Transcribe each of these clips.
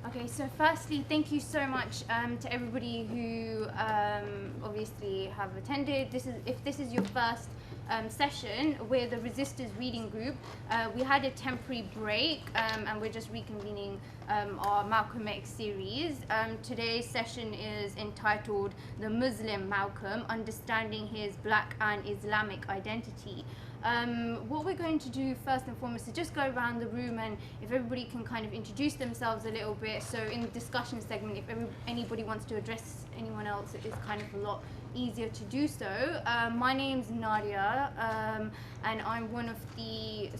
Okay, so firstly, thank you so much to everybody who obviously have attended. If this is your first session, we're the Resistors Reading Group. We had a temporary break and we're just reconvening our Malcolm X series. Today's session is entitled The Muslim Malcom, Understanding His Black and Islamic Identity. What we're going to do first and foremost is just go around the room, and if everybody can kind of introduce themselves a little bit. So in the discussion segment, if anybody wants to address anyone else, it's kind of a lot easier to do so. My name's Nadia, and I'm one of the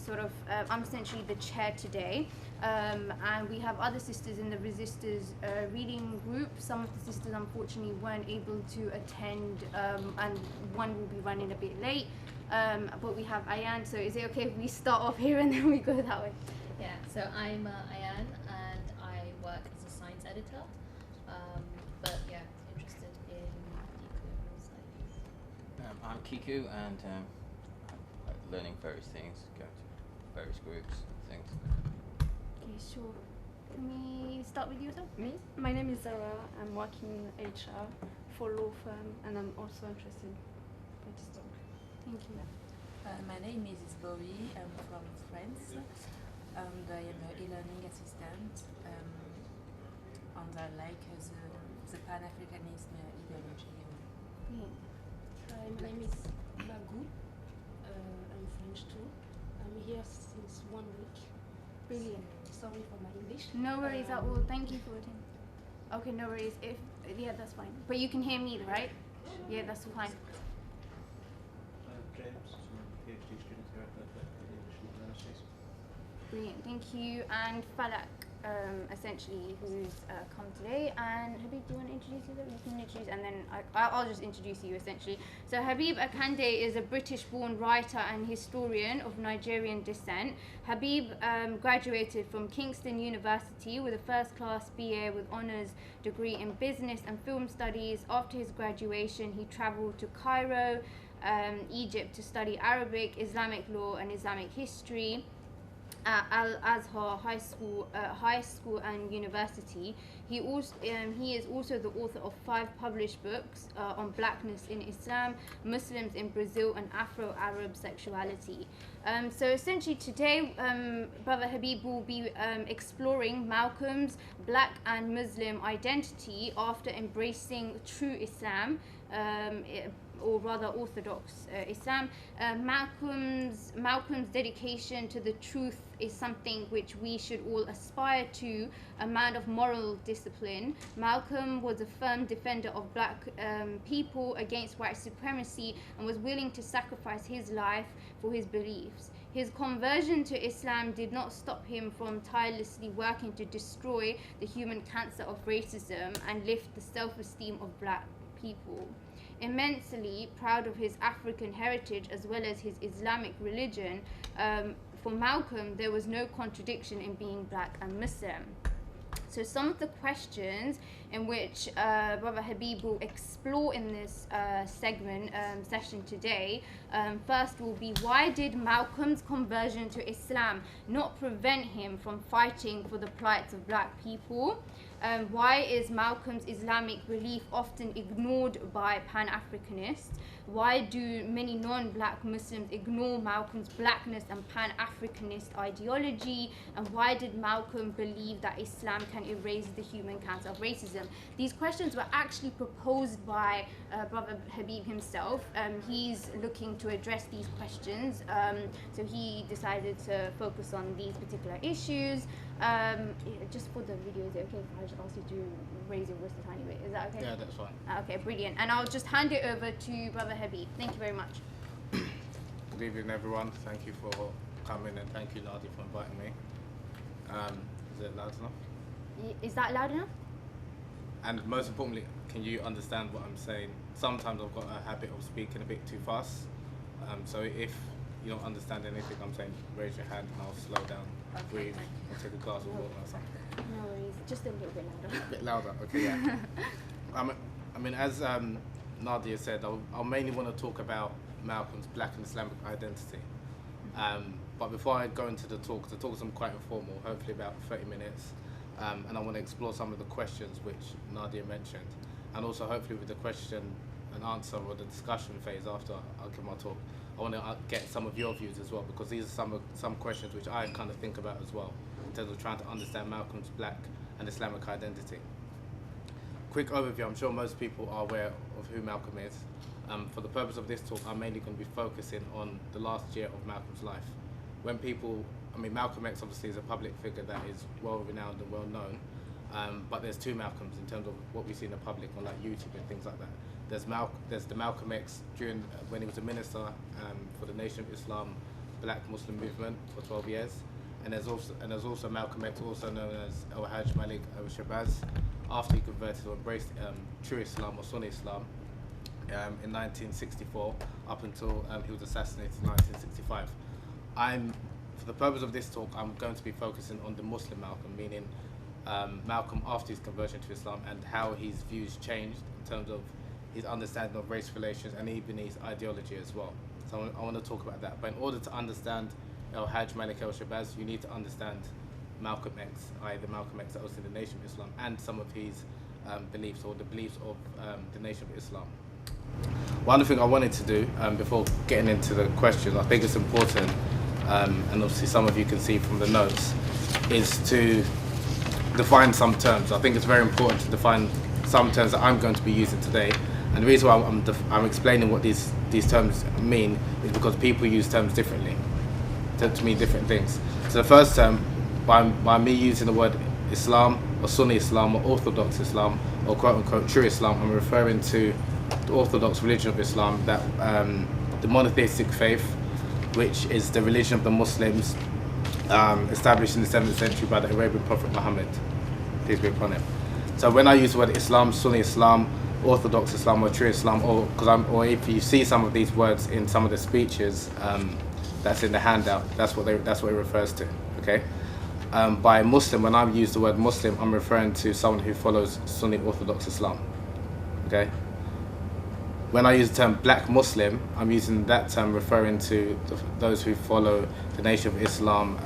I'm essentially the chair today. And we have other sisters in the Resistors reading group. Some of the sisters unfortunately weren't able to attend, and one will be running a bit late. But we have Ayan, so is it okay if we start off here and then we go that way? Yeah, so I'm Ayan and I work as a science editor, but yeah, interested in Kiku studies. I'm Kiku and I'm learning various things, going to various groups and things. Okay, sure. Can we start with yourself? Me? My name is Zara. I'm working in HR for law firm, and I'm also interested in this talk. Thank you. My name is Bowie. I'm from France, and I am an e-learning assistant. And I like the Pan-Africanism ideology. My name is Magou. I'm French too. I'm here since 1 week. Brilliant. Sorry for my English. No worries at all. Thank you for attending. Okay, no worries. Yeah, that's fine. But you can hear me, right? Yeah, that's fine. James, I'm a PhD student here at the English Universities. Brilliant, thank you. And Falak, essentially, who's come today. And Habeeb, do you want to introduce yourself? You can introduce, and then I'll just introduce you, essentially. So Habeeb Akande is a British-born writer and historian of Nigerian descent. Habeeb graduated from Kingston University with a first-class BA with honours degree in business and film studies. After his graduation, he travelled to Cairo, Egypt, to study Arabic, Islamic law and Islamic history at Al-Azhar High School and University. He is also the author of 5 published books on blackness in Islam, Muslims in Brazil and Afro-Arab sexuality. So essentially today, Brother Habeeb will be exploring Malcolm's black and Muslim identity after embracing true Islam, or rather Orthodox Islam. Malcolm's dedication to the truth is something which we should all aspire to, a man of moral discipline. Malcolm was a firm defender of black people against white supremacy and was willing to sacrifice his life for his beliefs. His conversion to Islam did not stop him from tirelessly working to destroy the human cancer of racism and lift the self-esteem of black people. Immensely proud of his African heritage as well as his Islamic religion, for Malcolm there was no contradiction in being black and Muslim. So some of the questions in which Brother Habeeb will explore in this session today, first will be, why did Malcolm's conversion to Islam not prevent him from fighting for the plights of black people? Why is Malcolm's Islamic belief often ignored by Pan-Africanists? Why do many non-black Muslims ignore Malcolm's blackness and Pan-Africanist ideology? And why did Malcolm believe that Islam can erase the human cancer of racism? These questions were actually proposed by Brother Habeeb himself. He's looking to address these questions, so he decided to focus on these particular issues. Just for the video, is it okay if I just ask you to raise your voice a tiny bit? Is that okay? Yeah, that's fine. Okay, brilliant. And I'll just hand it over to Brother Habeeb. Thank you very much. Good evening, everyone. Thank you for coming, and thank you, Nadia, for inviting me. Is it loud enough? Is that loud enough? And most importantly, can you understand what I'm saying? Sometimes I've got a habit of speaking a bit too fast. So if you don't understand anything I'm saying, raise your hand and I'll slow down, breathe, and take a glass of water or something. No worries, just a little bit louder. A bit louder, okay, yeah. I mean, as Nadia said, I'll mainly want to talk about Malcolm's black and Islamic identity. But before I go into the talk is quite informal, hopefully about 30 minutes. and I want to explore some of the questions which Nadia mentioned, and also hopefully with the question and answer or the discussion phase after I'll give my talk, I want to get some of your views as well, because these are some questions which I kind of think about as well in terms of trying to understand Malcolm's Black and Islamic identity. Quick overview, I'm sure most people are aware of who Malcolm is. For the purpose of this talk, I'm mainly going to be focusing on the last year of Malcolm's life. When people, I mean, Malcolm X obviously is a public figure that is well renowned and well known, but there's two Malcolms in terms of what we see in the public on like YouTube and things like that. There's the Malcolm X during when he was a minister for the Nation of Islam Black Muslim movement for 12 years, and there's also Malcolm X, also known as Al-Hajj Malik al-Shabazz, after he converted or embraced true Islam or Sunni Islam in 1964 up until he was assassinated in 1965. For the purpose of this talk, I'm going to be focusing on the Muslim Malcolm, meaning Malcolm after his conversion to Islam and how his views changed in terms of his understanding of race relations and even his ideology as well. So I want to talk about that. But in order to understand Al-Hajj Malik al-Shabazz, you need to understand Malcolm X, i.e. the Malcolm X that was in the Nation of Islam, and some of his beliefs or the beliefs of the Nation of Islam. One thing I wanted to do before getting into the questions, I think it's important, and obviously some of you can see from the notes, is to define some terms. I think it's very important to define some terms that I'm going to be using today. And the reason why I'm explaining what these terms mean is because people use terms differently, to mean different things. So the first term, by me using the word Islam or Sunni Islam or Orthodox Islam or quote-unquote true Islam, I'm referring to the Orthodox religion of Islam, that the monotheistic faith, which is the religion of the Muslims, established in the 7th century by the Arabian Prophet Muhammad, peace be upon him. So when I use the word Islam, Sunni Islam, Orthodox Islam or true Islam, or if you see some of these words in some of the speeches that's in the handout, that's what it refers to. Okay. By Muslim, when I use the word Muslim, I'm referring to someone who follows Sunni Orthodox Islam. Okay. When I use the term Black Muslim, I'm using that term referring to those who follow the Nation of Islam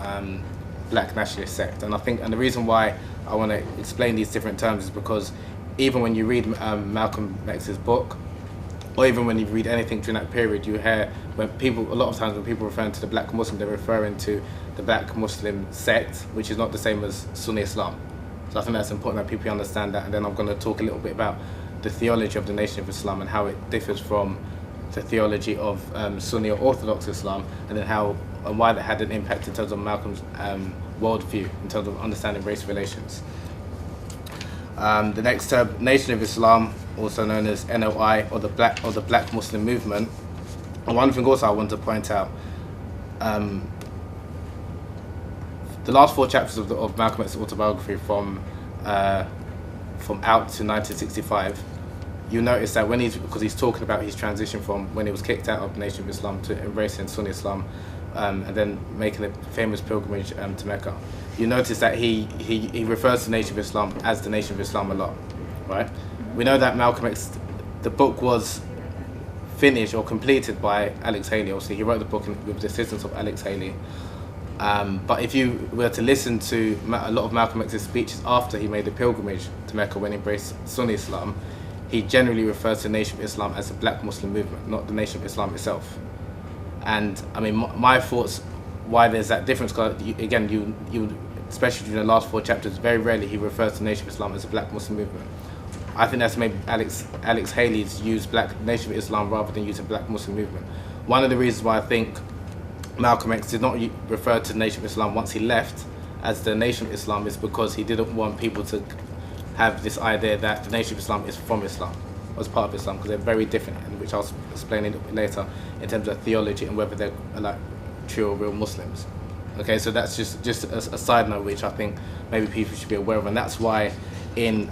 Black nationalist sect. And the reason why I want to explain these different terms is because even when you read Malcolm X's book, or even when you read anything during that period, you hear a lot of times when people referring to the Black Muslim, they're referring to the Black Muslim sect, which is not the same as Sunni Islam. So I think that's important that people understand that. And then I'm going to talk a little bit about the theology of the Nation of Islam and how it differs from the theology of Sunni or Orthodox Islam, and then how and why that had an impact in terms of Malcolm's worldview in terms of understanding race relations. The next term, Nation of Islam, also known as NOI or the Black Muslim Movement. And one thing also I want to point out, the last 4 chapters of Malcolm X's autobiography from out to 1965, you notice that because he's talking about his transition from when he was kicked out of the Nation of Islam to embracing Sunni Islam, and then making the famous pilgrimage to Mecca. You notice that he refers to the Nation of Islam as the Nation of Islam a lot, right? We know that Malcolm X, the book was finished or completed by Alex Haley. Obviously, he wrote the book with the assistance of Alex Haley. But if you were to listen to a lot of Malcolm X's speeches after he made the pilgrimage to Mecca when he embraced Sunni Islam, he generally refers to the Nation of Islam as a Black Muslim movement, not the Nation of Islam itself. And I mean, my thoughts why there's that difference, because again, you especially during the last 4 chapters, very rarely he refers to the Nation of Islam as a Black Muslim movement. I think that's maybe Alex Haley's used Nation of Islam rather than using Black Muslim movement. One of the reasons why I think Malcolm X did not refer to the Nation of Islam once he left as the Nation of Islam is because he didn't want people to have this idea that the Nation of Islam is from Islam, or as part of Islam, because they're very different, which I'll explain a little bit later in terms of theology and whether they're like true or real Muslims. Okay, so that's just a side note which I think maybe people should be aware of, and that's why in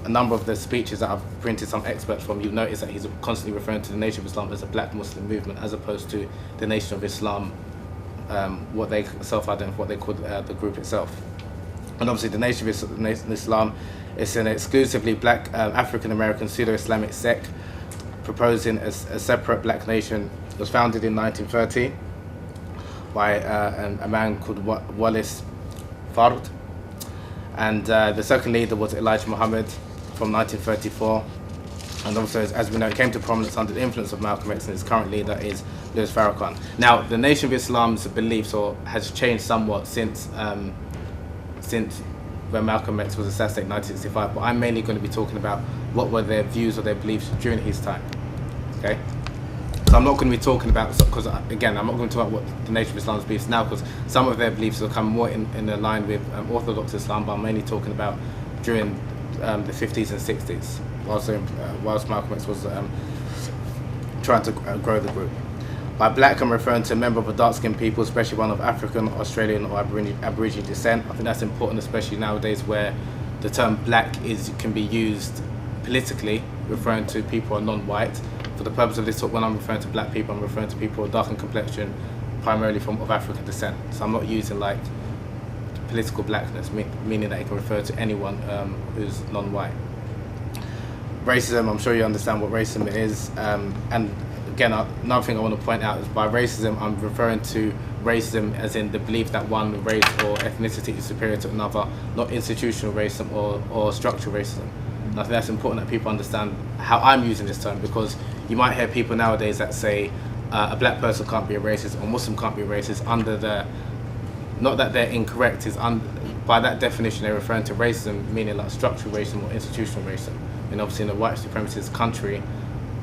a number of the speeches that I've printed some excerpts from, you notice that he's constantly referring to the Nation of Islam as a Black Muslim movement as opposed to the Nation of Islam, what they self-identify, what they call the group itself. And obviously the Nation of Islam is an exclusively Black African-American pseudo-Islamic sect proposing a separate Black nation. It was founded in 1930 by a man called Wallace Fard. And the second leader was Elijah Muhammad from 1934. And also, as we know, it came to prominence under the influence of Malcolm X, and its current leader is Louis Farrakhan. Now, the Nation of Islam's beliefs has changed somewhat since when Malcolm X was assassinated in 1965, but I'm mainly going to be talking about what were their views or their beliefs during his time. Okay? So I'm not going to be talking about, because again, I'm not going to talk about what the Nation of Islam's beliefs now, because some of their beliefs will come more in line with Orthodox Islam, but I'm mainly talking about during the 50s and 60s, whilst Malcolm X was trying to grow the group. By black, I'm referring to a member of a dark-skinned people, especially one of African, Australian, or Aboriginal descent. I think that's important, especially nowadays where the term black can be used politically, referring to people who are non-white. For the purpose of this talk, when I'm referring to black people, I'm referring to people of dark in complexion, primarily of African descent. So I'm not using like political blackness, meaning that it can refer to anyone who's non-white. Racism, I'm sure you understand what racism is, and again, another thing I want to point out is by racism, I'm referring to racism as in the belief that one race or ethnicity is superior to another, not institutional racism or structural racism. And I think that's important that people understand how I'm using this term, because you might hear people nowadays that say a black person can't be a racist or Muslim can't be a racist under the, not that they're incorrect, by that definition they're referring to racism meaning like structural racism or institutional racism. And obviously in a white supremacist country,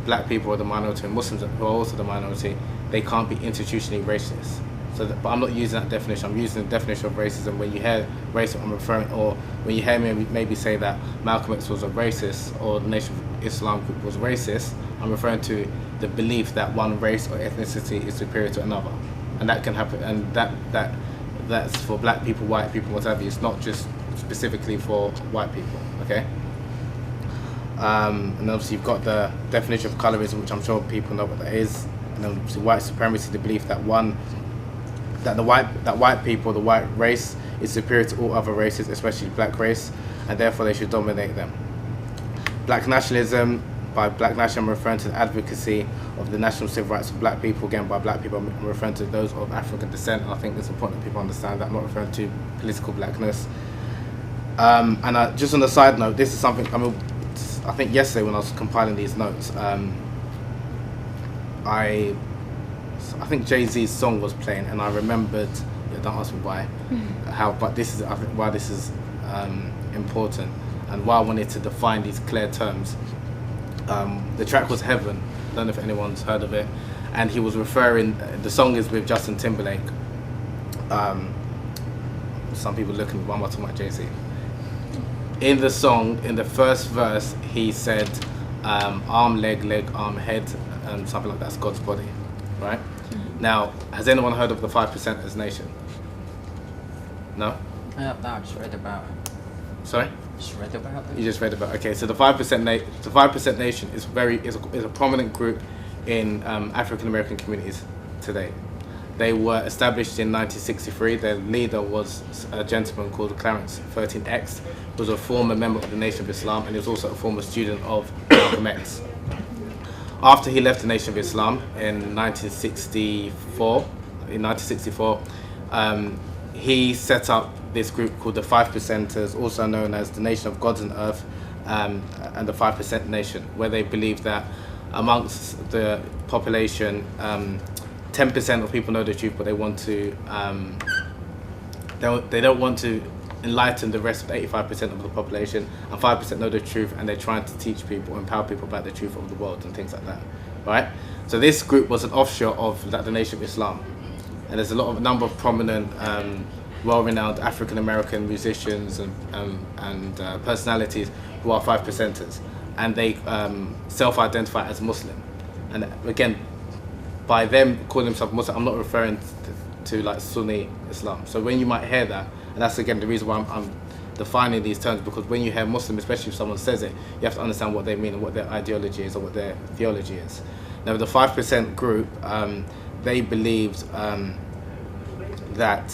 black people are the minority and Muslims who are also the minority, they can't be institutionally racist. So but I'm not using that definition, I'm using the definition of racism. When you hear racism, I'm referring, or when you hear me maybe say that Malcolm X was a racist or the Nation of Islam group was racist, I'm referring to the belief that one race or ethnicity is superior to another. And that can happen, and that's for black people, white people, whatever. It's not just specifically for white people, okay? And obviously you've got the definition of colorism, which I'm sure people know what that is. And then obviously white supremacy, the belief that the white people, the white race, is superior to all other races, especially black race, and therefore they should dominate them. Black nationalism, by black national I'm referring to the advocacy of the national civil rights of black people. Again, by black people I'm referring to those of African descent, and I think it's important that people understand that I'm not referring to political blackness. And just on a side note, this is something, I think yesterday when I was compiling these notes, I think Jay-Z's song was playing, and I remembered, don't ask me why, but this is, I think, why this is important, and why I wanted to define these clear terms. The track was Heaven, I don't know if anyone's heard of it, and he was referring, the song is with Justin Timberlake. Some people look at me, why am I talking about Jay-Z? In the song, in the first verse, he said, arm, leg, arm, head, and something like that's God's body, right? Now, has anyone heard of the 5%ers nation? No? No, I just read about it. Sorry? Just read about it. You just read about it. Okay, so the 5% nation is a prominent group in African American communities today. They were established in 1963. Their leader was a gentleman called Clarence 13X, who was a former member of the Nation of Islam, and he was also a former student of Malcolm X. After he left the Nation of Islam in 1964, he set up this group called the 5%ers, also known as the Nation of Gods and Earth, and the 5% Nation, where they believe that amongst the population, 10% of people know the truth, but they want to, they don't want to enlighten the rest of the 85% of the population, and 5% know the truth, and they're trying to teach people, empower people about the truth of the world and things like that, right? So this group was an offshoot of the Nation of Islam, and there's a number of prominent, well-renowned African-American musicians and personalities who are 5%ers, and they self-identify as Muslim. And again, by them calling themselves Muslim, I'm not referring to like Sunni Islam. So when you might hear that, and that's again the reason why I'm defining these terms, because when you hear Muslim, especially if someone says it, you have to understand what they mean and what their ideology is or what their theology is. Now the 5% group, they believed that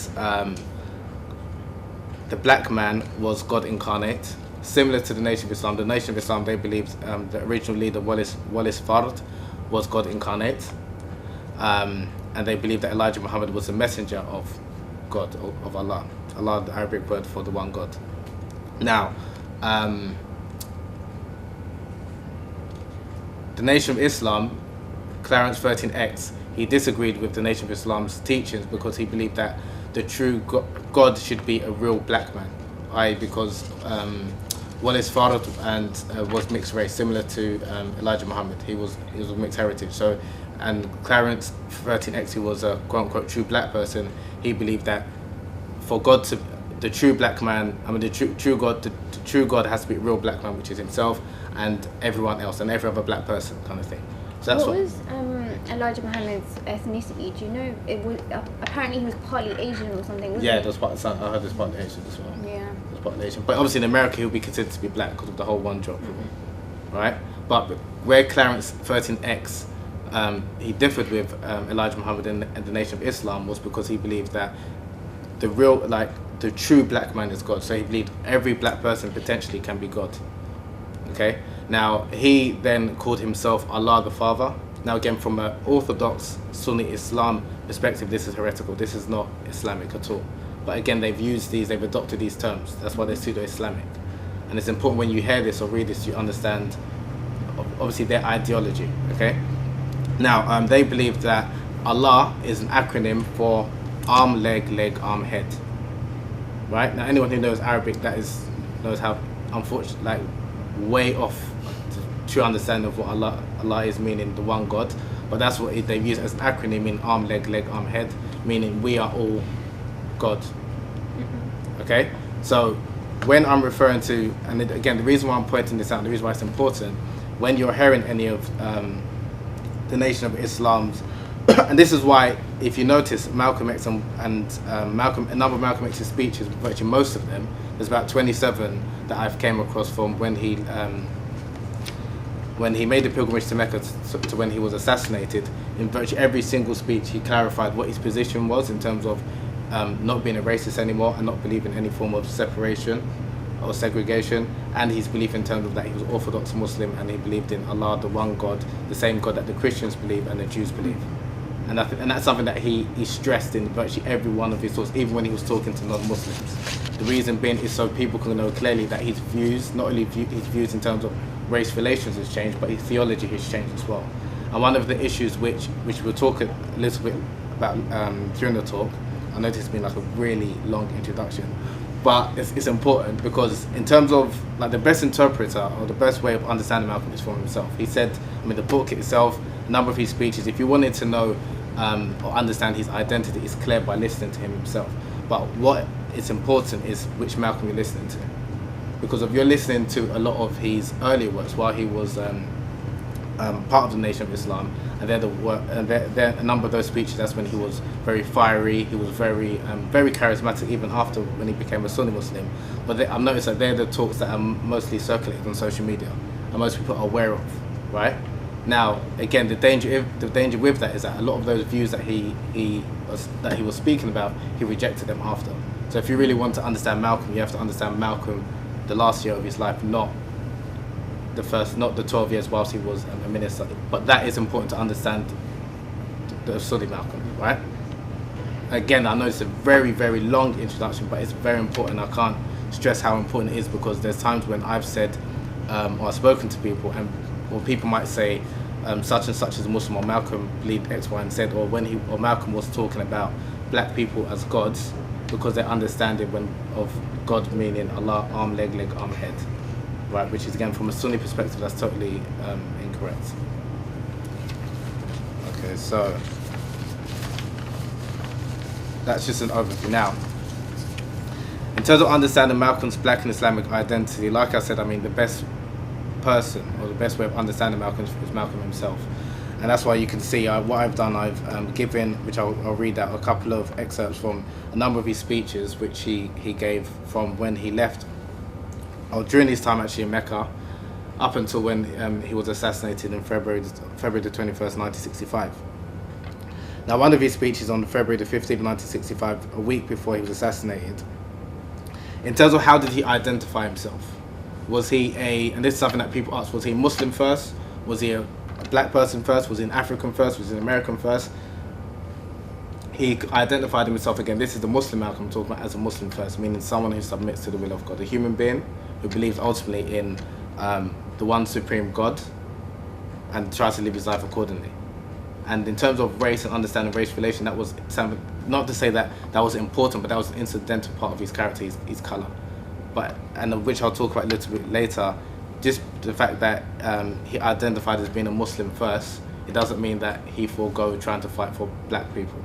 the black man was God incarnate, similar to the Nation of Islam. The Nation of Islam, they believed the original leader, Wallace Fard, was God incarnate. And they believed that Elijah Muhammad was a messenger of God, of Allah. Allah, the Arabic word for the one God. Now, the Nation of Islam, Clarence 13X, he disagreed with the Nation of Islam's teachings because he believed that the true God should be a real black man, i.e. because Wallace fathered and was mixed race, similar to Elijah Muhammad. He was of mixed heritage. So, and Clarence 13X, who was a quote-unquote true black person, he believed that for God to, the true black man, the true God has to be a real black man, which is himself and everyone else and every other black person, kind of thing. So that's what was Elijah Muhammad's ethnicity? Do you know? It was apparently he was partly Asian or something. Wasn't yeah, he? it was part. I heard it's partly Asian as well. Yeah. It was partly Asian, but obviously in America he'll be considered to be black because of the whole one drop rule, right? But where Clarence 13X he differed with Elijah Muhammad and the Nation of Islam was because he believed that the real, like the true black man is God. So he believed every black person potentially can be God. Okay. Now he then called himself Allah the Father. Now again, from an Orthodox Sunni Islam perspective, this is heretical. This is not Islamic at all. But again, they've adopted these terms. That's why they're pseudo-Islamic. And it's important when you hear this or read this, you understand obviously their ideology. Okay. Now they believe that Allah is an acronym for arm, leg, arm, head. Right? Now anyone who knows Arabic knows how unfortunate, like way off true understanding of what Allah is, meaning the one God, but that's what they've used as an acronym in arm, leg, arm, head, meaning we are all God. Okay, so when I'm referring to, and again the reason why I'm pointing this out, the reason why it's important, when you're hearing any of the Nation of Islam's, and this is why if you notice Malcolm X and a number of Malcolm X's speeches, virtually most of them, there's about 27 that I've came across from when he made the pilgrimage to Mecca to when he was assassinated. In virtually every single speech he clarified what his position was in terms of not being a racist anymore and not believing in any form of separation or segregation, and his belief in terms of that he was Orthodox Muslim and he believed in Allah, the one God, the same God that the Christians believe and the Jews believe. And that's something that he stressed in virtually every one of his talks, even when he was talking to non-Muslims. The reason being is so people can know clearly that his views, not only his views in terms of race relations has changed, but his theology has changed as well. And one of the issues which we'll talk a little bit about during the talk, I know this has been like a really long introduction, but it's important because in terms of like the best interpreter or the best way of understanding Malcolm is from himself. He said, the book itself, a number of his speeches, if you wanted to know or understand his identity, is clear by listening to him himself. But what is important is which Malcolm you're listening to, because if you're listening to a lot of his earlier works while he was part of the Nation of Islam, and they're a number of those speeches, that's when he was very fiery, he was very charismatic even after when he became a Sunni Muslim. But I've noticed that they're the talks that are mostly circulated on social media and most people are aware of, right? Now, again, the danger with that is that a lot of those views that he was speaking about, he rejected them after. So if you really want to understand Malcolm, you have to understand Malcolm the last year of his life, not the 12 years whilst he was a minister. But that is important to understand the Sunni Malcolm, right? Again, I know it's a very, very long introduction, but it's very important. I can't stress how important it is because there's times when I've said or I've spoken to people or people might say such and such as Muslim or Malcolm believed X, Y, and Z, or Malcolm was talking about black people as gods because their understanding of God meaning Allah, arm, leg, arm, head, right? Which is again from a Sunni perspective, that's totally incorrect. Okay, so that's just an overview. Now, in terms of understanding Malcolm's black and Islamic identity, like I said, the best person or the best way of understanding Malcolm is Malcolm himself, and that's why you can see what I've done. I've given, which I'll read out a couple of excerpts from a number of his speeches which he gave from when he left, or during his time actually in Mecca, up until when he was assassinated in February the 21st, 1965. Now, one of his speeches on February the 15th, 1965, a week before he was assassinated, in terms of how did he identify himself? Was he and this is something that people ask, was he Muslim first? Was he a black person first? Was he an African first? Was he an American first? he identified himself, again, this is the Muslim Malcom talking about, as a Muslim first, meaning someone who submits to the will of God, a human being who believes ultimately in the one supreme God and tries to live his life accordingly. And in terms of race and understanding race relation, that was something, not to say that that was important, but that was an incidental part of his character, his colour. And of which I'll talk about a little bit later, just the fact that he identified as being a Muslim first, it doesn't mean that he forego trying to fight for black people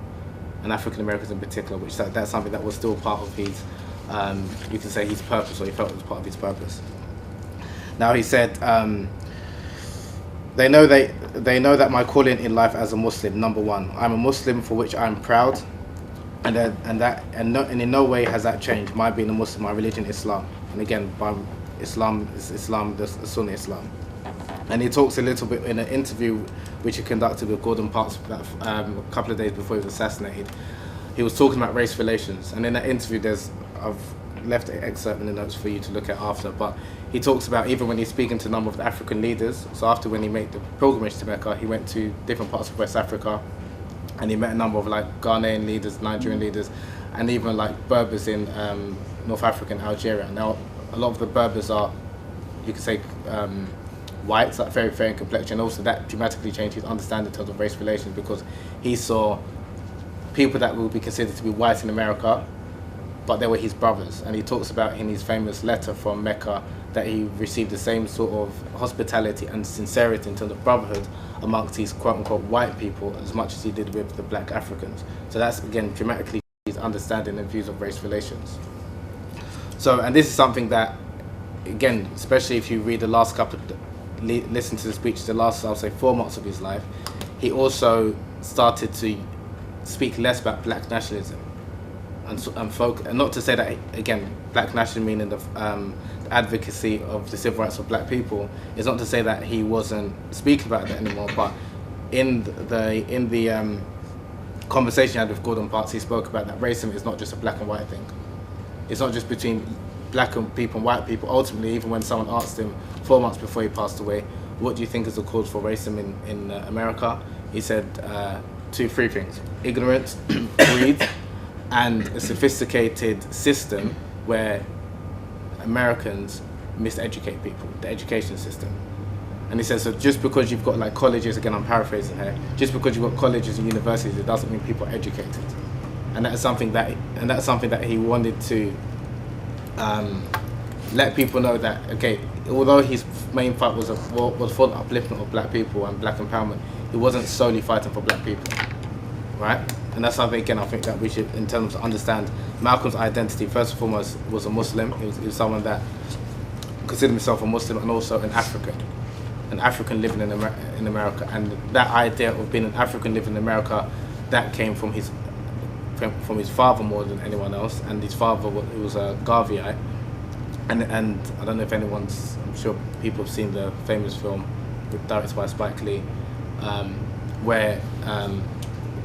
and African Americans in particular, which that's something that was still part of his, you can say, his purpose, or he felt it was part of his purpose. Now he said, they know that my calling in life as a Muslim, number one, I'm a Muslim for which I'm proud, and in no way has that changed. My being a Muslim, my religion, Islam, and again, by Islam is Islam, the Sunni Islam. And he talks a little bit in an interview which he conducted with Gordon Parks a couple of days before he was assassinated. He was talking about race relations, and in that interview, I've left an excerpt in the notes for you to look at after, but he talks about even when he's speaking to a number of the African leaders, so after when he made the pilgrimage to Mecca, he went to different parts of West Africa, and he met a number of like Ghanaian leaders, Nigerian leaders, and even like Berbers in North Africa and Algeria. Now, a lot of the Berbers are, you could say, white, like very fair in complexion. Also, that dramatically changed his understanding in terms of race relations, because he saw people that would be considered to be white in America, but they were his brothers. And he talks about in his famous letter from Mecca that he received the same sort of hospitality and sincerity in terms of brotherhood amongst these quote-unquote white people as much as he did with the black Africans. So that's, again, dramatically his understanding and views of race relations. So, and this is something that, again, especially if you read the last couple of, listen to the speech, the last, I'll say, 4 months of his life, he also started to speak less about black nationalism. And not to say that, again, black nationalism meaning the advocacy of the civil rights of black people, is not to say that he wasn't speaking about that anymore, but in the conversation he had with Gordon Parks, he spoke about that racism is not just a black and white thing. It's not just between black people and white people. Ultimately, even when someone asked him 4 months before he passed away, what do you think is the cause for racism in America? He said 3 things: ignorance, greed, and a sophisticated system where Americans miseducate people, the education system. And he says, so just because you've got like colleges, again I'm paraphrasing here, just because you've got colleges and universities, it doesn't mean people are educated. And that's something that he wanted to let people know that, okay, although his main fight was for the upliftment of black people and black empowerment, he wasn't solely fighting for black people, right? And that's something, again, I think that we should, in terms of understand Malcolm's identity, first and foremost, was a Muslim. He was someone that considered himself a Muslim and also an African living in America. And that idea of being an African living in America, that came from his father more than anyone else. And his father was a Garveyite. And I don't know if I'm sure people have seen the famous film directed by Spike Lee, where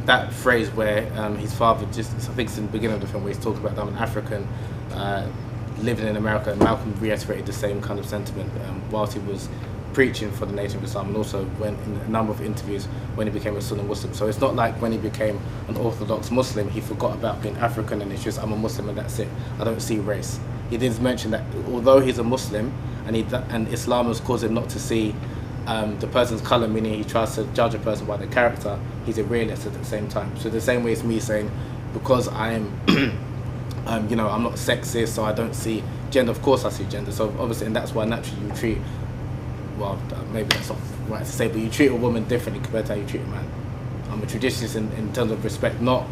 that phrase where his father I think it's in the beginning of the film, where he's talking about I'm an African living in America, and Malcolm reiterated the same kind of sentiment whilst he was preaching for the Nation of Islam, and also when in a number of interviews when he became a Sunni Muslim. So it's not like when he became an Orthodox Muslim, he forgot about being African and it's just I'm a Muslim and that's it. I don't see race. He did mention that although he's a Muslim and Islam has caused him not to see the person's colour, meaning he tries to judge a person by their character, he's a realist at the same time. So the same way as me saying, because I am, I'm not sexist, so I don't see gender. Of course I see gender. So obviously, and that's why naturally you treat, well, maybe that's not right to say, but you treat a woman differently compared to how you treat a man. I'm a traditionalist in terms of respect, not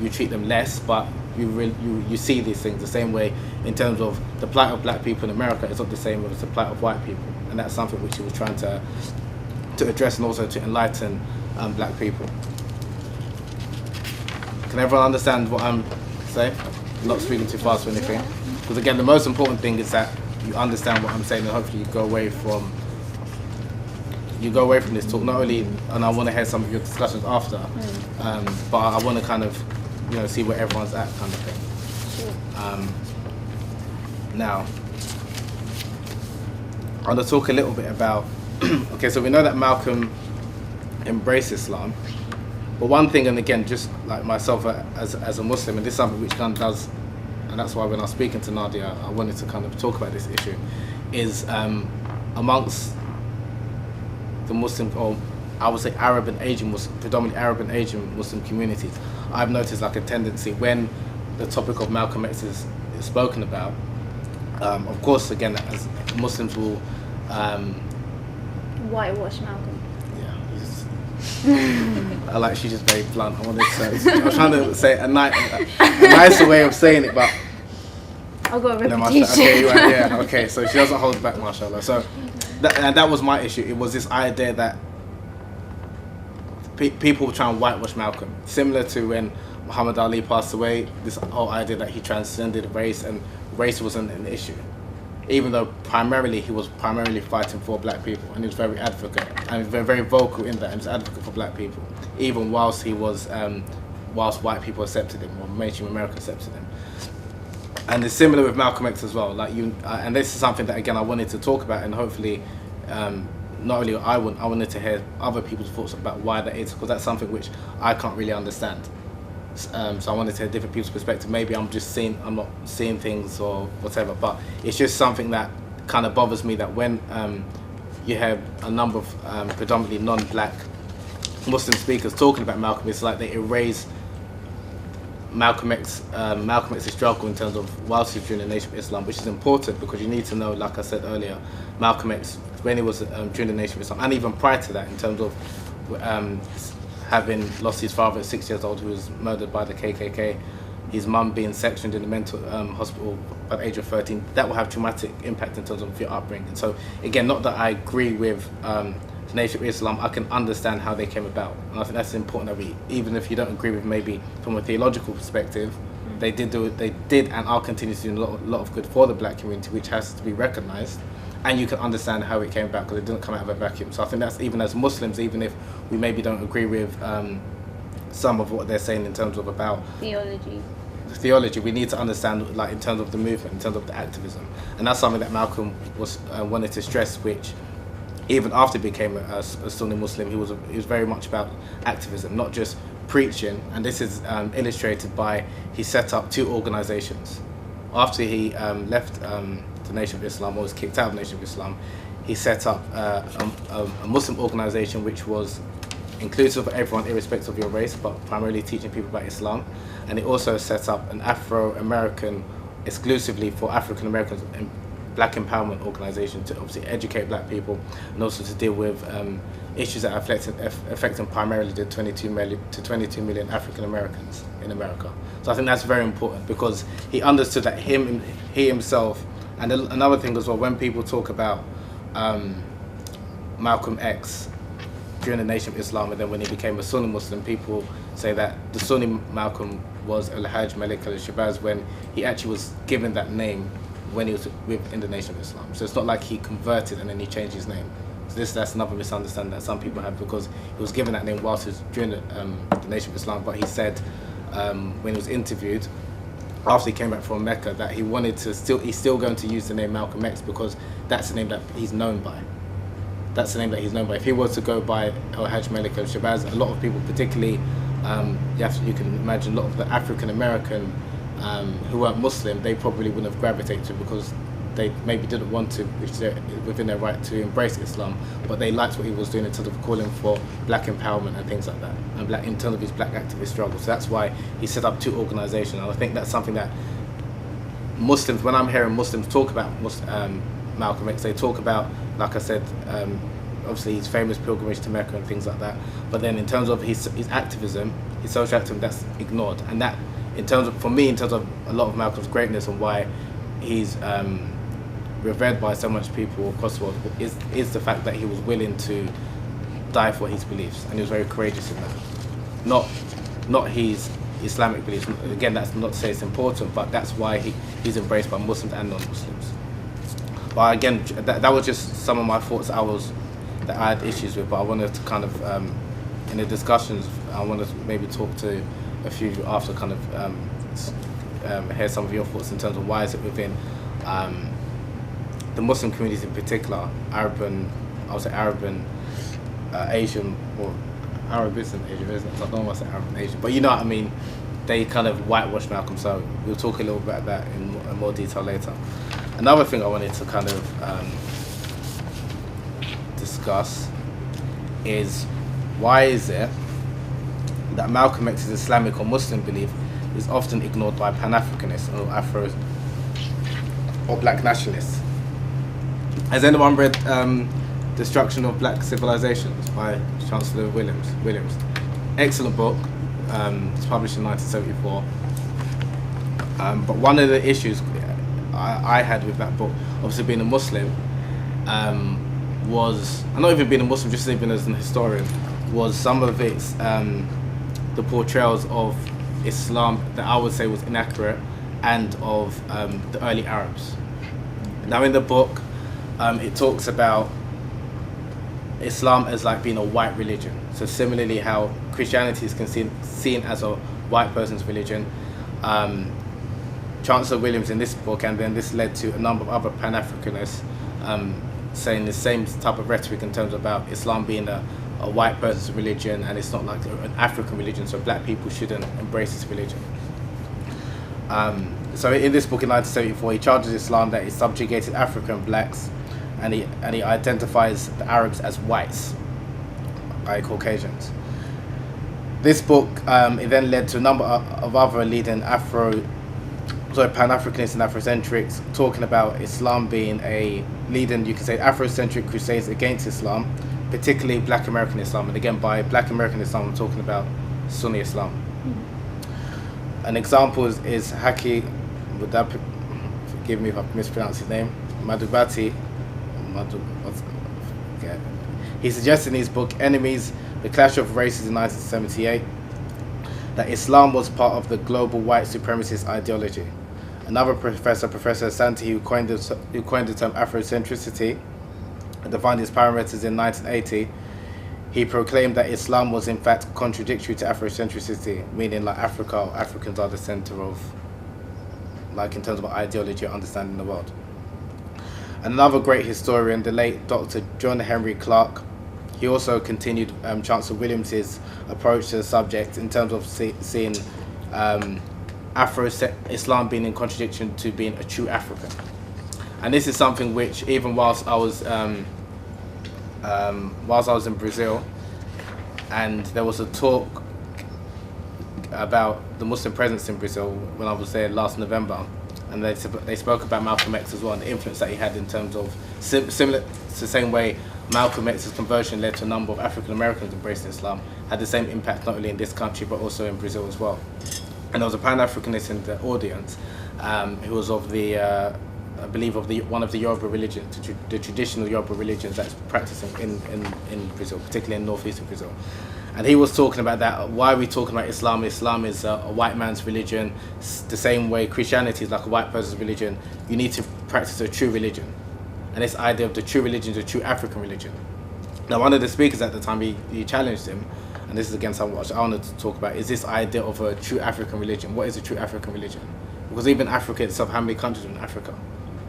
you treat them less, but you see these things the same way in terms of the plight of black people in America. It's not the same as the plight of white people. And that's something which he was trying to address and also to enlighten black people. Can everyone understand what I'm saying? I'm not speaking too fast or anything. Because again, the most important thing is that you understand what I'm saying, and hopefully you go away from this talk. Not only, and I want to hear some of your discussions after, but I want to kind of, see where everyone's at, kind of thing. Now, I want to talk a little bit about, okay, so we know that Malcolm embraced Islam, But one thing, and again, just like myself as a Muslim, and this is something which kind of does, and that's why when I was speaking to Nadia, I wanted to kind of talk about this issue, is amongst the Muslim, or I would say Arab and Asian Muslim, predominantly Arab and Asian Muslim communities, I've noticed like a tendency when the topic of Malcolm X is spoken about. Of course, again, as Muslims will. Whitewash Malcolm. I like, she's just very blunt. I was trying to say a nicer way of saying it, but I've got a no, reputation. okay, right, yeah, okay. So she doesn't hold back, mashallah. So that was my issue. It was this idea that people try and whitewash Malcolm, similar to when Muhammad Ali passed away. This whole idea that he transcended race and race wasn't an issue, even though he was primarily fighting for black people, and he was very advocate and very vocal in that, and was advocate for black people, even whilst he was whilst white people accepted him, or mainstream America accepted him. And it's similar with Malcolm X as well. Like and this is something that again I wanted to talk about, and hopefully, not only I wanted to hear other people's thoughts about why that is, because that's something which I can't really understand. So I wanted to hear different people's perspective. Maybe I'm not seeing things or whatever, but it's just something that kind of bothers me, that when you have a number of predominantly non-black Muslim speakers talking about Malcolm, it's like they erase Malcolm X's struggle in terms of whilst he was during the Nation of Islam, which is important because you need to know, like I said earlier, Malcolm X, when he was during the Nation of Islam, and even prior to that, in terms of having lost his father at 6 years old, who was murdered by the KKK, his mum being sectioned in the mental hospital by the age of 13, that will have traumatic impact in terms of your upbringing. So again, not that I agree with the Nation of Islam, I can understand how they came about, and I think that's important, that even if you don't agree with maybe from a theological perspective, they did and are continuing to do a lot of good for the black community, which has to be recognised, and you can understand how it came about because it didn't come out of a vacuum. So I think that's, even as Muslims, even if we maybe don't agree with some of what they're saying in terms of about theology, we need to understand, like, in terms of the movement, in terms of the activism, and that's something that Malcolm was wanted to stress, which even after he became a Sunni Muslim, he was very much about activism, not just preaching. And this is illustrated by, he set up 2 organizations after he left the Nation of Islam, or was kicked out of the Nation of Islam. He set up a Muslim organization which was inclusive of everyone, irrespective of your race, but primarily teaching people about Islam. And he also set up an Afro-American, exclusively for African Americans, black empowerment organization to obviously educate black people, and also to deal with issues that are affecting primarily the 22 million African Americans in America. So I think that's very important, because he understood that he himself, and another thing as well, when people talk about Malcolm X during the Nation of Islam, and then when he became a Sunni Muslim, people say that the Sunni Malcolm was Al-Hajj Malik al-Shabazz, when he actually was given that name when he was in the Nation of Islam. So it's not like he converted and then he changed his name. So that's another misunderstanding that some people have, because he was given that name whilst he was during the Nation of Islam. But he said when he was interviewed after he came back from Mecca that he's still going to use the name Malcolm X, because that's the name that he's known by. That's the name that he's known by. If he was to go by Al-Hajj Malik al-Shabazz, a lot of people, particularly you can imagine a lot of the African American who weren't Muslim, they probably wouldn't have gravitated to, because they maybe didn't want to, which they're within their right to embrace Islam, but they liked what he was doing in terms of calling for black empowerment and things like that, and in terms of his black activist struggle. So that's why he set up 2 organizations, and I think that's something that Muslims, when I'm hearing Muslims talk about Malcolm X, they talk about, like I said, obviously his famous pilgrimage to Mecca and things like that, but then in terms of his activism, his social activism, that's ignored. And that, for me, in terms of a lot of Malcolm's greatness and why he's revered by so much people across the world, is the fact that he was willing to die for his beliefs, and he was very courageous in that. Not his Islamic beliefs. Again, that's not to say it's important, but that's why he's embraced by Muslims and non-Muslims. But again, that was just some of my thoughts that I had issues with, but I wanted to kind of, in the discussions, I wanted to maybe talk to a few of you after, kind of hear some of your thoughts in terms of why is it within the Muslim communities in particular, Arab and Asian, or Arab isn't Asian, isn't it? So I don't want to say Arab and Asian, but you know what I mean. They kind of whitewashed Malcolm, so we'll talk a little bit about that in more detail later. Another thing I wanted to kind of discuss is why is it that Malcolm X's Islamic or Muslim belief is often ignored by Pan-Africanists or Afro or Black nationalists? Has anyone read Destruction of Black Civilizations by Chancellor Williams? Excellent book. It's published in 1974. But one of the issues I had with that book, obviously being a Muslim, was, and not even being a Muslim, just even as an historian, was some of its, the portrayals of Islam that I would say was inaccurate, and of the early Arabs. Now in the book, it talks about Islam as like being a white religion. So similarly how Christianity is seen as a white person's religion, Chancellor Williams in this book, and then this led to a number of other Pan-Africanists saying the same type of rhetoric in terms about Islam being a white person's religion, and it's not like an African religion, so black people shouldn't embrace this religion. So in this book in 1974, he charges Islam that it subjugated African blacks, and he identifies the Arabs as whites, like Caucasians. This book it then led to a number of other leading Pan-Africanists and Afrocentrics talking about Islam being a leading, you can say, Afrocentric crusades against Islam, particularly Black American Islam. And again, by Black American Islam, I'm talking about Sunni Islam. An example is Haki, forgive me if I mispronounce his name, Madhubati. He suggests in his book Enemies, The Clash of Races in 1978, that Islam was part of the global white supremacist ideology. Another professor, Professor Santi, who coined the term Afrocentricity and defined its parameters in 1980, he proclaimed that Islam was in fact contradictory to Afrocentricity, meaning like Africa or Africans are the center of, like in terms of ideology or understanding the world. Another great historian, the late Dr. John Henry Clark, he also continued Chancellor Williams's approach to the subject in terms of seeing Islam being in contradiction to being a true African. And this is something which, even whilst I was in Brazil, and there was a talk about the Muslim presence in Brazil when I was there last November, and they spoke about Malcolm X as well, and the influence that he had in terms of, similar to the same way Malcolm X's conversion led to a number of African Americans embracing Islam, had the same impact not only in this country but also in Brazil as well. And there was a Pan-Africanist in the audience who was of the, I believe, of one of the Yoruba religions, the traditional Yoruba religions that's practiced in Brazil, particularly in northeastern Brazil. And he was talking about that. Why are we talking about Islam? Islam is a white man's religion. The same way Christianity is like a white person's religion. You need to practice a true religion. And this idea of the true religion is a true African religion. Now, one of the speakers at the time, he challenged him, and this is again something I wanted to talk about, is this idea of a true African religion. What is a true African religion? Because even Africa itself, how many countries in Africa?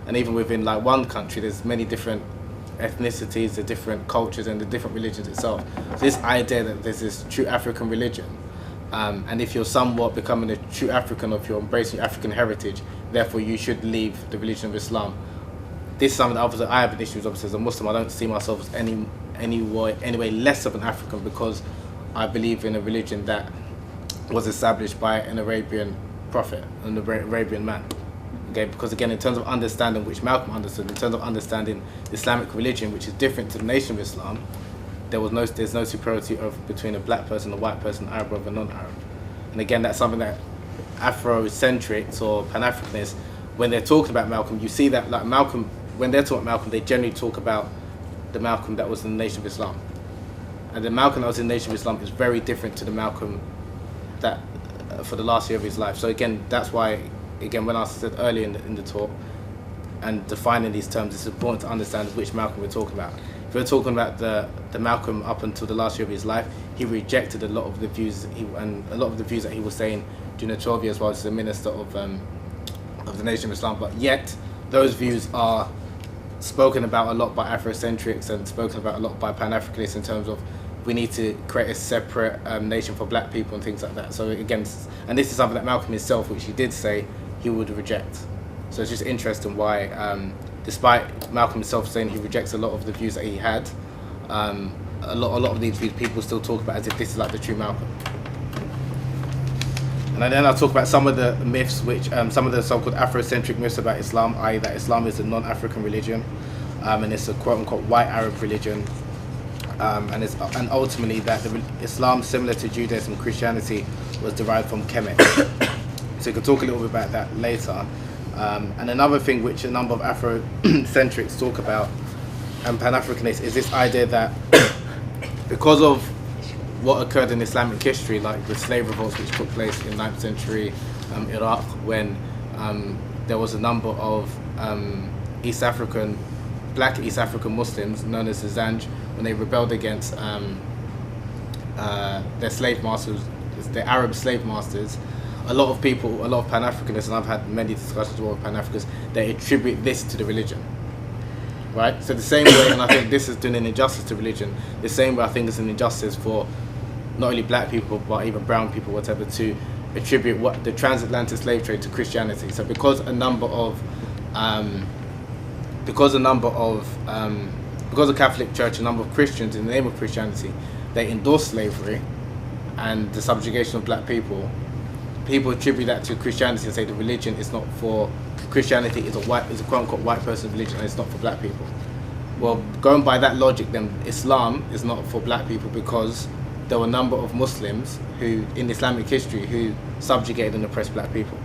And even within like one country, there's many different ethnicities, the different cultures, and the different religions itself. So this idea that there's this true African religion, and if you're somewhat becoming a true African, or if you're embracing African heritage, therefore you should leave the religion of Islam. This is something that I have an issue with. Obviously, as a Muslim, I don't see myself as any way less of an African, because I believe in a religion that was established by an Arabian prophet, an Arabian man. Okay, because again, in terms of understanding, which Malcolm understood, in terms of understanding Islamic religion, which is different to the Nation of Islam, there's no superiority between a black person, a white person, Arab or a non-Arab. And again, that's something that Afrocentrics or Pan-Africanists, when they're talking about Malcolm, you see that like Malcolm, when they're talking about Malcolm, they generally talk about the Malcolm that was in the Nation of Islam. And the Malcolm that was in the Nation of Islam is very different to the Malcolm that for the last year of his life. So again, that's why, again, when I said earlier in the talk, and defining these terms, it's important to understand which Malcolm we're talking about. If we're talking about the Malcolm up until the last year of his life, he rejected a lot of the views that he was saying during the 12 years while he was the minister of the Nation of Islam. But yet, those views are spoken about a lot by Afrocentrics and spoken about a lot by Pan-Africanists in terms of we need to create a separate nation for black people and things like that. So again, and this is something that Malcolm himself, which he did say he would reject. So it's just interesting why, despite Malcolm himself saying he rejects a lot of the views that he had, a lot of these views people still talk about as if this is like the true Malcolm. And then I'll talk about some of the myths, which some of the so-called Afrocentric myths about Islam, i.e. that Islam is a non-African religion, and it's a quote-unquote white Arab religion, and ultimately that Islam, similar to Judaism and Christianity, was derived from Kemet. So we can talk a little bit about that later. And another thing which a number of Afrocentrics talk about, and Pan-Africanists, is this idea that because of what occurred in Islamic history, like the slave revolts which took place in 9th century Iraq, when there was a number of black East African Muslims known as the Zanj, when they rebelled against their slave masters, the Arab slave masters. A lot of people, a lot of Pan-Africanists, and I've had many discussions with Pan-Africanists, they attribute this to the religion. Right? So the same way, and I think this is doing an injustice to religion, the same way I think it's an injustice for not only black people, but even brown people, whatever, to attribute what the transatlantic slave trade to Christianity. So because the Catholic Church, a number of Christians in the name of Christianity, they endorse slavery and the subjugation of black people, people attribute that to Christianity and say the religion is not for, Christianity is a quote-unquote white person's religion and it's not for black people. Well, going by that logic, then Islam is not for black people because there were a number of Muslims who, in Islamic history, who subjugated and oppressed black people.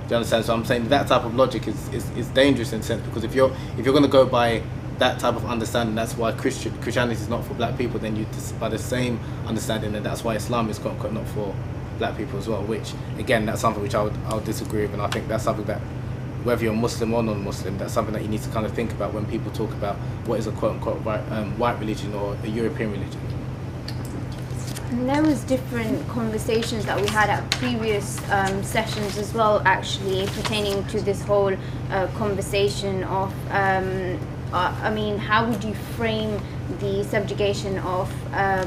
Do you understand? So I'm saying that type of logic is dangerous in a sense, because if you're going to go by that type of understanding, that's why Christianity is not for black people, then you, by the same understanding, and that's why Islam is quote unquote not for black people as well, which again, that's something which I would disagree with, and I think that's something that, whether you're Muslim or non-Muslim, that's something that you need to kind of think about when people talk about what is a quote unquote white religion or a European religion. And there was different conversations that we had at previous sessions as well, actually, pertaining to this whole conversation of, I mean, how would you frame the subjugation of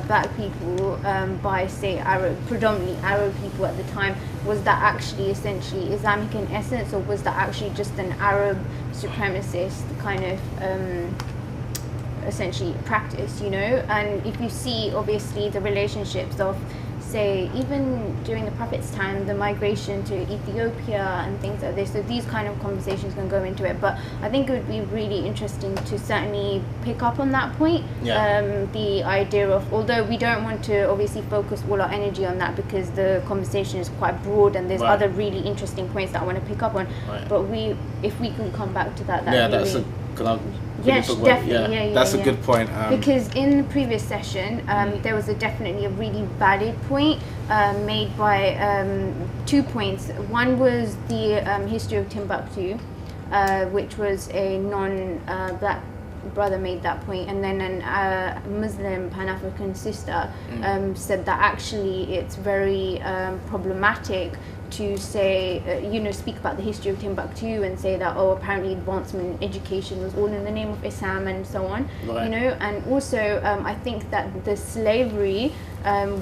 black people by, say, predominantly Arab people at the time? Was that actually essentially Islamic in essence, or was that actually just an Arab supremacist kind of essentially practice, you know? And if you see, obviously, the relationships of, say, even during the Prophet's time, the migration to Ethiopia and things like this, so these kind of conversations can go into it. But I think it would be really interesting to certainly pick up on that point. Yeah. The idea of, although we don't want to obviously focus all our energy on that because the conversation is quite broad and there's Right. other really interesting points that I want to pick up on. Right. But if we can come back to that, Yeah, really, that's a. yes, definitely. Yeah, that's a good point. Because in the previous session, there was definitely a really valid point made by 2 points. One was the history of Timbuktu, which was a non-black brother made that point, and then a Muslim Pan-African sister said that actually it's very problematic to say, speak about the history of Timbuktu and say that, oh, apparently advancement in education was all in the name of Islam and so on, Right. you know. And also, I think that the slavery,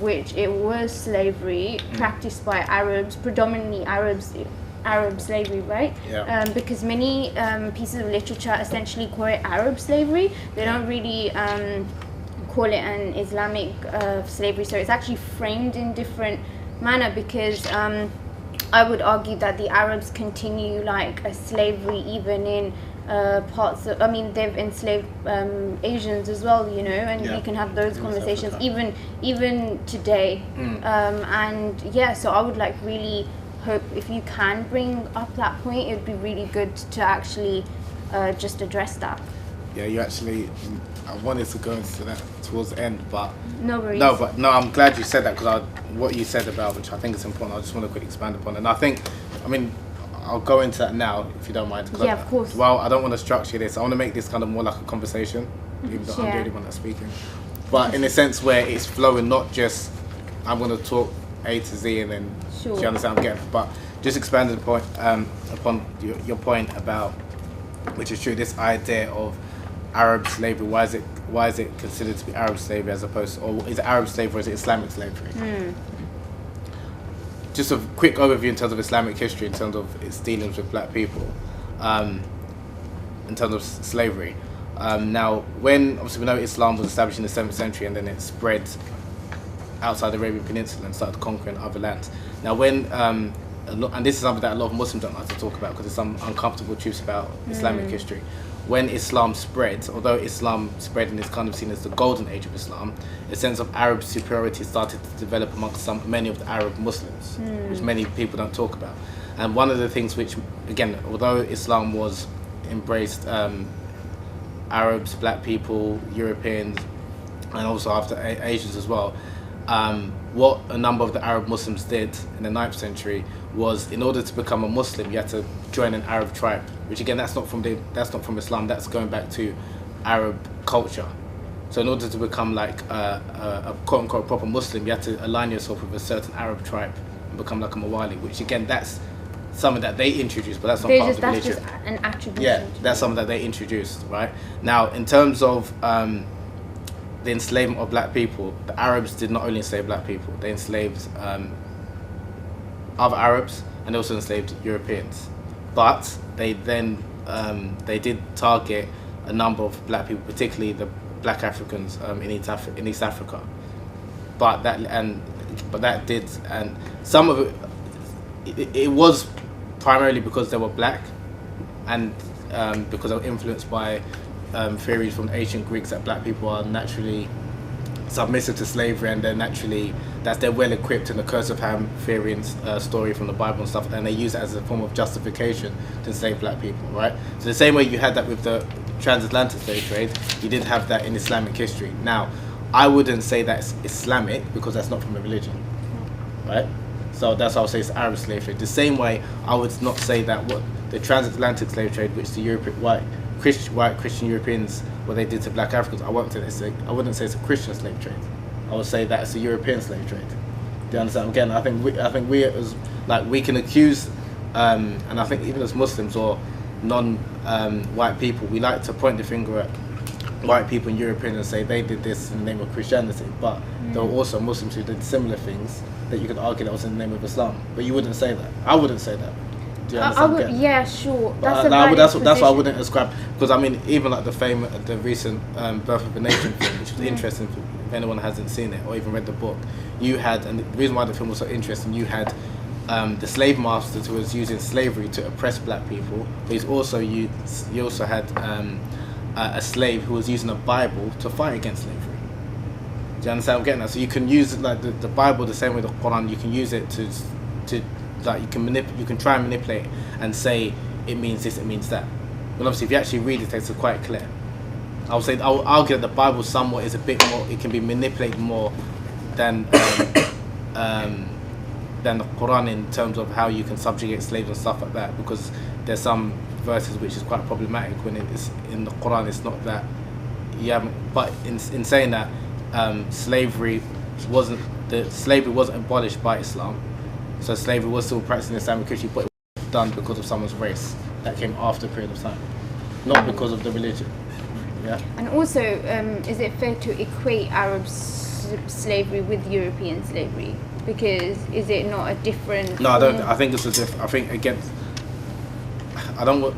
which it was slavery practiced by Arabs, predominantly Arab slavery, right? Yeah. Because many pieces of literature essentially call it Arab slavery. They don't really call it an Islamic slavery. So it's actually framed in different manner because I would argue that the Arabs continue like a slavery even in parts of, I mean, they've enslaved Asians as well, you know, and Yeah. you can have those In conversations South Africa. even today. And yeah, so I would like really hope if you can bring up that point, it would be really good to actually just address that. Yeah, you actually. I wanted to go into that towards the end, but No worries. No, I'm glad you said that, because what you said about, which I think is important, I just want to quickly expand upon it. And I mean, I'll go into that now if you don't mind. Yeah, of course. Well, I don't want to structure this. I want to make this kind of more like a conversation, even though I'm Yeah. the only one that's speaking. But in a sense where it's flowing, not just I'm going to talk A to Z and then Sure. do you understand I'm getting? But just expanding the point upon your point about, which is true, this idea of Arab slavery? Why is it considered to be Arab slavery as opposed to, or is it Arab slavery or is it Islamic slavery? Just a quick overview in terms of Islamic history, in terms of its dealings with black people, in terms of slavery. Now, when obviously we know Islam was established in the 7th century and then it spread outside the Arabian Peninsula and started conquering other lands. Now, when and this is something that a lot of Muslims don't like to talk about because there's some uncomfortable truths about Islamic history. When Islam spread, although Islam spread and is kind of seen as the golden age of Islam, a sense of Arab superiority started to develop amongst many of the Arab Muslims, which many people don't talk about. And one of the things which, again, although Islam was embraced Arabs, black people, Europeans, and also after Asians as well, what a number of the Arab Muslims did in the 9th century was, in order to become a Muslim, you had to join an Arab tribe, which again, that's not from Islam. That's going back to Arab culture. So in order to become like a quote unquote proper Muslim, you had to align yourself with a certain Arab tribe and become like a Mawali, which again, that's something that they introduced, but that's not part of the religion. That's just an attribute. Yeah, that's something that they introduced, right? Now, in terms of the enslavement of black people, the Arabs did not only enslave black people, they enslaved other Arabs and also enslaved Europeans. But they then they did target a number of black people, particularly the black Africans in East Africa. But that did, and some of it was primarily because they were black, and because they were influenced by theories from ancient Greeks that black people are naturally submissive to slavery, and they're well equipped in the Curse of Ham theory and story from the Bible and stuff, and they use it as a form of justification to enslave black people, right? So the same way you had that with the transatlantic slave trade, you did have that in Islamic history. Now, I wouldn't say that's Islamic because that's not from a religion, right? So that's why I would say it's Arab slave trade. The same way I would not say that what the transatlantic slave trade, which the white Christian Europeans, what they did to black Africans, I wouldn't say it's a Christian slave trade. I would say that's a European slave trade. Do you understand? Again, I think we as we can accuse, and I think even as Muslims or non-white people, we like to point the finger at white people in Europeans and say they did this in the name of Christianity, but there were also Muslims who did similar things that you could argue that was in the name of Islam. But you wouldn't say that. I wouldn't say that. Do you understand? Yeah, sure. That's why I wouldn't ascribe, because I mean, even like the recent Birth of a Nation film, which was interesting if anyone hasn't seen it or even read the book. You had, and the reason why the film was so interesting, you had the slave masters who was using slavery to oppress black people, but you also had a slave who was using a Bible to fight against slavery. Do you understand what I'm getting at? So you can use like the Bible the same way the Quran. You can use it to like you can try and manipulate and say it means this, it means that. But obviously, if you actually read it, it's quite clear. I'll argue that the Bible somewhat is a bit more. It can be manipulated more than the Quran in terms of how you can subjugate slaves and stuff like that. Because there's some verses which is quite problematic when it's in the Quran. It's not that you haven't. But in saying that. Slavery wasn't abolished by Islam, so slavery was still practiced in Islamic history, but it was done because of someone's race that came after a period of time, not because of the religion. Yeah. And also, is it fair to equate Arab slavery with European slavery? Because is it not a different? No, I don't. I think it's a different. I think again,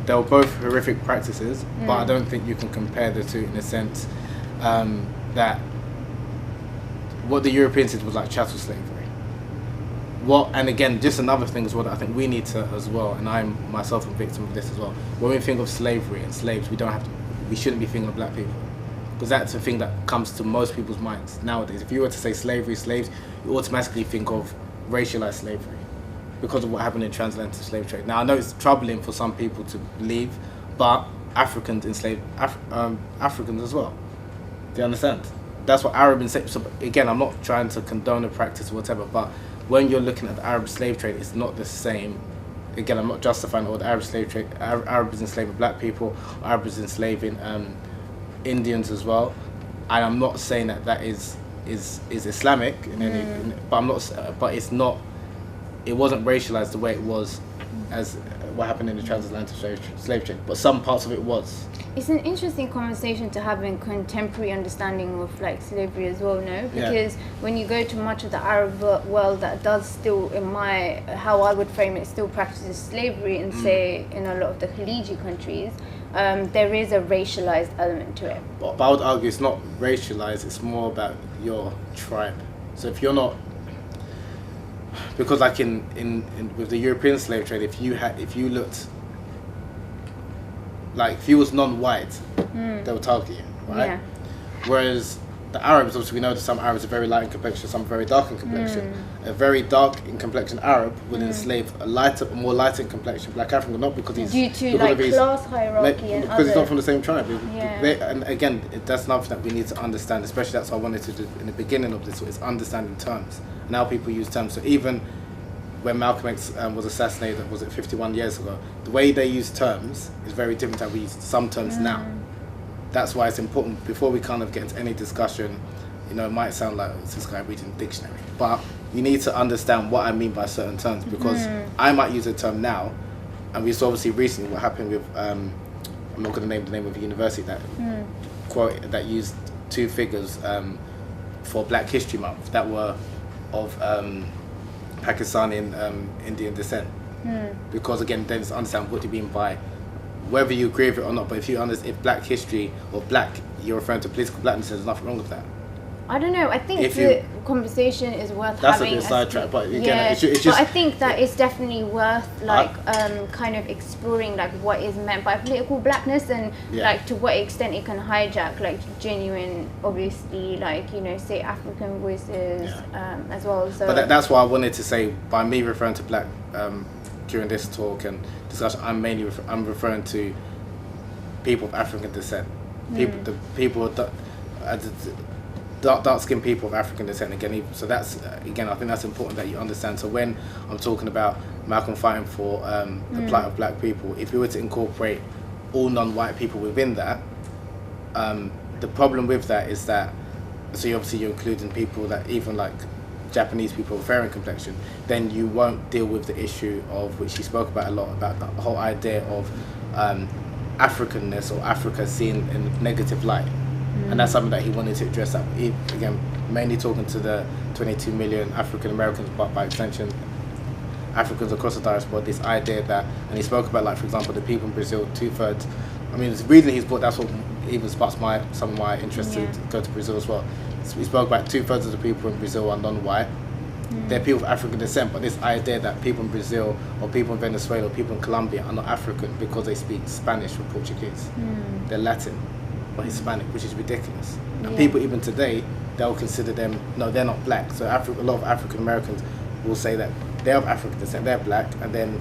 they were both horrific practices, but I don't think you can compare the two in a sense that. What the Europeans did was like chattel slavery. And again, just another thing as well that I think we need to as well, and I'm myself a victim of this as well. When we think of slavery and slaves, we shouldn't be thinking of black people, because that's a thing that comes to most people's minds nowadays. If you were to say slavery, slaves, you automatically think of racialized slavery because of what happened in transatlantic slave trade. Now I know it's troubling for some people to believe, but Africans enslaved Africans as well. Do you understand? That's what Arab enslaved. So again, I'm not trying to condone a practice or whatever, but when you're looking at the Arab slave trade, it's not the same. Again, I'm not justifying all the Arab slave trade. Arabs enslaving black people, Arabs enslaving Indians as well, and I'm not saying that is Islamic in any. But I'm not. But it's not. It wasn't racialized the way it was as what happened in the transatlantic slave trade, but some parts of it was. It's an interesting conversation to have in contemporary understanding of like slavery as well, no? Yeah. Because when you go to much of the Arab world that does still, in my, how I would frame it, still practices slavery, and say in a lot of the Khaliji countries, there is a racialized element to it. But I would argue it's not racialized, it's more about your tribe. So if you're not, because like in with the European slave trade, if you looked, like if you was non-white, they would target you, right? Yeah. Whereas the Arabs, obviously we know that some Arabs are very light in complexion, some are very dark in complexion. A very dark in complexion Arab would enslave a more light in complexion Black African, not because he's due to because like of his, class hierarchy and because he's not other. from the same tribe. Yeah. And again, that's something that we need to understand, especially that's what I wanted to do in the beginning of this, is understanding terms. Now people use terms. So even when Malcolm X was assassinated, was it 51 years ago, the way they use terms is very different to how we use some terms now. That's why it's important, before we kind of get into any discussion, you know, it might sound like it's this guy reading a dictionary, but you need to understand what I mean by certain terms, because I might use a term now, and we saw obviously recently what happened with, I'm not going to name the name of the university that quote that used two figures for Black History Month that were of Pakistani and Indian descent. Because again, then it's understand what do you mean by, whether you agree with it or not, but if you understand, if Black history or Black, you're referring to political Blackness, there's nothing wrong with that. I don't know. I think If the you- conversation is worth That's a having. bit sidetracked, but again, yeah, it's just. but I think that it's definitely worth like kind of exploring like what is meant by political Blackness, and Yeah. like to what extent it can hijack like genuine, obviously, like, you know, say African voices as well. So But that's why I wanted to say, by me referring to Black during this talk and discussion, I'm referring to people of African descent, people dark-skinned people of African descent. Again, so that's again, I think that's important that you understand. So when I'm talking about Malcolm fighting for the plight of Black people, if we were to incorporate all non-white people within that, the problem with that is that, so you're including people that even like Japanese people of fair in complexion, then you won't deal with the issue of, which he spoke about a lot, about the whole idea of Africanness or Africa seen in a negative light. And that's something that he wanted to address. That again, mainly talking to the 22 million African Americans, but by extension Africans across the diaspora, this idea that, and he spoke about, like, for example, the people in Brazil, 2/3, I mean, the reason he's brought, that's what even sparks some of my interest to go to Brazil as well. So he spoke about 2/3 of the people in Brazil are non-white. They're people of African descent, but this idea that people in Brazil or people in Venezuela or people in Colombia are not African because they speak Spanish or Portuguese. They're Latin or Hispanic, which is ridiculous. And people even today, they'll consider them, no, they're not Black. So a lot of African Americans will say that they're of African descent, they're Black, and then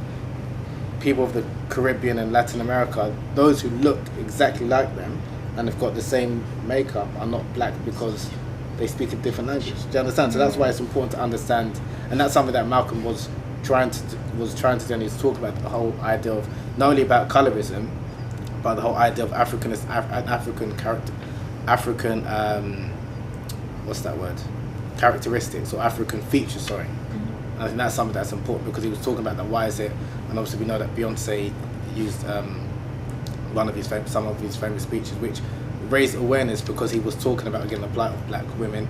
people of the Caribbean and Latin America, those who look exactly like them and have got the same makeup, are not Black because they speak a different language. Do you understand? So that's why it's important to understand, and that's something that Malcolm was trying to do, and he's talking about the whole idea of not only about colorism, but the whole idea of African character, what's that word? Characteristics or African features. Sorry, I think that's something that's important, because he was talking about that. Why is it? And obviously we know that Beyonce used some of his famous speeches, which raised awareness, because he was talking about, again, the plight of Black women,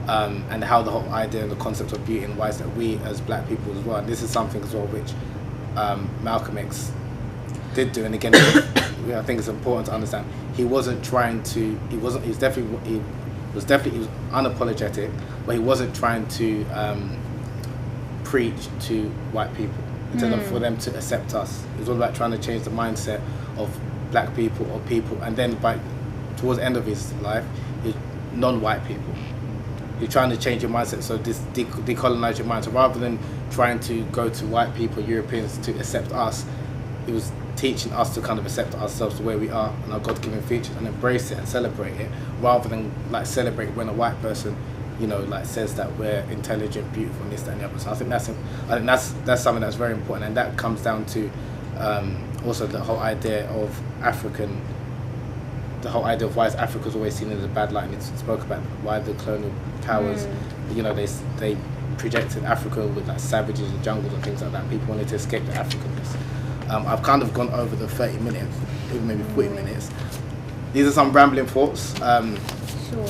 and how the whole idea and the concept of beauty, and why is that we as Black people as well. And this is something as well which Malcolm X did do, and again, I think it's important to understand. He was definitely unapologetic, but he wasn't trying to preach to white people in terms of for them to accept us. It was all about trying to change the mindset of Black people or people, and then towards the end of his life, non-white people. You're trying to change your mindset, so this decolonize your mind. So rather than trying to go to white people, Europeans, to accept us, he was teaching us to kind of accept ourselves the way we are and our God-given features, and embrace it and celebrate it, rather than like celebrate when a white person, you know, like says that we're intelligent, beautiful, and this, that, and the other. So I think that's something that's very important, and that comes down to also the whole idea of why is Africa's always seen as a bad light. And it spoke about why the colonial powers, you know, they projected Africa with like savages and jungles and things like that. People wanted to escape the Africanness. I've kind of gone over the 30 minutes, even maybe 40 minutes. These are some rambling thoughts. Sure.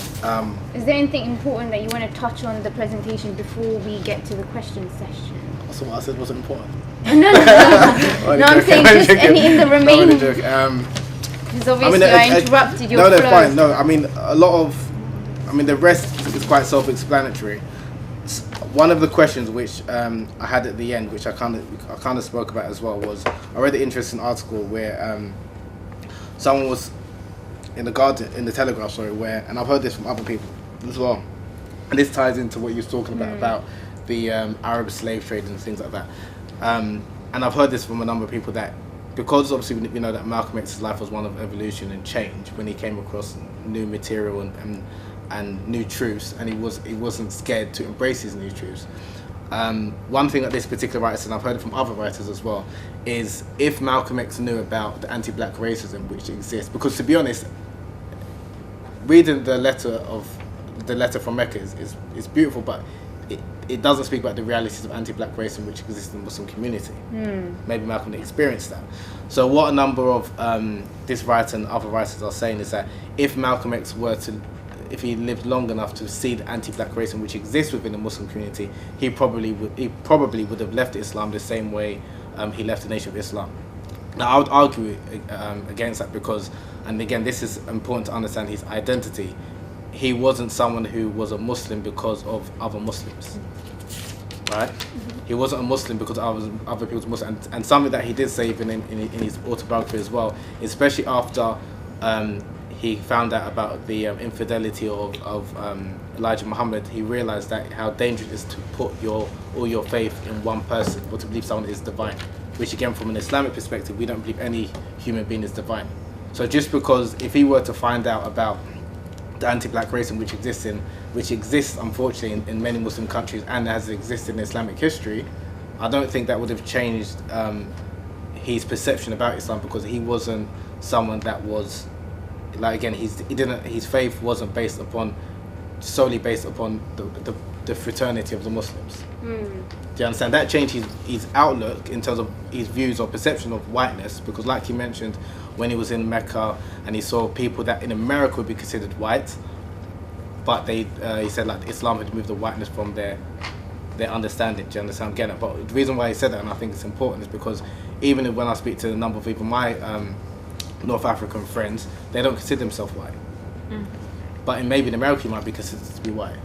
Is there anything important that you want to touch on the presentation before we get to the question session? So what I said wasn't important. No, I'm saying just any in the remaining. Because obviously I interrupted your flow. No, fine. No, I mean the rest is quite self-explanatory. One of the questions which I had at the end, which I kind of spoke about as well, was I read an interesting article where someone was in the Telegraph, where, and I've heard this from other people as well, and this ties into what you were talking about the Arab slave trade and things like that. And I've heard this from a number of people that, because obviously we know that Malcolm X's life was one of evolution and change when he came across new material and new truths, and he wasn't scared to embrace his new truths. One thing that this particular writer said, and I've heard it from other writers as well, is if Malcolm X knew about the anti-black racism which exists, because to be honest, reading the letter from Mecca is beautiful, but it doesn't speak about the realities of anti-black racism which exists in the Muslim community. Maybe Malcolm didn't experience that. So what a number of this writer and other writers are saying is that if Malcolm X if he lived long enough to see the anti-black racism which exists within the Muslim community, he probably would have left Islam the same way he left the Nation of Islam. Now I would argue against that because, and again this is important to understand his identity, he wasn't someone who was a Muslim because of other Muslims, right? He wasn't a Muslim because other people's Muslim, and something that he did say even in his autobiography as well, especially after he found out about the infidelity of Elijah Muhammad, he realized that how dangerous it is to put all your faith in one person, or to believe someone is divine, which again from an Islamic perspective, we don't believe any human being is divine. So just because if he were to find out about the anti-black racism which exists unfortunately in many Muslim countries and has existed in Islamic history, I don't think that would have changed his perception about Islam, because he wasn't someone that was, like, again, his faith wasn't solely based upon the fraternity of the Muslims. Do you understand? That changed his outlook in terms of his views or perception of whiteness, because like you mentioned, when he was in Mecca and he saw people that in America would be considered white, but he said like Islam had moved the whiteness from their understanding. Do you understand? I'm getting it. But the reason why he said that, and I think it's important, is because even when I speak to a number of people, my North African friends, they don't consider themselves white. But maybe in America he might be considered to be white.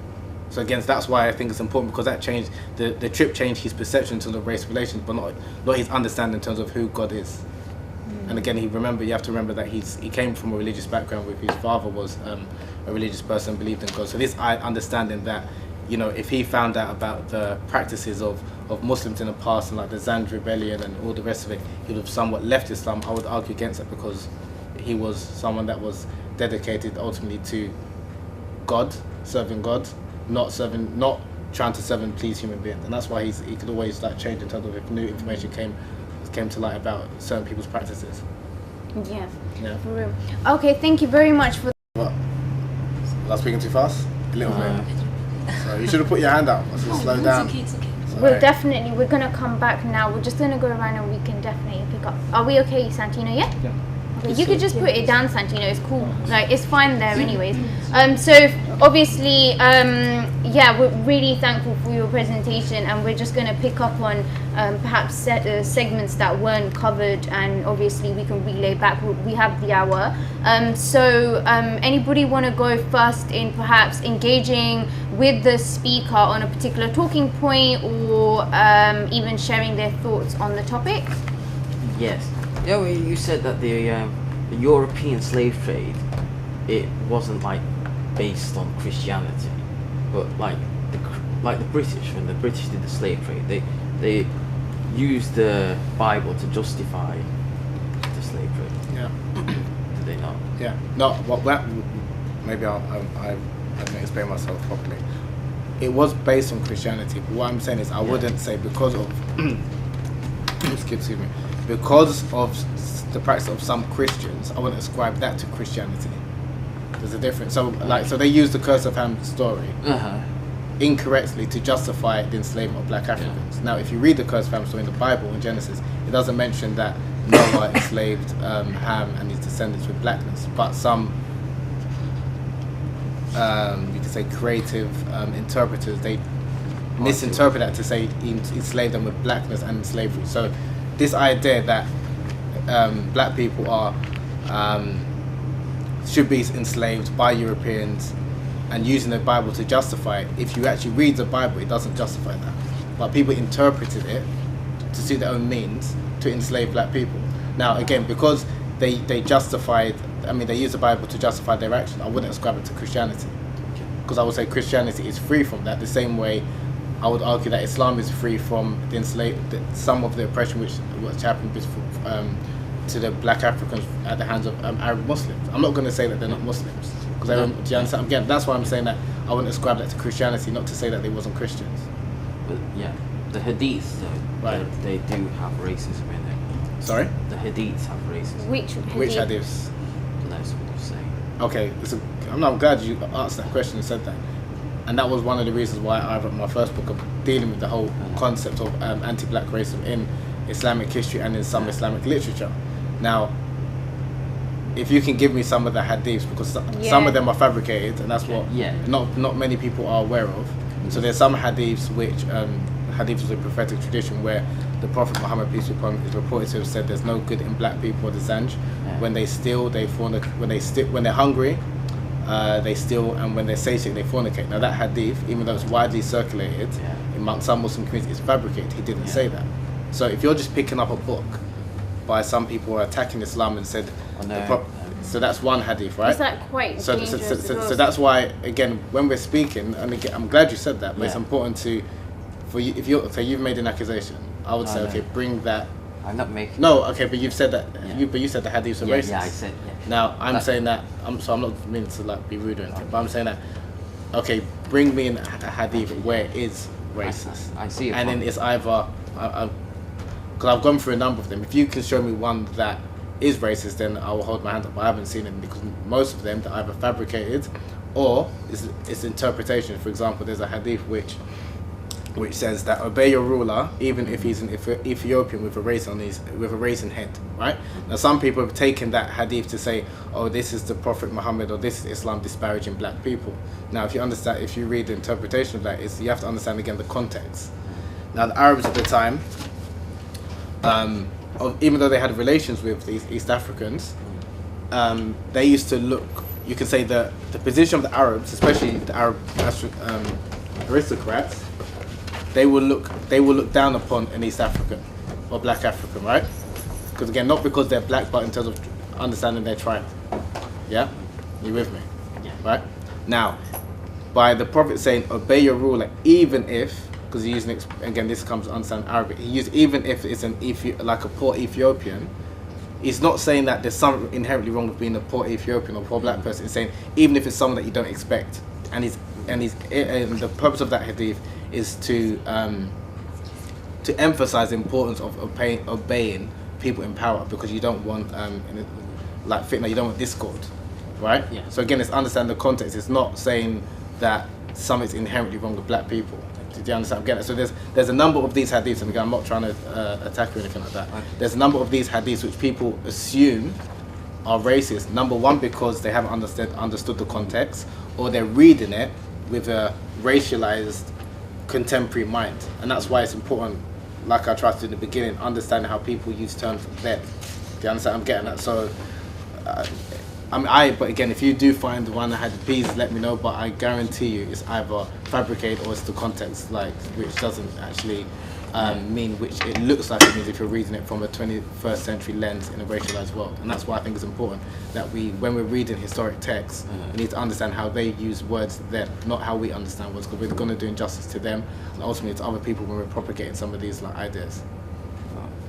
So again, that's why I think it's important, because that changed, the trip changed his perception in terms of race relations, but not his understanding in terms of who God is. And again, you have to remember that he came from a religious background, with his father was a religious person, believed in God. So this understanding that, if he found out about the practices of Muslims in the past, and like the Zand rebellion and all the rest of it, he would have somewhat left Islam. I would argue against it, because he was someone that was dedicated ultimately to God, serving God, not trying to serve and please human beings. And that's why he could always change in terms of if new information came to light about certain people's practices. Yeah, for real. Okay, thank you very much for. What? Was I speaking too fast? A little bit. So you should have put your hand out. I should slow down. It's okay. We're gonna come back now. We're just gonna go around and we can definitely pick up. Are we okay, Santino? Yeah. Okay, you could just put it down, Santino. It's cool. It's fine there, anyways. So obviously, we're really thankful for your presentation, and we're just gonna pick up on perhaps segments that weren't covered, and obviously we can relay back. We have the hour. Anybody want to go first in perhaps engaging with the speaker on a particular talking point, or even sharing their thoughts on the topic? Yes. Yeah, well, you said that the European slave trade, it wasn't based on Christianity, but the British, when the British did the slave trade, they used the Bible to justify the slave trade. Yeah. Did they not? Yeah. No. Well, maybe I can explain myself properly. It was based on Christianity, but what I'm saying is I wouldn't say because of excuse me, because of the practice of some Christians, I wouldn't ascribe that to Christianity. There's a difference. So so they use the curse of Ham story, incorrectly to justify the enslavement of black Africans. Now, if you read the cursed family story in the Bible, in Genesis, it doesn't mention that Noah enslaved Ham and his descendants with blackness, but some you could say creative interpreters, they misinterpret that to say he enslaved them with blackness and slavery. So this idea that black people are should be enslaved by Europeans and using the Bible to justify it, if you actually read the Bible, it doesn't justify that. But people interpreted it to suit their own means to enslave black people. Now, again, because they justified, I mean, they use the Bible to justify their action, I wouldn't ascribe it to Christianity. Because I would say Christianity is free from that, the same way I would argue that Islam is free from some of the oppression which happened to the black Africans at the hands of Arab Muslims. I'm not going to say that they're not Muslims. Because do you understand? Again, that's why I'm saying that I wouldn't ascribe that to Christianity, not to say that they wasn't Christians. But yeah, the Hadiths, though, Right. they do have racism in it. Sorry? The Hadiths have racism. Which hadiths? That's what I'm saying. Okay, I'm glad you asked that question and said that. And that was one of the reasons why I wrote my first book of dealing with the whole concept of anti-black racism in Islamic history and in some Islamic literature. Now, if you can give me some of the hadiths, because some of them are fabricated, and that's what not many people are aware of. So there's some hadiths which hadiths is a prophetic tradition where the Prophet Muhammad, peace be upon him, is reported to have said there's no good in black people or the Zanj. When they steal, they fornicate. When they're hungry, they steal, and when they're satiated, they fornicate. Now that hadith, even though it's widely circulated among some Muslim communities, it's fabricated. He didn't say that. So if you're just picking up a book by some people who are attacking Islam and said, so that's one hadith, right? Is that quite dangerous? So that's why, again, when we're speaking, and again, I'm glad you said that, but it's important for you, if you've made an accusation, I would say, okay, bring that. I'm not making. No, okay, but you've said that. You said the hadiths are racist. Yeah, I said. Now I'm saying that. I'm not meaning to like be rude or anything, but I'm saying that. Okay, bring me in a hadith where it is racist. I see. And then it's either, because I've gone through a number of them. If you can show me one that is racist, then I will hold my hand up. But I haven't seen it, because most of them are either fabricated or it's interpretation. For example, there's a hadith which says that obey your ruler even if he's an Ethiopian with a raisin head, right? Now some people have taken that hadith to say, oh, this is the Prophet Muhammad, or this is Islam disparaging black people. Now if you read the interpretation of that, you have to understand again the context. Now the Arabs at the time, even though they had relations with these East Africans, they used to look, you can say the position of the Arabs, especially the Arab aristocrats, they will look down upon an East African or black African, right? Because again, not because they're black, but in terms of understanding their tribe. Yeah? You with me? Yeah. Right? Now, by the Prophet saying, obey your ruler, even if, because he's using, again, this comes to understand Arabic, he used even if it's like a poor Ethiopian. He's not saying that there's something inherently wrong with being a poor Ethiopian or poor black person. He's saying even if it's someone that you don't expect, and the purpose of that hadith is to emphasize the importance of obeying people in power, because you don't want like fitna, you don't want discord, right? Yeah. So again, let's understand the context. It's not saying that something's inherently wrong with black people. Do you understand? Again, so there's a number of these hadiths, and again, I'm not trying to attack or anything like that. Okay. There's a number of these hadiths which people assume are racist. Number one, because they haven't understood the context, or they're reading it with a racialized contemporary mind, and that's why it's important, like I tried to do in the beginning, understanding how people use terms then. Do you understand? I'm getting that. So but again, if you do find the one that had please let me know, but I guarantee you it's either fabricated or it's the context, like, which doesn't actually mean which it looks like it means if you're reading it from a 21st century lens in a racialized world. And that's why I think it's important that when we're reading historic texts, we need to understand how they use words then, not how we understand words, because we're going to do injustice to them and ultimately to other people when we're propagating some of these like ideas.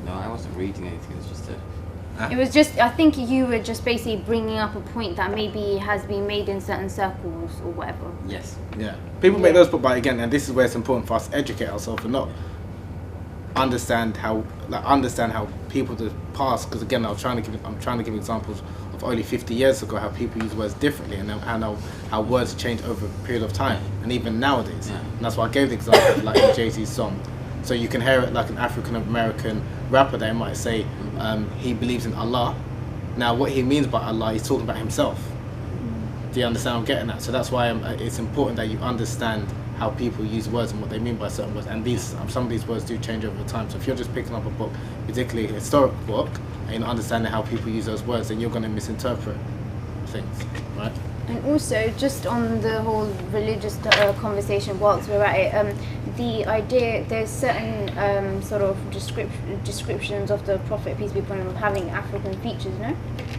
No, I wasn't reading anything. It's just It was just, I think you were just basically bringing up a point that maybe has been made in certain circles or whatever. yes. Yeah. People make those, but again, and this is where it's important for us to educate ourselves and not understand how people of the past, because again I'm trying to give examples of only 50 years ago how people use words differently, and how words change over a period of time, and even nowadays. Yeah. And that's why I gave the example of like in Jay-Z's song. So you can hear it like an African American rapper that might say he believes in Allah. Now what he means by Allah, he's talking about himself. Do you understand what I'm getting at? So that's why it's important that you understand how people use words and what they mean by certain words. And these some of these words do change over time. So if you're just picking up a book, particularly a historic book, and you're not understanding how people use those words, then you're going to misinterpret things, right? And also, just on the whole religious conversation, whilst we're at it, the idea, there's certain sort of descriptions of the Prophet, peace be upon him, of having African features, no?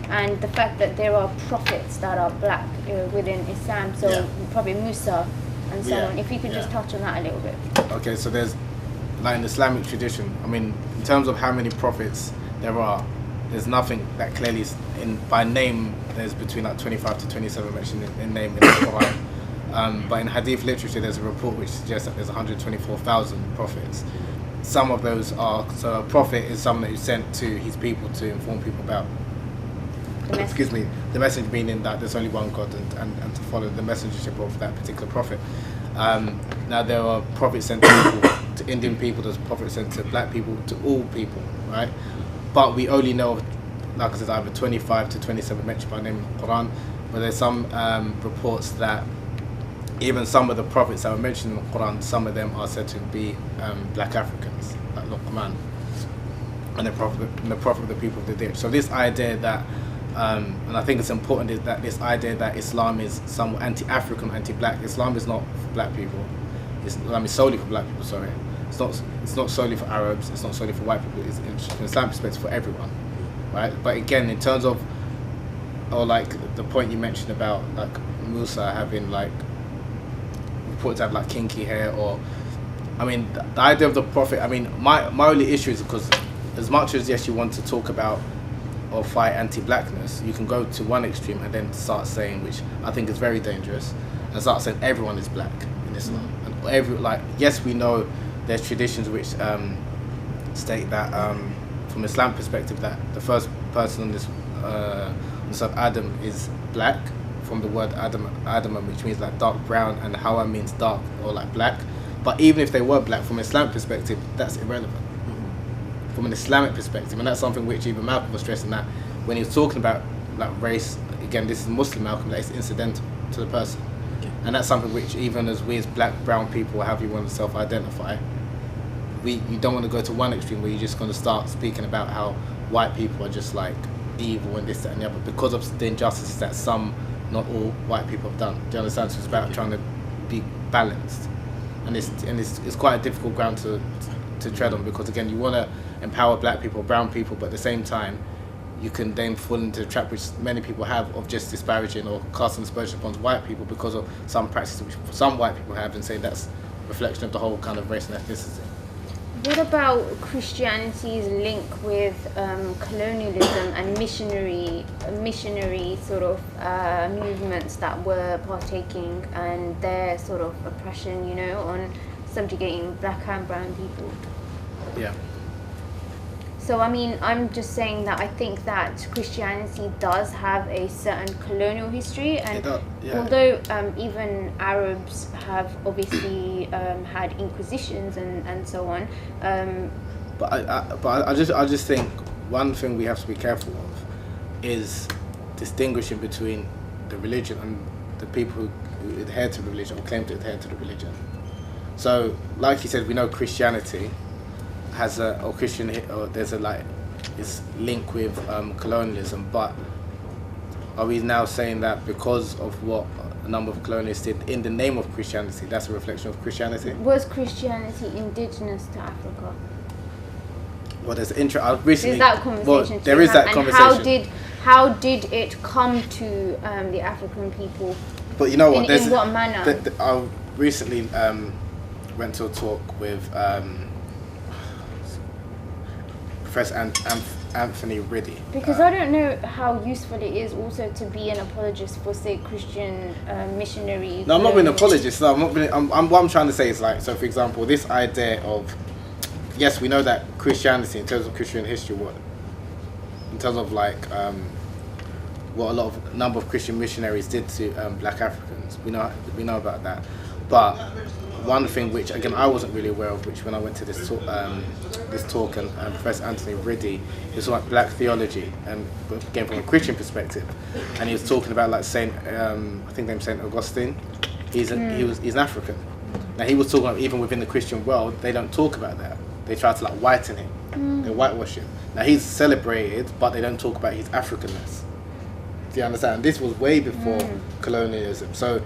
And the fact that there are prophets that are black within Islam, so Yeah. Prophet Musa and so Yeah, on. If you could just yeah. touch on that a little bit. Okay, so there's, like in Islamic tradition, I mean, in terms of how many prophets there are, there's nothing that clearly is by name. There's between like 25 to 27 mentioned in name in the Quran. But in Hadith literature, there's a report which suggests that there's 124,000 prophets. Some of those are, so a prophet is someone who's sent to his people to inform people about, the message meaning that there's only one God and to follow the messengership of that particular prophet. Now there are prophets sent to people, to Indian people, there's prophets sent to black people, to all people, right? But we only know, like I said, either 25 to 27 mentioned by name in the Quran, but there's some reports that even some of the prophets that were mentioned in the Quran, some of them are said to be black Africans, like Luqman, and the prophet of the people of the day. So this idea that, and I think it's important, is that this idea that Islam is somewhat anti-African, anti-black. Islam is not for black people. Islam is solely for black people. Sorry, it's not solely for Arabs. It's not solely for white people. It's from Islam perspective for everyone, right? But again, in terms of, or like the point you mentioned about like Musa having like reported to have like kinky hair, or I mean the idea of the prophet. I mean my only issue is because as much as yes you want to talk about or fight anti-blackness, you can go to one extreme and then start saying, which I think is very dangerous, and start saying everyone is black in Islam. And yes, we know there's traditions which state that from Islam perspective that the first person on this on Adam is black, from the word Adam, which means like dark brown, and Hawa means dark or like black. But even if they were black, from Islam perspective, that's irrelevant. From an Islamic perspective, and that's something which even Malcolm was stressing, that when he was talking about like race, again this is Muslim Malcom, that it's incidental to the person. And that's something which even as we as black, brown people, however you want to self-identify, you don't want to go to one extreme where you're just going to start speaking about how white people are just like evil and this, that and the other, because of the injustices that some, not all, white people have done. Do you understand? So it's about trying to be balanced, and it's quite a difficult ground to tread on, because again you want to empower black people, brown people, but at the same time you can then fall into the trap which many people have of just disparaging or casting aspersion upon white people because of some practices which some white people have, and saying that's a reflection of the whole kind of race and ethnicity. What about Christianity's link with colonialism and missionary sort of movements that were partaking, and their sort of oppression, on subjugating black and brown people? Yeah. So I mean, I'm just saying that I think that Christianity does have a certain colonial history, and although even Arabs have obviously had inquisitions and so on. But I just think one thing we have to be careful of is distinguishing between the religion and the people who adhere to the religion or claim to adhere to the religion. So, like you said, we know Christianity has there's this link with colonialism, but are we now saying that because of what a number of colonialists did in the name of Christianity, that's a reflection of Christianity? Was Christianity indigenous to Africa? Well, there's recently. Is that conversation? There is that conversation. And how did it come to the African people? But you know what? In what manner? I recently went to a talk with Professor Anthony Riddy. Because I don't know how useful it is also to be an apologist for, say, Christian missionaries. No, I'm not being an apologist. No, I'm not being. What I'm trying to say is like, so for example, this idea of, yes, we know that Christianity, in terms of Christian history, in terms of like what a lot of number of Christian missionaries did to black Africans. We know about that. But one thing which again I wasn't really aware of, which when I went to this talk and Professor Anthony Riddy, he was like black theology, and again from a Christian perspective, and he was talking about like Saint I think named Saint Augustine. He's an African. Now he was talking about even within the Christian world, they don't talk about that. They try to like whiten him. They whitewash him. Now he's celebrated, but they don't talk about his Africanness. Do you understand? This was way before colonialism. So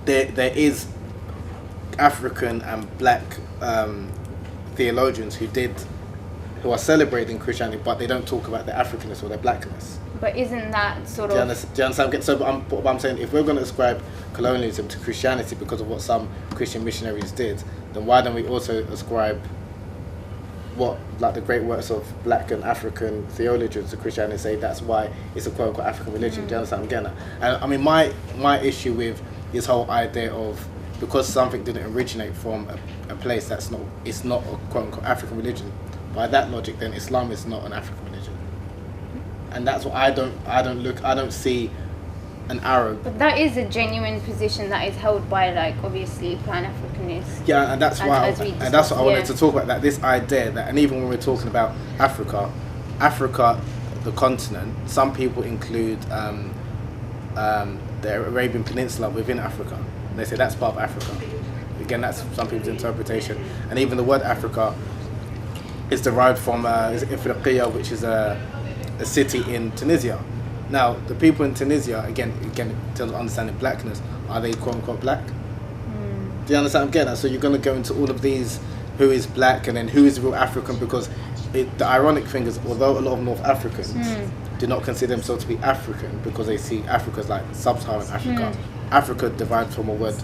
there is African and black theologians who are celebrating Christianity, but they don't talk about their Africanness or their blackness. But isn't that sort Do you of... understand? So but I'm saying, if we're going to ascribe colonialism to Christianity because of what some Christian missionaries did, then why don't we also ascribe what, like the great works of black and African theologians to Christianity, and say that's why it's a quote-unquote African religion? Do you understand what I'm getting at? And I mean, my issue with this whole idea of, because something didn't originate from a place it's not a quote-unquote African religion, by that logic then Islam is not an African religion. And that's what I don't see an Arab. But that is a genuine position that is held by, like, obviously Pan-Africanists. Yeah, and that's why what I wanted to talk about, that this idea that, and even when we're talking about Africa, the continent, some people include the Arabian Peninsula within Africa. They say that's part of Africa. Again, that's some people's interpretation. And even the word Africa is derived from Ifriqiya, which is a city in Tunisia. Now, the people in Tunisia, again, in terms of understanding blackness, are they quote-unquote black? Do you understand what I'm getting at? So you're going to go into all of these, who is black and then who is real African, because the ironic thing is, although a lot of North Africans do not consider themselves to be African because they see Africa as like sub-Saharan Africa, Africa derived from a word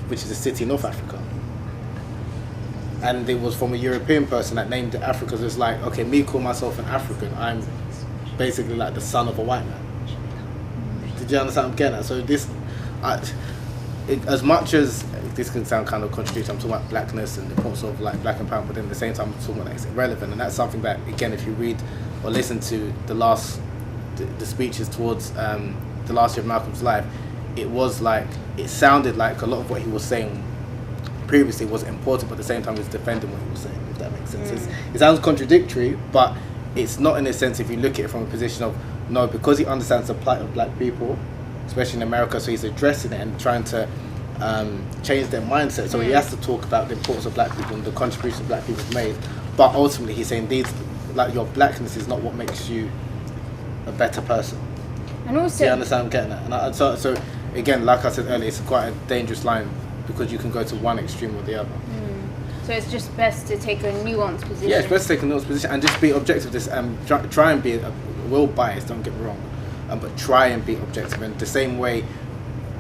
which is a city in North Africa. And it was from a European person that named it Africa. So it's like, okay, me call myself an African, I'm basically like the son of a white man. Did you understand what I'm getting at? So this, as much as this can sound kind of contradictory, I'm talking about blackness and the importance of like black and power, but then at the same time I'm talking about that it's irrelevant. And that's something that, again, if you read or listen to the speeches towards the last year of Malcolm's life, it sounded like a lot of what he was saying previously was important, but at the same time he was defending what he was saying, if that makes sense. It sounds contradictory, but it's not in a sense if you look at it from a position of, no, because he understands the plight of black people, especially in America, so he's addressing it and trying to change their mindset. So he has to talk about the importance of black people and the contributions black people have made, but ultimately he's saying your blackness is not what makes you a better person. And also, do you understand what I'm getting at? And so again, like I said earlier, it's quite a dangerous line because you can go to one extreme or the other. So it's just best to take a nuanced position. Yeah, it's best to take a nuanced position and just be objective. Try and be well biased, don't get me wrong, but try and be objective. And the same way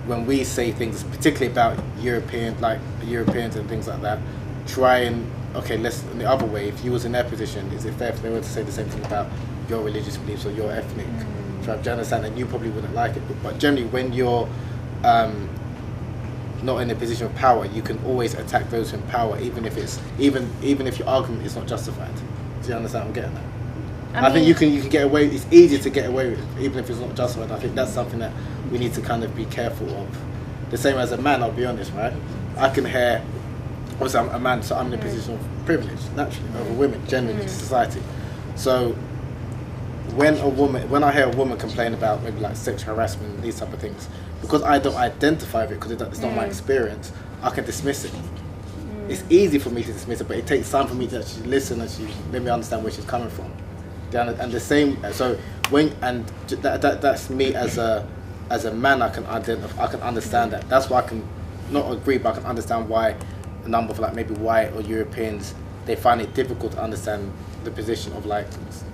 when we say things, particularly about Europeans and things like that, try and, okay, let's, in the other way, if you was in their position, is it fair if they were to say the same thing about your religious beliefs or your ethnic tribe? Do you understand? And you probably wouldn't like it. But generally, when you're not in a position of power, you can always attack those in power, even if your argument is not justified. Do you understand what I'm getting at? I think you can get away. It's easier to get away with, even if it's not justified. I think that's something that we need to kind of be careful of. The same as a man, I'll be honest, right? I can hear. Obviously, I'm a man, so I'm in a position of privilege naturally over women, generally in society. So when I hear a woman complain about maybe like sexual harassment and these type of things, because I don't identify with it, because it's not my experience, I can dismiss it. It's easy for me to dismiss it, but it takes time for me to actually listen and let me understand where she's coming from. And the same, so that's me as a man. I can understand that. That's why I can not agree, but I can understand why a number of like maybe white or Europeans, they find it difficult to understand the position of like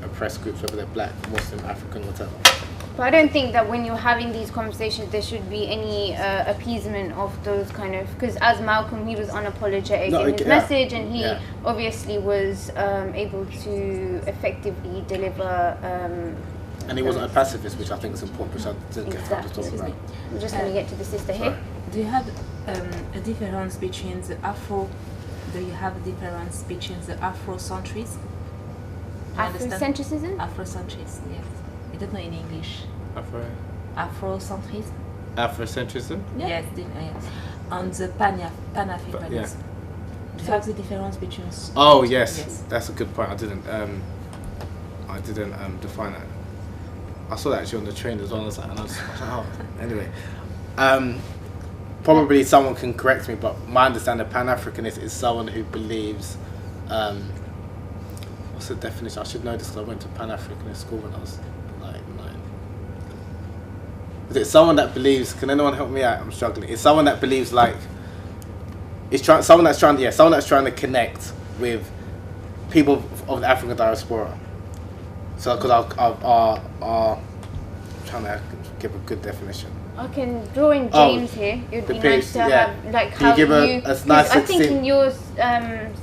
oppressed groups, whether they're black, Muslim, African, whatever. But I don't think that when you're having these conversations, there should be any appeasement of those kind of... Because as Malcolm, he was unapologetic in his message, and he obviously was able to effectively deliver... and he wasn't a pacifist, which I think is important, which I didn't get to talk about. We're just going to get to the sister here. Do you have a difference between the do you have a difference between the Afrocentrism? Afrocentrism? Afrocentrism, yes. I don't know in English. Afrocentrism? Afrocentrism? Yes, yes. And the Pan-Africanism. Yeah. Do you have the difference between? Oh yes, that's a good point. I didn't define that. I saw that actually on the train as well. And I was like, oh, anyway. Probably someone can correct me, but my understanding of Pan-Africanist is someone who believes. What's the definition? I should know this because I went to Pan-Africanist school when I was like 9. Is it someone that believes? Can anyone help me out? I'm struggling. It's someone that believes like. Someone that's trying to connect with people of the African diaspora. So, because our trying to give a good definition. I can draw in James here. It would be nice to have like can how you give a nice I think in your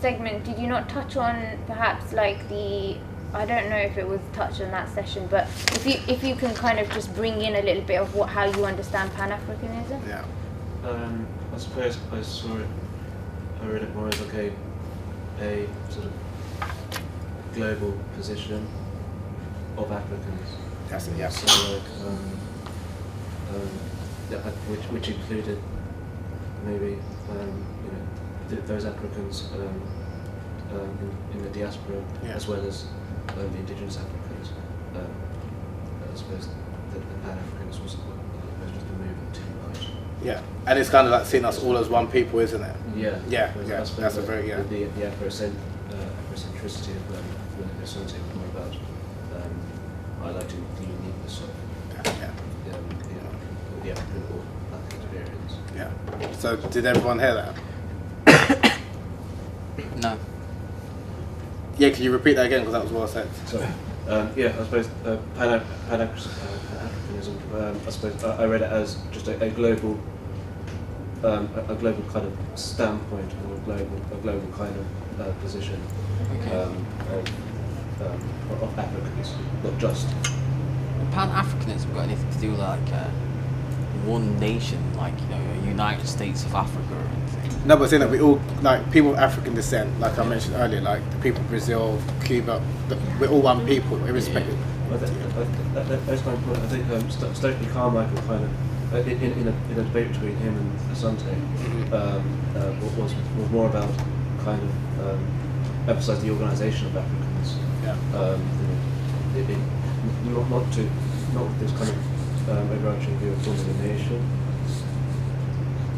segment, did you not touch on perhaps like the? I don't know if it was touched on that session, but if you can kind of just bring in a little bit of how you understand Pan-Africanism. Yeah. I suppose I saw it. I read it more as like a sort of global position of Africans. That's it. Yeah. So like which included maybe those Africans in the diaspora as well as the indigenous Africans. I suppose the Pan-Africans was just the movement too much. Yeah, and it's kind of like seeing us all as one people, isn't it? Yeah. That's a very the Afrocentricity of the something more about highlighting the uniqueness of the African or Black experience. Yeah. So did everyone hear that? No. Yeah, can you repeat that again because that was well said. Sorry. I suppose Pan-Africanism. I suppose I read it as just a global kind of standpoint or a global kind of position of Africans, not just. Pan-Africanism got anything to do with like one nation, like United States of Africa or anything? No, but saying that we all like people of African descent, like I mentioned earlier, like the people of Brazil, Cuba, we're all one people, irrespective. That's my point. I think Stokely Carmichael kind of in a debate between him and Asante was more about kind of emphasise the organisation of Africans. Yeah. Not this kind of overarching view of forming a nation,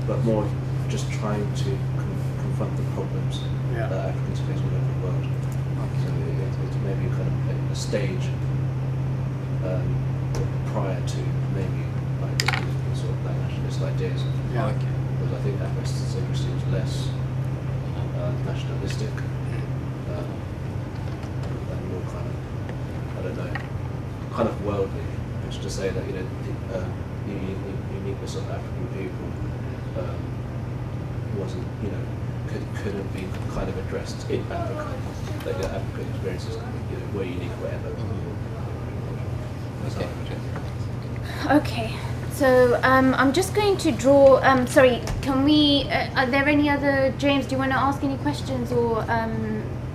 but more just trying to confront the problems that Africans face all over the world. So it's maybe kind of a stage prior to maybe like the sort of black nationalist ideas. Yeah. Because I think Afrocentricism seems less nationalistic and more kind of, I don't know, kind of worldly. Which to say that the uniqueness of African people wasn't couldn't be kind of addressed in Africa. Like the African experiences were unique, whatever. Okay, so I'm just going to draw. Sorry, can we? Are there any other? James, do you want to ask any questions or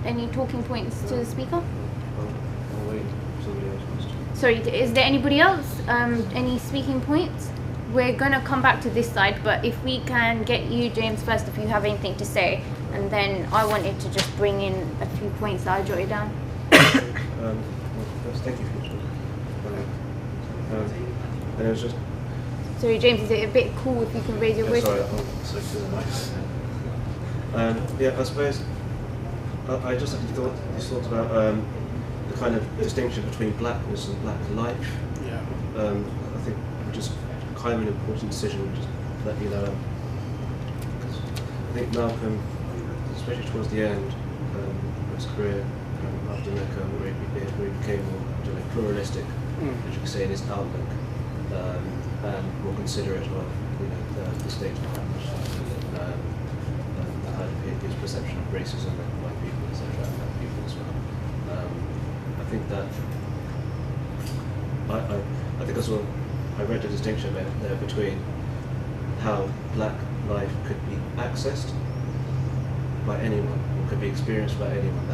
any talking points to the speaker? I'll wait until somebody else wants to. Sorry, is there anybody else? Any speaking points? We're gonna come back to this side, but if we can get you, James, first, if you have anything to say, and then I wanted to just bring in a few points that I jotted down. Thank you for your and it was just. Sorry, James, is it a bit cool if you can raise your voice? Sorry, I'll switch to the mic. I suppose I just thought these thoughts about the kind of distinction between blackness and black life. Yeah. I think just kind of an important decision. Just let me know. Because I think Malcolm, especially towards the end of his career, after Malcolm, where he became more pluralistic, as you could say, in his outlook, and more considerate of the state of Africa, his perception of racism and white people, etc., and black people as well. I think that I think I read the distinction there between how black life could be accessed by anyone, or could be experienced by anyone.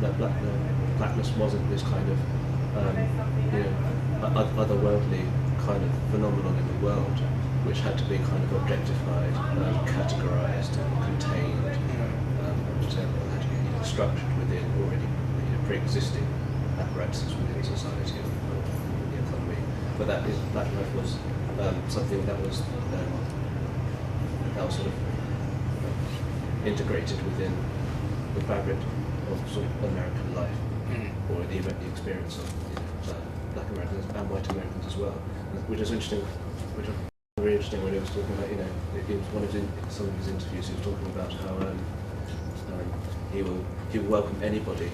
That blackness wasn't this kind of otherworldly kind of phenomenon in the world, which had to be kind of objectified, categorized, contained, and had to be structured within already pre-existing apparatuses within society or the economy. But black life was something that was sort of integrated within the fabric of sort of American life, or the experience of Black Americans and white Americans as well, which is interesting. Which was very interesting when he was talking about, it was one of some of his interviews. He was talking about how he will welcome anybody,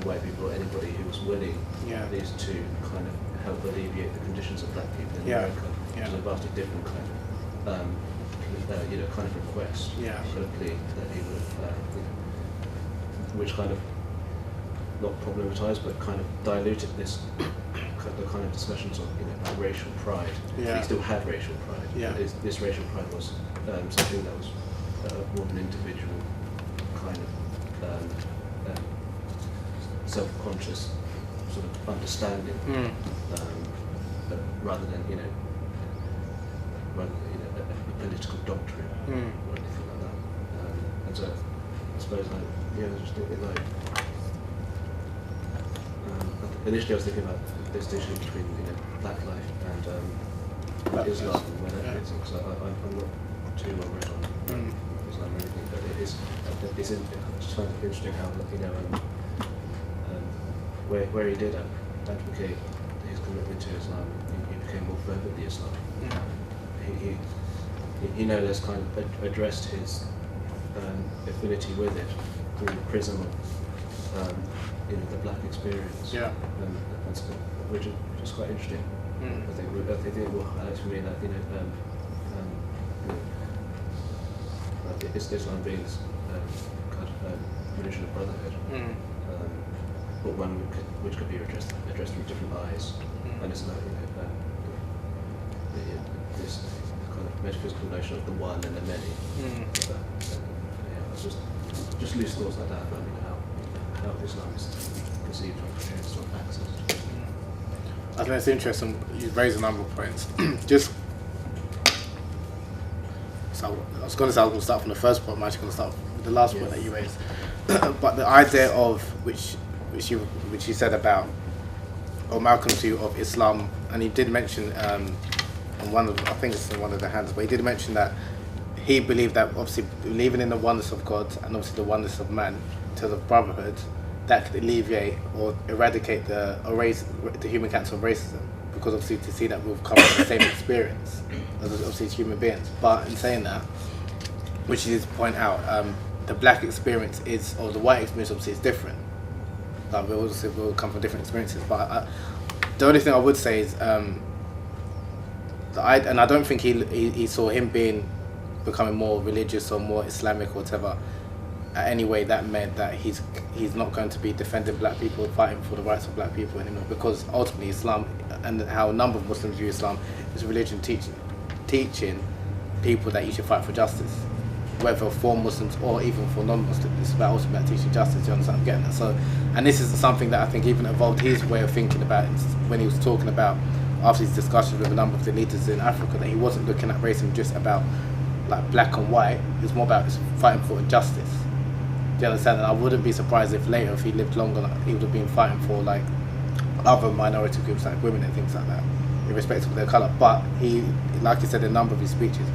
white people or anybody who was willing, at least to kind of help alleviate the conditions of black people in America. Which is a vastly different kind of kind of request, kind of plea that he would have, which kind of not problematized but kind of diluted the kind of discussions of about racial pride. He still had racial pride. This racial pride was something that was more of an individual kind of self-conscious sort of understanding, rather than a political doctrine or anything like that. And so I suppose I was just thinking initially I was thinking about this issue between black life and Islam and where that fits in, because I'm not too well read on Islam or anything, but I just find it interesting how where he did advocate his commitment to Islam, he became more fervently Islamic. He no less kind of addressed his affinity with it through the prism of the black experience, which is quite interesting. I think it will highlight for me that Islam being this kind of religion of brotherhood, but one which could be addressed through different eyes, and it's like this kind of metaphysical notion of the one and the many. It's just loose thoughts like that about how Islam is perceived or experienced or accessed. I think it's interesting. You raised a number of points. So I was going to say I was going to start from the first point. I'm actually going to start with the last point that you raised. But the idea of which you said about, or Malcolm's view of Islam, and he did mention on one of, I think it's in one of the hands, but he did mention that he believed that obviously believing in the oneness of God and obviously the oneness of man in terms of brotherhood, that could alleviate or eradicate the human cancer of racism, because obviously to see that we've come from the same experience as obviously as human beings. But in saying that, which he did point out, the black experience is, or the white experience obviously is different. Like we all come from different experiences. But the only thing I would say is, and I don't think he saw him becoming more religious or more Islamic or whatever. Any way that meant that he's not going to be defending black people, fighting for the rights of black people anymore, because ultimately Islam, and how a number of Muslims view Islam, is a religion teaching people that you should fight for justice, whether for Muslims or even for non-Muslims. It's ultimately about teaching justice. You understand what I'm getting at? So, and this is something that I think even evolved his way of thinking about when he was talking about, after his discussions with a number of the leaders in Africa, that he wasn't looking at racism just about like black and white. It's more about fighting for justice. Do you understand? And I wouldn't be surprised if later, if he lived longer, he would have been fighting for like other minority groups like women and things like that, irrespective of their colour. But he, like he said in a number of his speeches,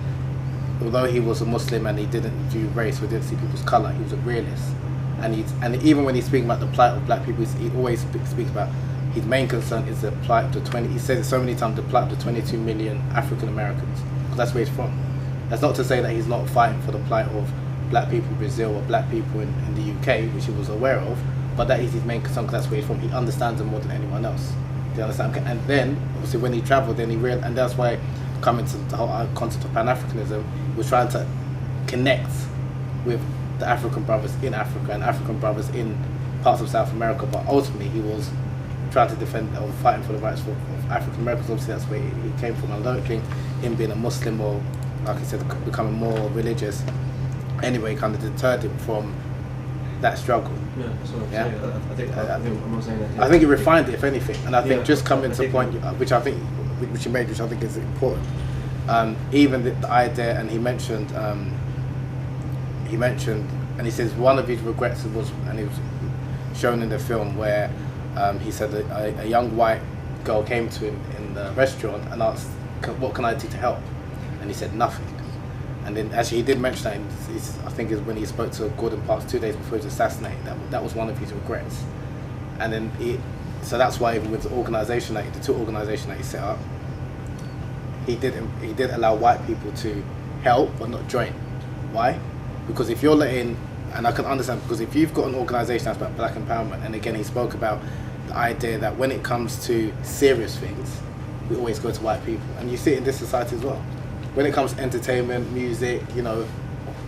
although he was a Muslim and he didn't view race or didn't see people's colour, he was a realist. And even when he's speaking about the plight of black people, he always speaks about his main concern is the plight of the he says it so many times, the plight of the 22 million African Americans, because that's where he's from. That's not to say that he's not fighting for the plight of black people in Brazil or black people in the UK, which he was aware of, but that is his main concern because that's where he's from. He understands them more than anyone else. Do you understand? And then, obviously, when he travelled, then he realized, and that's why, coming to the whole concept of Pan-Africanism, he was trying to connect with the African brothers in Africa and African brothers in parts of South America, but ultimately he was trying to defend or fighting for the rights of African Americans. Obviously, that's where he came from. I don't think him being a Muslim or, like I said, becoming more religious anyway kind of deterred him from that struggle. Yeah, that's what I'm Yeah. saying. I think I'm not saying that. I think it refined it, if anything, and I think Yeah, just coming I to the think- point which you made, which I think is important. Even the idea, and he mentioned, and he says one of his regrets was, and it was shown in the film where he said that a young white girl came to him in the restaurant and asked, "What can I do to help?" And he said nothing. And then actually he did mention that I think is when he spoke to Gordon Parks 2 days before he was assassinated. That was one of his regrets. And then so that's why even with the organisation, the two organisations that he set up, he did allow white people to help but not join. Why? Because if you're letting, and I can understand, because if you've got an organisation that's about black empowerment, and again he spoke about the idea that when it comes to serious things, we always go to white people, and you see it in this society as well. When it comes to entertainment, music, we're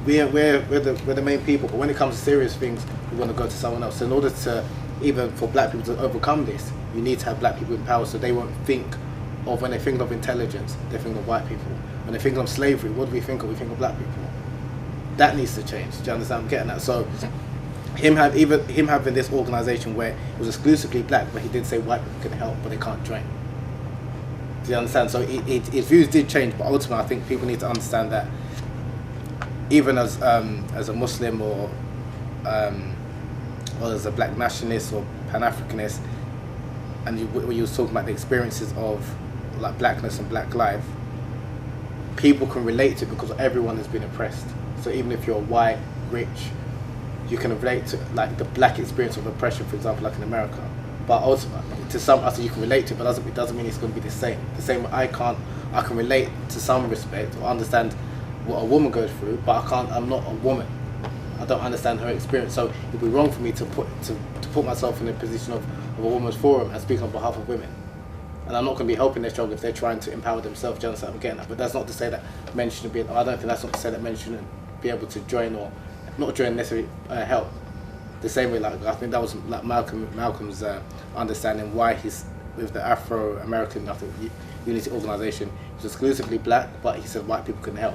the main people. But when it comes to serious things, we want to go to someone else. So in order to, even for black people to overcome this, you need to have black people in power, so they won't think of, when they think of intelligence, they think of white people. When they think of slavery, what do we think of? We think of black people. That needs to change. Do you understand? I'm getting that. So him having this organisation where it was exclusively black, but he did say white people can help, but they can't join. Do you understand? So his views did change, but ultimately I think people need to understand that even as a Muslim or as a black nationalist or Pan-Africanist, and when you was talking about the experiences of like blackness and black life, people can relate to it because everyone has been oppressed. So even if you're white, rich, you can relate to like the black experience of oppression, for example, like in America. But ultimately, to some, I say you can relate to it, but it doesn't mean it's going to be the same. The same way I can relate to some respect or understand what a woman goes through, but I'm not a woman. I don't understand her experience. So it'd be wrong for me to put myself in the position of a woman's forum and speak on behalf of women. And I'm not going to be helping their struggle if they're trying to empower themselves. Do you understand? I'm getting that. But that's not to say that men shouldn't be, I don't think that's not to say that men shouldn't be able to join or not join necessarily help. The same way, like I think that was like Malcolm's understanding why he's with the Afro-American Unity Organization. He was exclusively black, but he said white people couldn't help,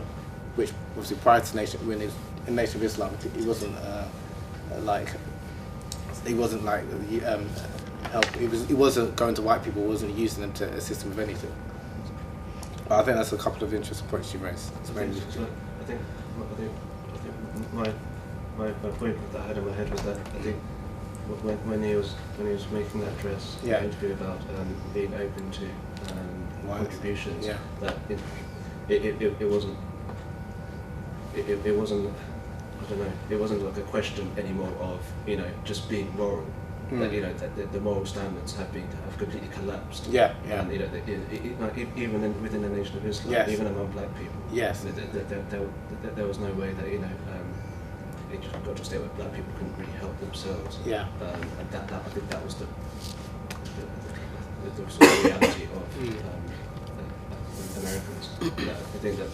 which obviously prior to Nation of Islam, he wasn't help. He wasn't going to white people. He wasn't using them to assist them with anything. But I think that's a couple of interesting points you raised. I think my point that I had in my head was that I think when he was making that address, Yeah. the interview about being open to contributions, Yeah. that it wasn't I don't know, it wasn't like a question anymore of just being moral. That that the moral standards have completely collapsed. Yeah. And even within the Nation of Islam, Yes. even among black people. Yes. There was no way that it just got to a state where black people couldn't really help themselves. Yeah. And that I think that was the sort of reality of Americans. I think that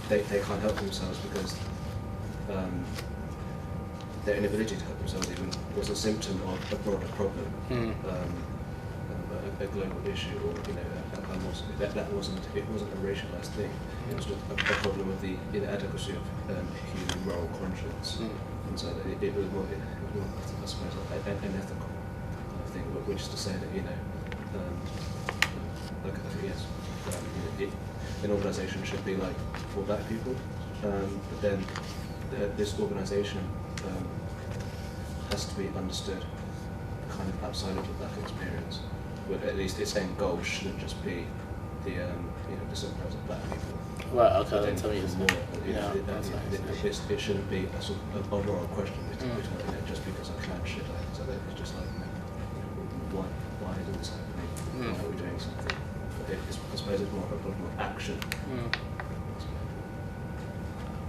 they can't help themselves because their inability to help themselves even was a symptom of a broader problem, a global issue, or that wasn't a racialized thing. It was just a problem of the inadequacy of human moral conscience, and so it was more, I suppose, an ethical kind of thing, which is to say that an organisation should be like for black people, but then this organisation has to be understood kind of outside of the black experience. But at least its end goal shouldn't just be the symptoms of black people. Right, okay, But then tell me even this. more. Yeah, that's nice. It shouldn't be a sort of a moral question between just because I can shit. So that it's just like, why isn't this happening? Why are we doing something? But I suppose it's more of a problem of action.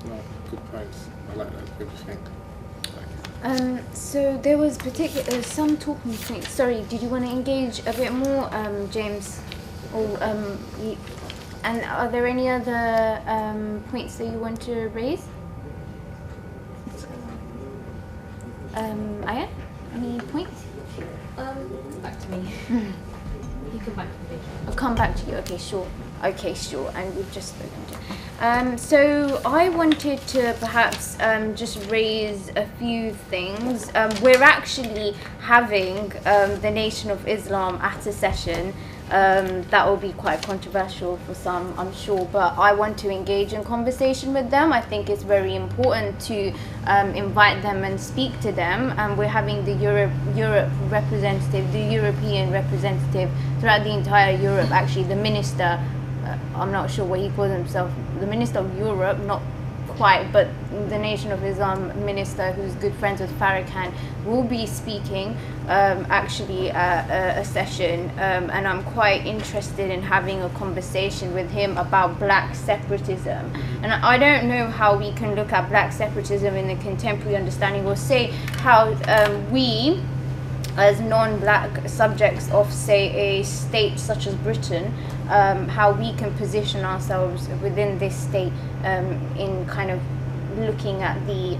No, good points. I like that. Good to think. So there was some talking points. Sorry, did you want to engage a bit more, James? Or and are there any other points that you want to raise? Aya, any points? Back to me. You come back to me. I'll come back to you. Okay, sure. And we've just spoken to. So I wanted to perhaps just raise a few things. We're actually having the Nation of Islam at a session. That will be quite controversial for some, I'm sure, but I want to engage in conversation with them. I think it's very important to invite them and speak to them. We're having the Europe representative, the European representative throughout the entire Europe. Actually, the minister, I'm not sure what he calls himself, the Minister of Europe, not quite, but the Nation of Islam minister, who's good friends with Farrakhan, will be speaking actually at a session, and I'm quite interested in having a conversation with him about black separatism. And I don't know how we can look at black separatism in the contemporary understanding, or say how we as non-black subjects of, say, a state such as Britain, how we can position ourselves within this state in kind of looking at the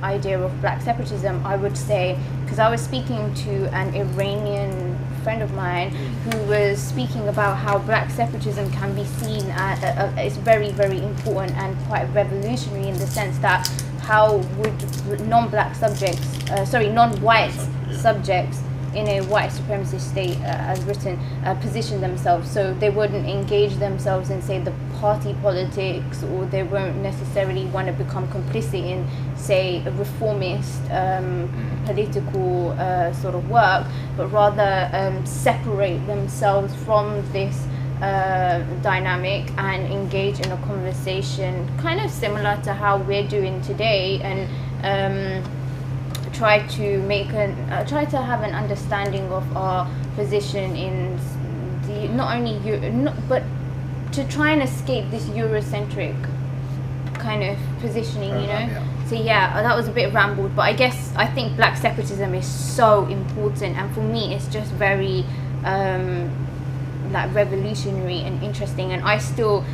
idea of black separatism. I would say, because I was speaking to an Iranian friend of mine who was speaking about how black separatism can be seen as very, very important and quite revolutionary, in the sense that how would non-black subjects, non-white subjects in a white supremacist state as Britain position themselves, so they wouldn't engage themselves in, say, the party politics, or they won't necessarily want to become complicit in, say, a reformist political sort of work, but rather separate themselves from this dynamic and engage in a conversation kind of similar to how we're doing today, and try to have an understanding of our position in the but to try and escape this Eurocentric kind of positioning, you know. Yeah. So yeah, that was a bit rambled, but I think black separatism is so important, and for me it's just very like revolutionary and interesting, and I still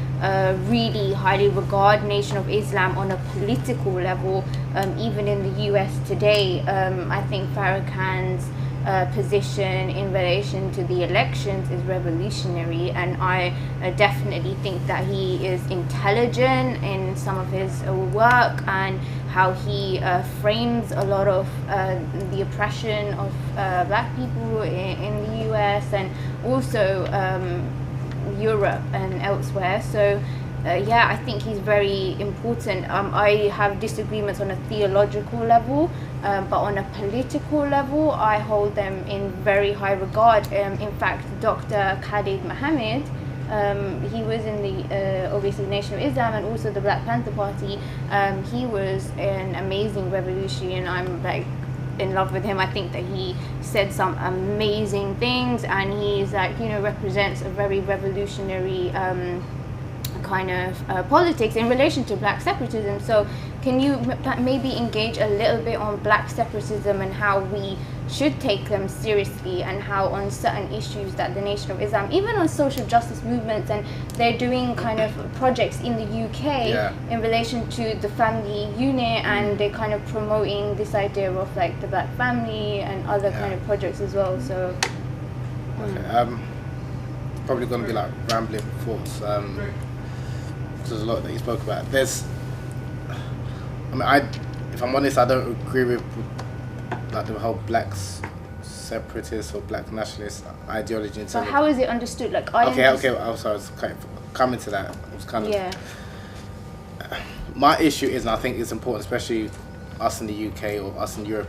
really highly regard Nation of Islam on a political level, even in the US today. I think Farrakhan's position in relation to the elections is revolutionary, and I definitely think that he is intelligent in some of his work, and how he frames a lot of the oppression of black people in the US, and also Europe and elsewhere. So yeah, I think he's very important. I have disagreements on a theological level, but on a political level I hold them in very high regard. In fact, Dr. Khalid Mohammed, he was in the obviously Nation of Islam and also the Black Panther Party. He was an amazing revolutionary, and I'm like in love with him. I think that he said some amazing things, and he's like, you know, represents a very revolutionary kind of politics in relation to black separatism. So can you maybe engage a little bit on black separatism and how we should take them seriously, and how on certain issues that the Nation of Islam, even on social justice movements, and they're doing kind of projects in the UK in relation to the family unit, and they're kind of promoting this idea of like the black family and other kind of projects as well. So okay, probably going to be like rambling thoughts, because there's a lot that you spoke about. If I'm honest, I don't agree with like the whole black separatist or black nationalist ideology. So how is it understood? Like okay. I was kind of coming to that. I was kind of my issue is, and I think it's important, especially us in the UK or us in Europe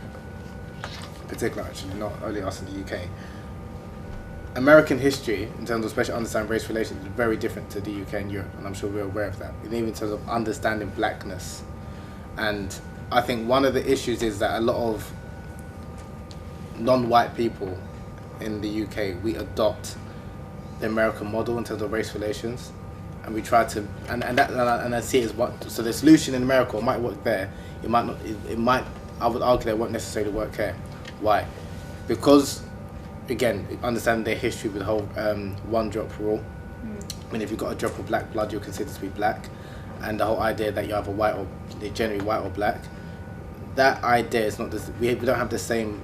in particular, actually, not only us in the UK. American history, in terms of especially understanding race relations, is very different to the UK and Europe, and I'm sure we're aware of that. And even in terms of understanding blackness, and I think one of the issues is that a lot of non-white people in the UK, we adopt the American model in terms of race relations, and we try to, and I see it as what, so the solution in America might work there, it might not, it might, I would argue that it won't necessarily work here. Why? Because again, understanding their history with the whole one drop rule. I mean, if you've got a drop of black blood, you're considered to be black, and the whole idea that you have a white or they're generally white or black, that idea is not this. We don't have the same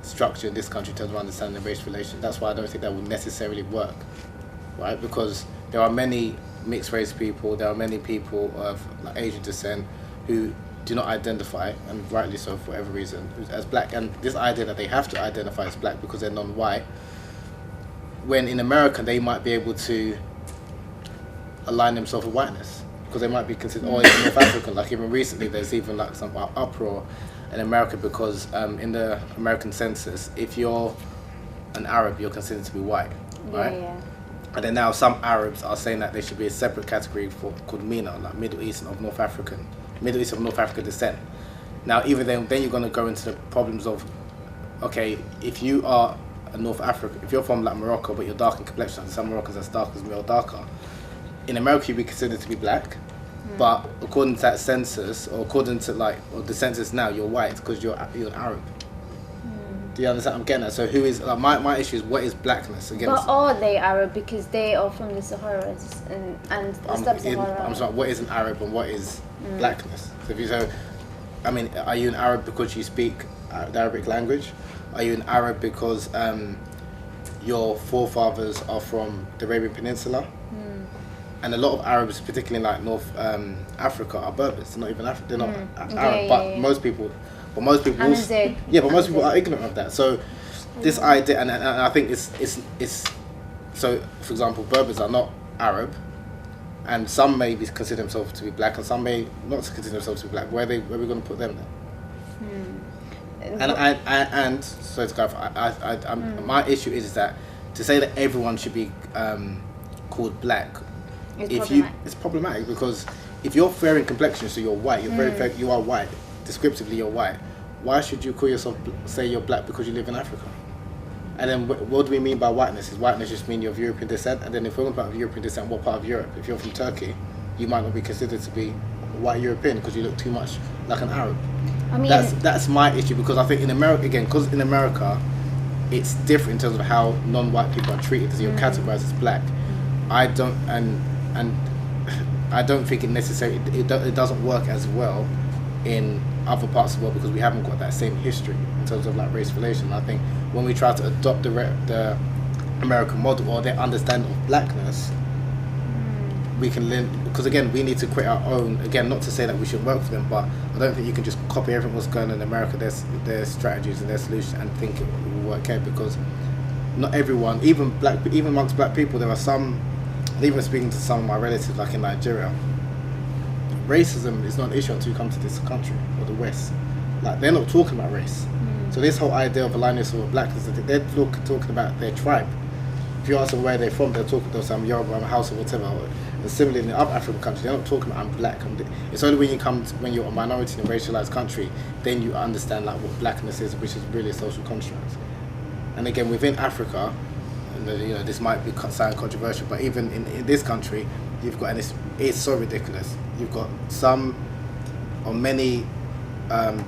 structure in this country in terms of understanding the race relation. That's why I don't think that will necessarily work, right? Because there are many mixed race people. There are many people of like Asian descent who do not identify, and rightly so for whatever reason, as black. And this idea that they have to identify as black because they're non-white, when in America they might be able to align themselves with whiteness because they might be considered, or even North African. Like even recently, there's even like some uproar in America because in the American census, if you're an Arab, you're considered to be white, right? Yeah. And then now some Arabs are saying that there should be a separate category called MENA, like Middle Eastern of North African descent. Now even then you're going to go into the problems of, okay, if you are a North African, if you're from like Morocco but you're dark in complexion, and some Moroccans as dark as me or darker, in America you'd be considered to be black, but according to that census, or according to the census now, you're white because you're an Arab. Do you understand? I'm getting at. So who is my issue is what is blackness again? But are they Arab because they are from the Sahara and Sub-Sahara? I'm sorry. What is an Arab and what is blackness? So I mean, are you an Arab because you speak the Arabic language? Are you an Arab because your forefathers are from the Arabian Peninsula? And a lot of Arabs, particularly in like North Africa, are Berbers. They're not even They're not Arab. But most people most people are ignorant of that. So this idea, and I think it's so. For example, Berbers are not Arab, and some may be consider themselves to be black, and some may not consider themselves to be black. Where are we going to put them then? And so to clarify, my issue is that to say that everyone should be called black, it's problematic because if you're fair in complexion, so you're white, you're very fair, you are white. Descriptively, you're white. Why should you call yourself say you're black because you live in Africa? And then what do we mean by whiteness? Is whiteness just mean you're of European descent? And then if we're talking about European descent, what part of Europe? If you're from Turkey, you might not be considered to be white European because you look too much like an Arab. I mean, that's my issue because I think in America, again, because in America, it's different in terms of how non-white people are treated because you're categorized as black. I don't think it necessarily it doesn't work as well in other parts of the world because we haven't got that same history in terms of like race relations. I think when we try to adopt the American model or their understanding of blackness, we can learn, because again we need to create our own, again not to say that we should work for them, but I don't think you can just copy everything what's going on in America, their strategies and their solutions and think it will work out, because not everyone, even amongst black people, there are some, even speaking to some of my relatives like in Nigeria, racism is not an issue until you come to this country or the West. Like they're not talking about race. So this whole idea of alignment with blackness, they're talking about their tribe. If you ask them where they're from, they'll say I'm Yoruba, I'm a House or whatever. And similarly in the other African countries, they're not talking about I'm black. It's only when you're a minority in a racialized country, then you understand like what blackness is, which is really a social construct. And again, within Africa, and this might be sound controversial, but even in this country, you've got, and it's so ridiculous. You've got some or many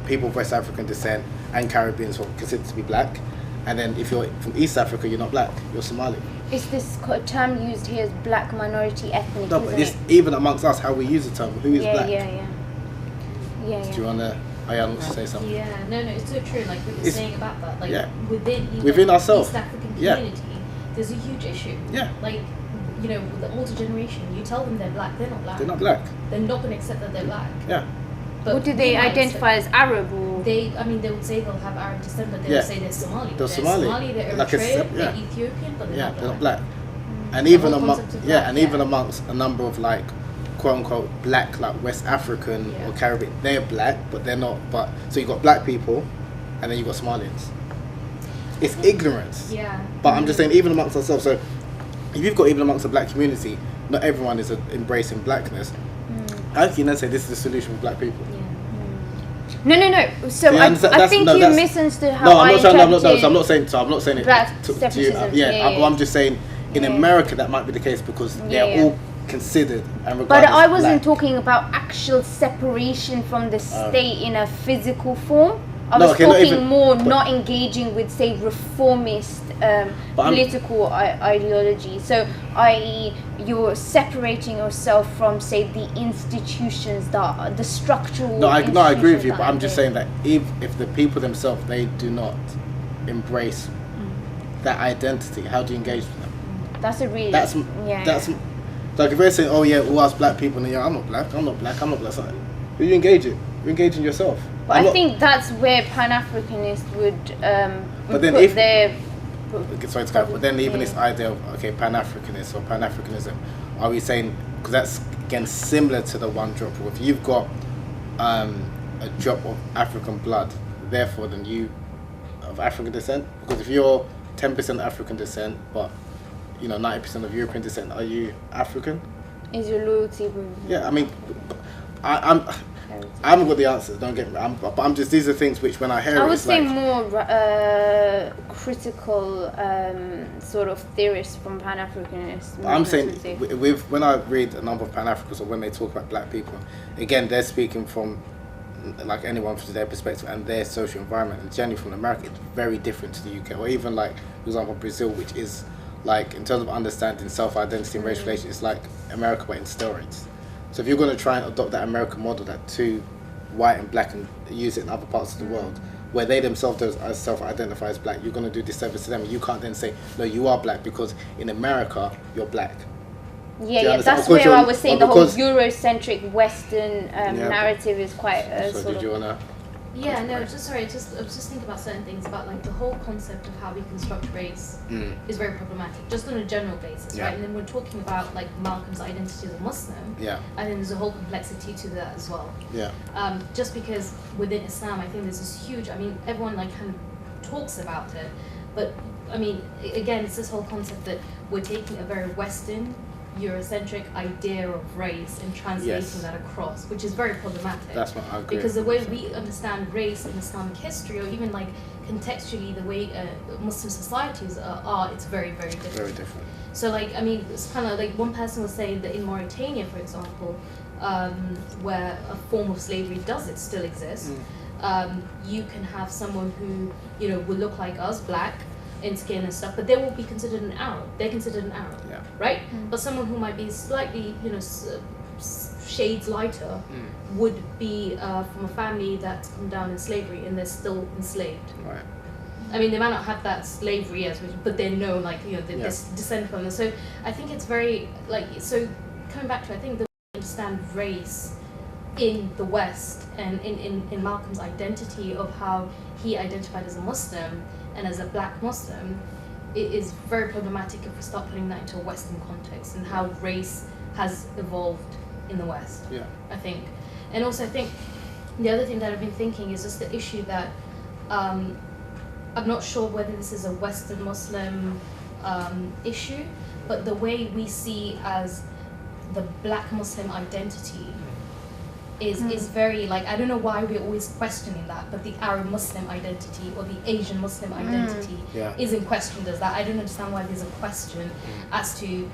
people of West African descent and Caribbeans who are considered to be black, and then if you're from East Africa, you're not black, you're Somali. Is this term used here as black minority ethnic? No, but even amongst us, how we use the term, who is black? Yeah. Do you want to, Ayaan wants to say something? Yeah, no, it's so true. Like what you're saying about that, like within ourselves, East African community, there's a huge issue. Yeah. Like, with the older generation, you tell them they're black, they're not black. They're not black. They're not going to accept that they're black. Yeah. But what do they identify as Arab or? They would say they'll have Arab descent, but they would say they're Somali. They're Somali. They're Eritrean, they're Ethiopian, but they're not black. And even amongst a number of like quote unquote black, like West African or Caribbean, they're black, but they're not. But so you got black people, and then you got Somalians. It's ignorance. Yeah. But I'm just saying, even amongst ourselves. So if you've got even amongst the black community, not everyone is embracing blackness. How can you not say this is the solution for black people? No. So I think you misunderstood how I interpreted. I'm not saying it to you. I'm just saying in America that might be the case because they're all considered and regarded. But I wasn't talking about actual separation from the state in a physical form. I was talking not engaging with, say, reformist political ideology. So, i.e., you're separating yourself from, say, the institutions, the structural. No, I agree with you, but I'm just saying that if the people themselves, they do not embrace that identity, how do you engage with them? That's a really Like if they're saying, oh yeah, all us black people, and I'm not black, I'm not black, I'm not black. Like, who you engaging? You're engaging yourself. But I think that's where Pan-Africanists would but then put if, their... sorry to cut, but then even this idea of, okay, Pan-Africanist or Pan-Africanism, are we saying, because that's, again, similar to the one drop rule. If you've got a drop of African blood, therefore then you of African descent, because if you're 10% African descent, but 90% of European descent, are you African? Is your loyalty with... Yeah, I mean, I haven't got the answers. Don't get me. But I'm just, these are things which when I hear, I would it's say like, more critical sort of theorists from Pan-Africanists. I'm saying with when I read a number of Pan-Africans or when they talk about black people, again they're speaking from like anyone from their perspective and their social environment. And generally from America, it's very different to the UK, or even like for example Brazil, which is like in terms of understanding self-identity and racial relations, it's like America but in steroids. So if you're going to try and adopt that American model, that two white and black, and use it in other parts of the world where they themselves as self-identify as black, you're going to do disservice to them. You can't then say, no, you are black because in America you're black. Yeah, that's where I was saying the whole Eurocentric Western narrative is quite so sort did you wanna? Yeah, no, just sorry, I was just thinking about certain things about like the whole concept of how we construct race is very problematic, just on a general basis, right? And then we're talking about like Malcolm's identity as a Muslim. I think there's a whole complexity to that as well. Just because within Islam, I think there's this huge. I mean, everyone like kind of talks about it, but I mean, again, it's this whole concept that we're taking a very Western, Eurocentric idea of race and translating that across, which is very problematic. That's what I agree. Because the way we understand race in Islamic history, or even like contextually the way Muslim societies are, it's very, very different. Very different. So like, I mean, it's kind of like one person was saying that in Mauritania, for example, where a form of slavery still exists, you can have someone who, will look like us, black, in skin and stuff, but they will be considered an Arab. They're considered an Arab, right? But someone who might be slightly, shades lighter would be from a family that's come down in slavery and they're still enslaved. Right. I mean, they might not have that slavery but they're known, like, they descend from them. So I think it's very, like, so coming back to, I think the way we understand race in the West and in Malcolm's identity of how he identified as a Muslim and as a black Muslim, it is very problematic if we start putting that into a Western context and how race has evolved in the West, I think. And also I think the other thing that I've been thinking is just the issue that I'm not sure whether this is a Western Muslim issue, but the way we see as the black Muslim identity is very, like, I don't know why we're always questioning that, but the Arab Muslim identity or the Asian Muslim identity isn't questioned as that. I don't understand why there's a question as to,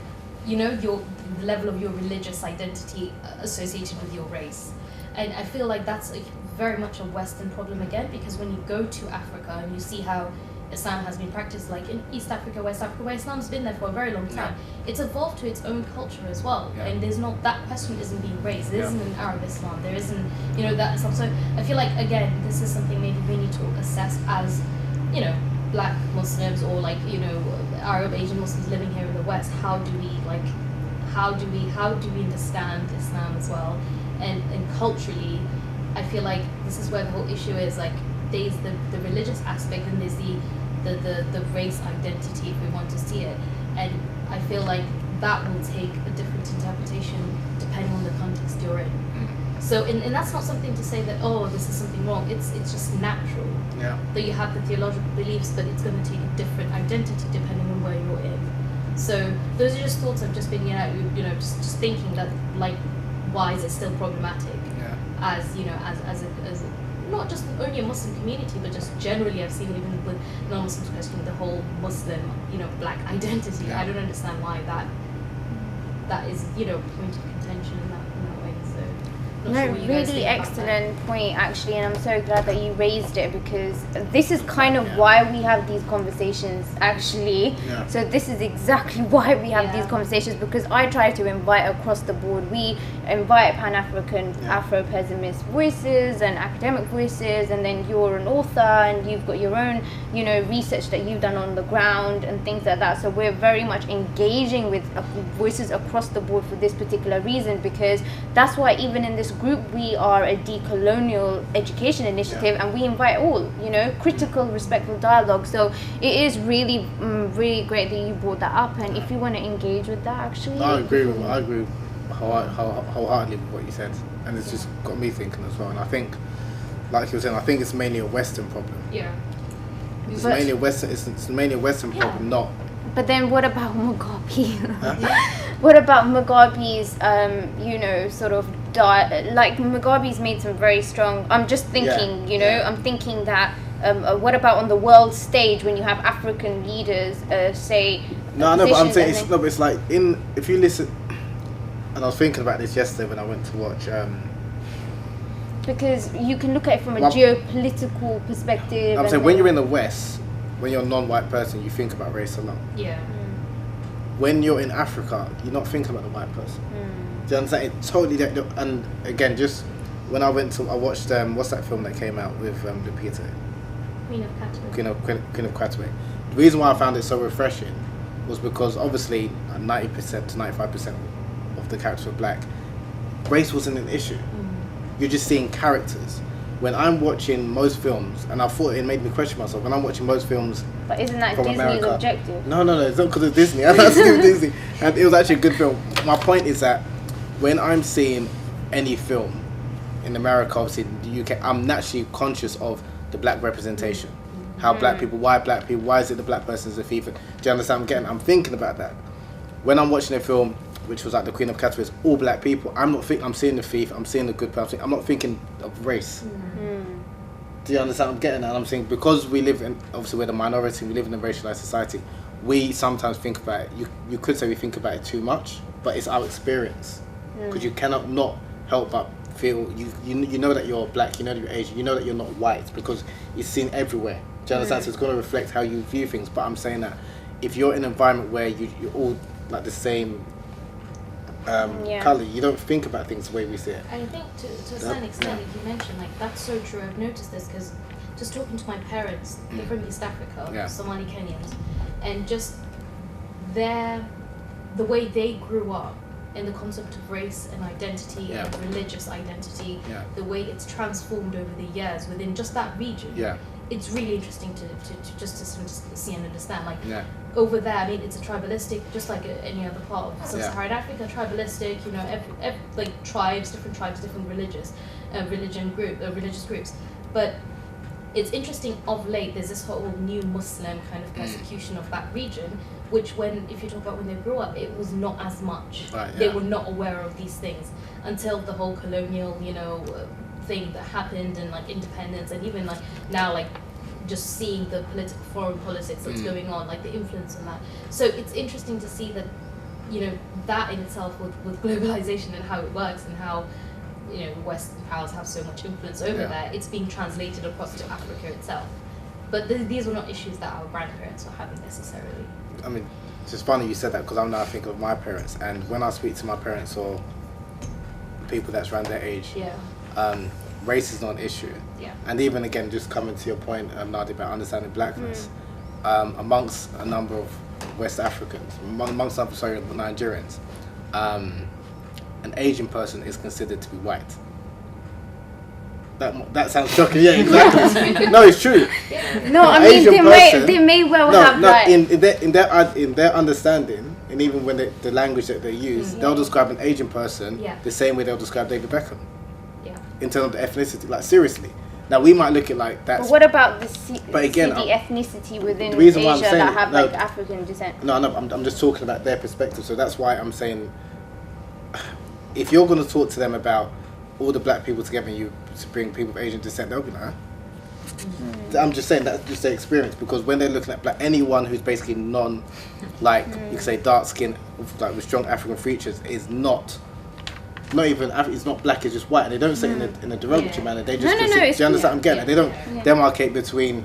the level of your religious identity associated with your race. And I feel like that's very much a Western problem again, because when you go to Africa and you see how Islam has been practiced, like in East Africa, West Africa, where Islam's been there for a very long time, it's evolved to its own culture as well. And there's not, that question isn't being raised. There isn't an Arab Islam. There isn't, that Islam. So I feel like, again, this is something maybe we need to assess as, black Muslims or like, Arab Asian Muslims living here in the West. How do we understand Islam as well? And culturally, I feel like this is where the whole issue is, like, there's the religious aspect and there's the race identity, if we want to see it. And I feel like that will take a different interpretation depending on the context you're in. So, and that's not something to say that, oh, this is something wrong. It's just natural that you have the theological beliefs, but it's going to take a different identity depending on where you're in. So those are just thoughts I've just been, just thinking that, like, why is it still problematic? As not just only a Muslim community, but just generally, I've seen even with non-Muslims questioning the whole Muslim, black identity. I don't understand why that is, point of contention in that way. So Not No, sure what you guys really think about that. excellent point actually, and I'm so glad that you raised it because this is kind of why we have these conversations actually. Yeah. So this is exactly why we have these conversations, because I try to invite across the board. We invite Pan-African, Afro-pessimist voices and academic voices, and then you're an author and you've got your own, you know, research that you've done on the ground and things like that. So we're very much engaging with voices across the board for this particular reason, because that's why even in this group we are a decolonial education initiative, and we invite all, you know, critical, respectful dialogue. So it is really really great that you brought that up, and if you want to engage with that actually. I agree wholeheartedly with what you said, and it's just got me thinking as well. And I think, like you were saying, I think it's mainly a Western problem. Yeah. It's mainly a Western. It's mainly a Western problem, not. But then what about Mugabe? What about Mugabe's, you know, sort of like Mugabe's made some very strong. I'm just thinking, you know, I'm thinking that. What about on the world stage when you have African leaders say? No, but I'm saying it's like if you listen, and I was thinking about this yesterday when I went to watch. Because you can look at it from a geopolitical perspective. I'm saying when you're in the West, when you're a non-white person, you think about race a lot. Yeah. When you're in Africa, you're not thinking about the white person. Do you understand? It totally. And again, just when I watched what's that film that came out with Lupita? Queen of Katwe. Queen of Katwe. The reason why I found it so refreshing was because obviously 90% to 95% of the characters were black. Race wasn't an issue. You're just seeing characters. When I'm watching most films, and I thought it made me question myself, when I'm watching most films. But isn't that from Disney's America, objective? No, it's not because of Disney. That's still Disney. And it was actually a good film. My point is that when I'm seeing any film in America, obviously in the UK, I'm naturally conscious of the black representation. How black people, why is it the black person's the thief? Do you understand? I'm thinking about that. When I'm watching a film, which was like the Queen of Katwe, it's all black people, I'm seeing the thief, I'm seeing the good person, I'm not thinking of race. Do you understand? I'm getting that. I'm saying because we live in, obviously we're the minority, we live in a racialized society, we sometimes think about it, you could say we think about it too much, but it's our experience. Because you cannot not help but feel, you know that you're black, you know that you're Asian, you know that you're not white, because it's seen everywhere. Do you understand? So it's going to reflect how you view things. But I'm saying that if you're in an environment where you're all like the same colour, you don't think about things the way we see it. And I think to a certain extent, like you mentioned, like that's so true. I've noticed this because just talking to my parents, they're from East Africa, Somali Kenyans, and just the way they grew up in the concept of race and identity and religious identity, the way it's transformed over the years within just that region. It's really interesting to see and understand. Like over there, I mean, it's a tribalistic, just like any other part of sub-Saharan Africa, tribalistic. You know, like different tribes, different religious groups. But it's interesting. Of late, there's this whole new Muslim kind of persecution of that region, which if you talk about when they grew up, it was not as much. They were not aware of these things until the whole colonial, thing that happened, and like independence, and even like now, like just seeing the foreign politics that's going on, like the influence on that. So it's interesting to see that, that in itself with globalization and how it works, and how Western powers have so much influence over there, it's being translated across to Africa itself. But these were not issues that our grandparents were having necessarily. I mean, it's just funny you said that, because I'm now thinking of my parents, and when I speak to my parents or people that's around their age, race is not an issue. And even again, just coming to your point, Nadi, about understanding blackness, amongst a number of West Africans, amongst Nigerians, an Asian person is considered to be white. That sounds shocking. Yeah, exactly. No, it's true. No, I mean they may well have that. In their understanding, and even when the language that they use, they'll describe an Asian person the same way they'll describe David Beckham. In terms of the ethnicity, like seriously. Now we might look at like that. But what about the ethnicity within Asia that have like African descent? No, I'm just talking about their perspective. So that's why I'm saying, if you're going to talk to them about all the black people together, and you bring people of Asian descent, they'll be like, I'm just saying that's just their experience, because when they're looking at anyone who's basically you could say dark skin, like with strong African features, is not not even it's not black, it's just white, and they don't say it in a derogatory manner. They just No, do you understand what I'm getting? yeah. They don't demarcate between,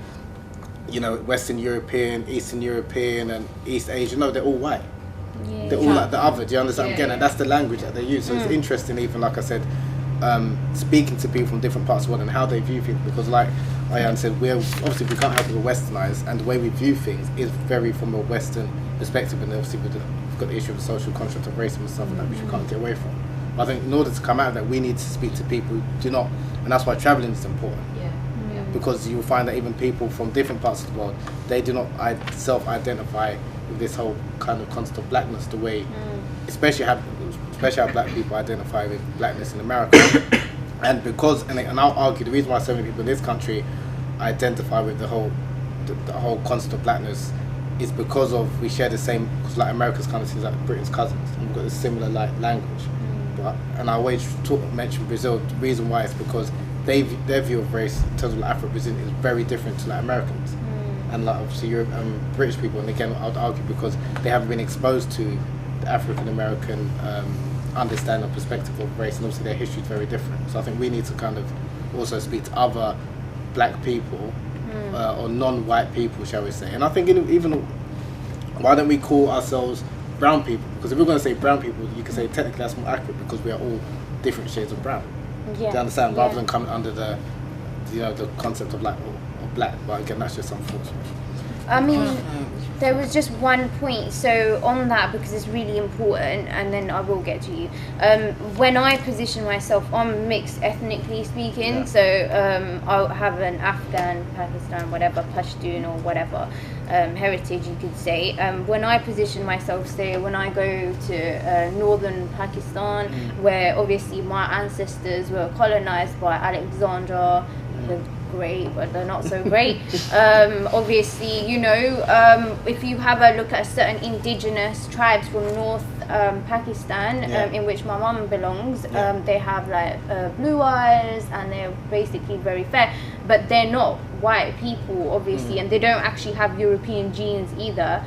you know, Western European, Eastern European, and East Asian. No, they're all white. Yeah. They're all like the other. Do you understand what I'm getting? And that's the language that they use. So it's interesting, even like I said, speaking to people from different parts of the world and how they view things, because like Ayan said, we can't help but westernized, and the way we view things is very from a Western perspective, and obviously we've got the issue of the social construct of racism and stuff like that, which we can't get away from. But I think in order to come out of that, we need to speak to people who do not, and that's why traveling is important. Because you will find that even people from different parts of the world, they do not self-identify with this whole kind of concept of blackness the way, especially how black people identify with blackness in America. And because, and I'll argue, the reason why so many people in this country identify with the whole concept of blackness is because of we share the same, because like America's kind of seems like Britain's cousins, and we've got this similar like language. And I always mention Brazil. The reason why is because their view of race in terms of like Afro-Brazilian is very different to like Americans, and like obviously British people. And again, I'd argue because they haven't been exposed to the African American understanding or perspective of race, and obviously their history is very different. So I think we need to kind of also speak to other black people or non-white people, shall we say. And I think even why don't we call ourselves brown people? Because if we're going to say brown people, you can say technically that's more accurate because we are all different shades of brown. Do you understand? Rather than coming under the concept of black or black. But again, that's just unfortunate. I mean, there was just one point, so on that, because it's really important, and then I will get to you. When I position myself, I'm mixed ethnically speaking, so I'll have an Afghan, Pakistan, whatever, Pashtun or whatever heritage you could say. When I position myself, say when I go to northern Pakistan, where obviously my ancestors were colonized by Alexander the Great, but they're not so great. Obviously, you know, if you have a look at certain indigenous tribes from North Pakistan, in which my mum belongs, they have like blue eyes, and they're basically very fair, but they're not white people, obviously, and they don't actually have European genes either.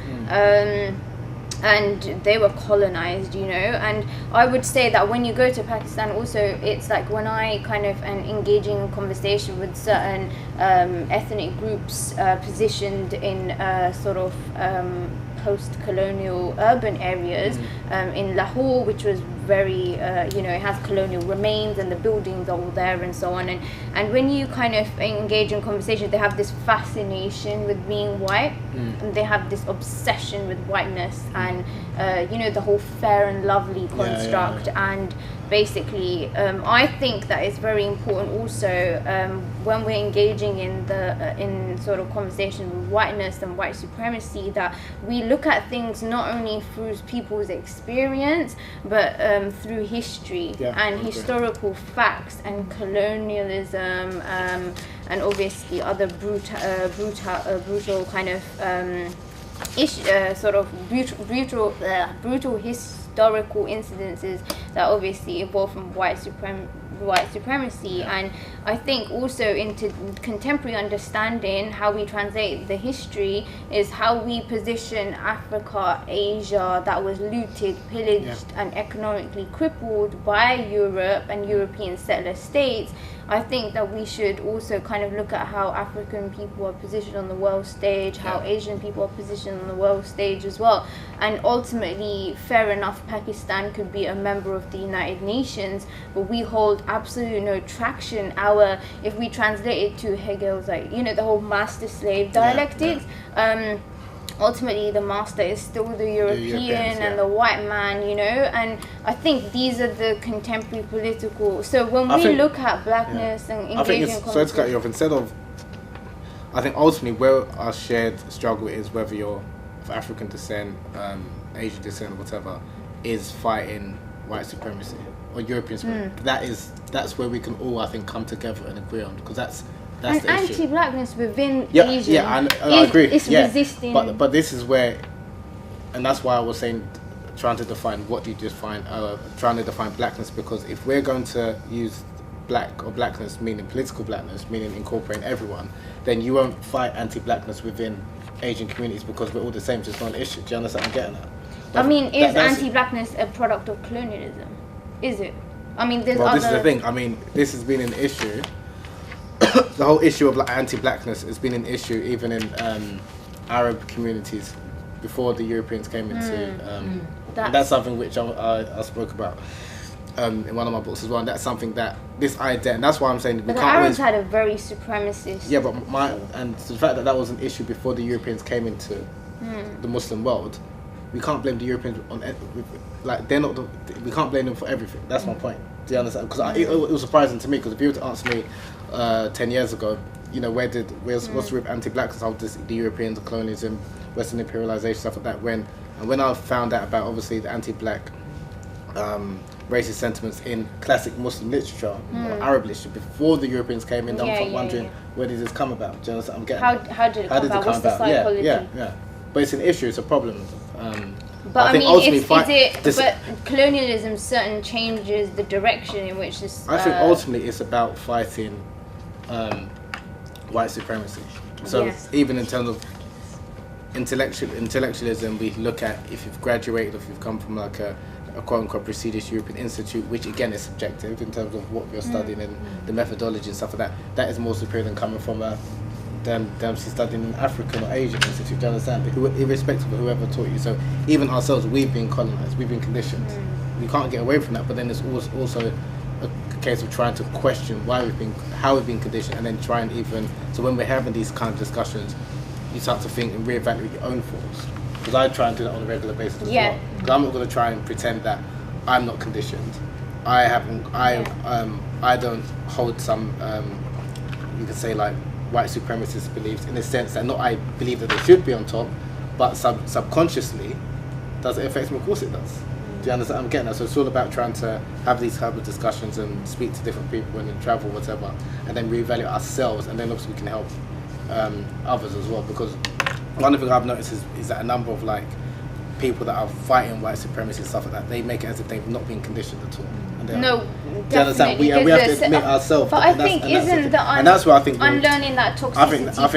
And they were colonized, you know. And I would say that when you go to Pakistan also, it's like when I kind of am engaging in conversation with certain ethnic groups positioned in sort of post-colonial urban areas, in Lahore, which was very, you know, it has colonial remains and the buildings are all there and so on. And when you kind of engage in conversation, they have this fascination with being white, and they have this obsession with whiteness and, you know, the whole fair and lovely construct. And basically, I think that it's very important also when we're engaging in in sort of conversation with whiteness and white supremacy, that we look at things not only through people's experience, but through history and historical facts and colonialism, and obviously other brutal kind of sort of brutal historical incidences that obviously evolved from white supremacy. And I think also into contemporary understanding, how we translate the history is how we position Africa, Asia, that was looted, pillaged and economically crippled by Europe and European settler states. I think that we should also kind of look at how African people are positioned on the world stage, how Asian people are positioned on the world stage as well. And ultimately, fair enough, Pakistan could be a member of the United Nations, but we hold absolutely no traction. If we translate it to Hegel's, like, you know, the whole master-slave dialectics, ultimately the master is still the European and the white man, you know. And I think these are the contemporary political. So when we look at blackness and engaging in so to cut you off, instead of, I think ultimately where our shared struggle is, whether you're of African descent, Asian descent, or whatever, is fighting white supremacy or European supremacy. That's where we can all, I think, come together and agree on, because that's and the issue. Anti-blackness within Asia, I agree. It's resisting. But this is where, and that's why I was saying, trying to define what you define, trying to define blackness, because if we're going to use black or blackness meaning political blackness, meaning incorporating everyone, then you won't fight anti-blackness within Asian communities, because we're all the same, so it's not an issue. Do you understand what I'm getting at? I mean, is anti-blackness a product of colonialism? Is it? I mean, there's Well, other... this is the thing. I mean, this has been an issue. The whole issue of like anti-blackness has been an issue even in Arab communities before the Europeans came into. And that's something which I spoke about in one of my books as well. And that's something that this idea, and that's why I'm saying we But the can't Arabs always. had a very supremacist... Yeah, but the fact that that was an issue before the Europeans came into the Muslim world, we can't blame the Europeans on like they're not. We can't blame them for everything. That's my point. Do you understand? Because it was surprising to me because if you were to ask me 10 years ago, you know, what's with anti-blackness, how the Europeans, colonialism, Western imperialization, stuff like that. When I found out about obviously the anti-black racist sentiments in classic Muslim literature or Arab literature before the Europeans came in, I'm wondering where did this come about? Do you understand? I'm getting How did it come about? What's the psychology? Yeah. But it's an issue. It's a problem. But I mean, but colonialism certain changes the direction in which this... I think ultimately it's about fighting white supremacy. So even in terms of intellectualism, we look at if you've graduated, if you've come from like a quote-unquote prestigious European institute, which again is subjective in terms of what you're studying and the methodology and stuff like that. That is more superior than coming from them studying in African or Asian institute. Do you understand? Irrespective of whoever taught you. So even ourselves, we've been colonized, we've been conditioned. We can't get away from that. But then there's also a case of trying to question how we've been conditioned, and then try and even. So when we're having these kind of discussions, you start to think and reevaluate your own thoughts. Because I try and do that on a regular basis as well. Because I'm not going to try and pretend that I'm not conditioned. I don't hold some, you could say like white supremacist beliefs in the sense that not I believe that they should be on top, but subconsciously, does it affect me? Of course it does. Do you understand? I'm getting that. So it's all about trying to have these type of discussions and speak to different people and then travel, whatever, and then reevaluate ourselves, and then obviously we can help others as well. Because one of the things I've noticed is that a number of like people that are fighting white supremacy and stuff like that, they make it as if they've not been conditioned at all. No, definitely. We have to admit ourselves. But I think and that's where I think unlearning that toxicity. I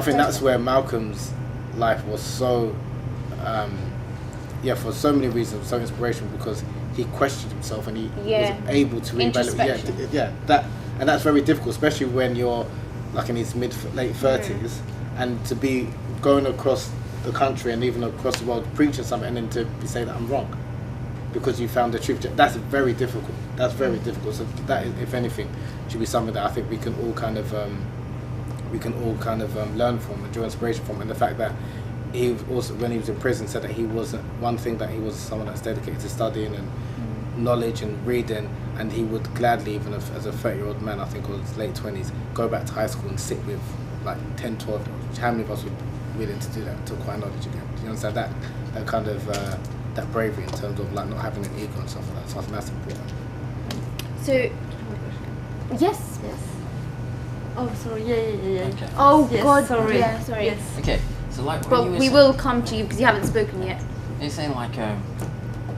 think that's where Malcolm's life was so, for so many reasons, so inspirational, because he questioned himself and he was able to reevaluate. And that's very difficult, especially when you're like in his late 30s, and to be going across the country and even across the world preaching something, and then to say that I'm wrong because you found the truth. That's very difficult. That's very difficult. So that, if anything, should be something that I think we can all kind of learn from and draw inspiration from. And the fact that he also, when he was in prison, said that he wasn't one thing, that he was someone that's dedicated to studying and knowledge and reading, and he would gladly, even as a 30-year-old man, I think, or his late 20s, go back to high school and sit with like 10, 12 year olds. How many of us would be willing to do that, to acquire knowledge again? Do you understand that kind of that bravery in terms of like not having an ego and stuff like that? So I think that's important. So yes. Oh, sorry. Yeah. Okay. Oh yes, God. Sorry. Yeah, sorry. Yes. Okay, so like But we will come to you because you haven't spoken yet. You're saying like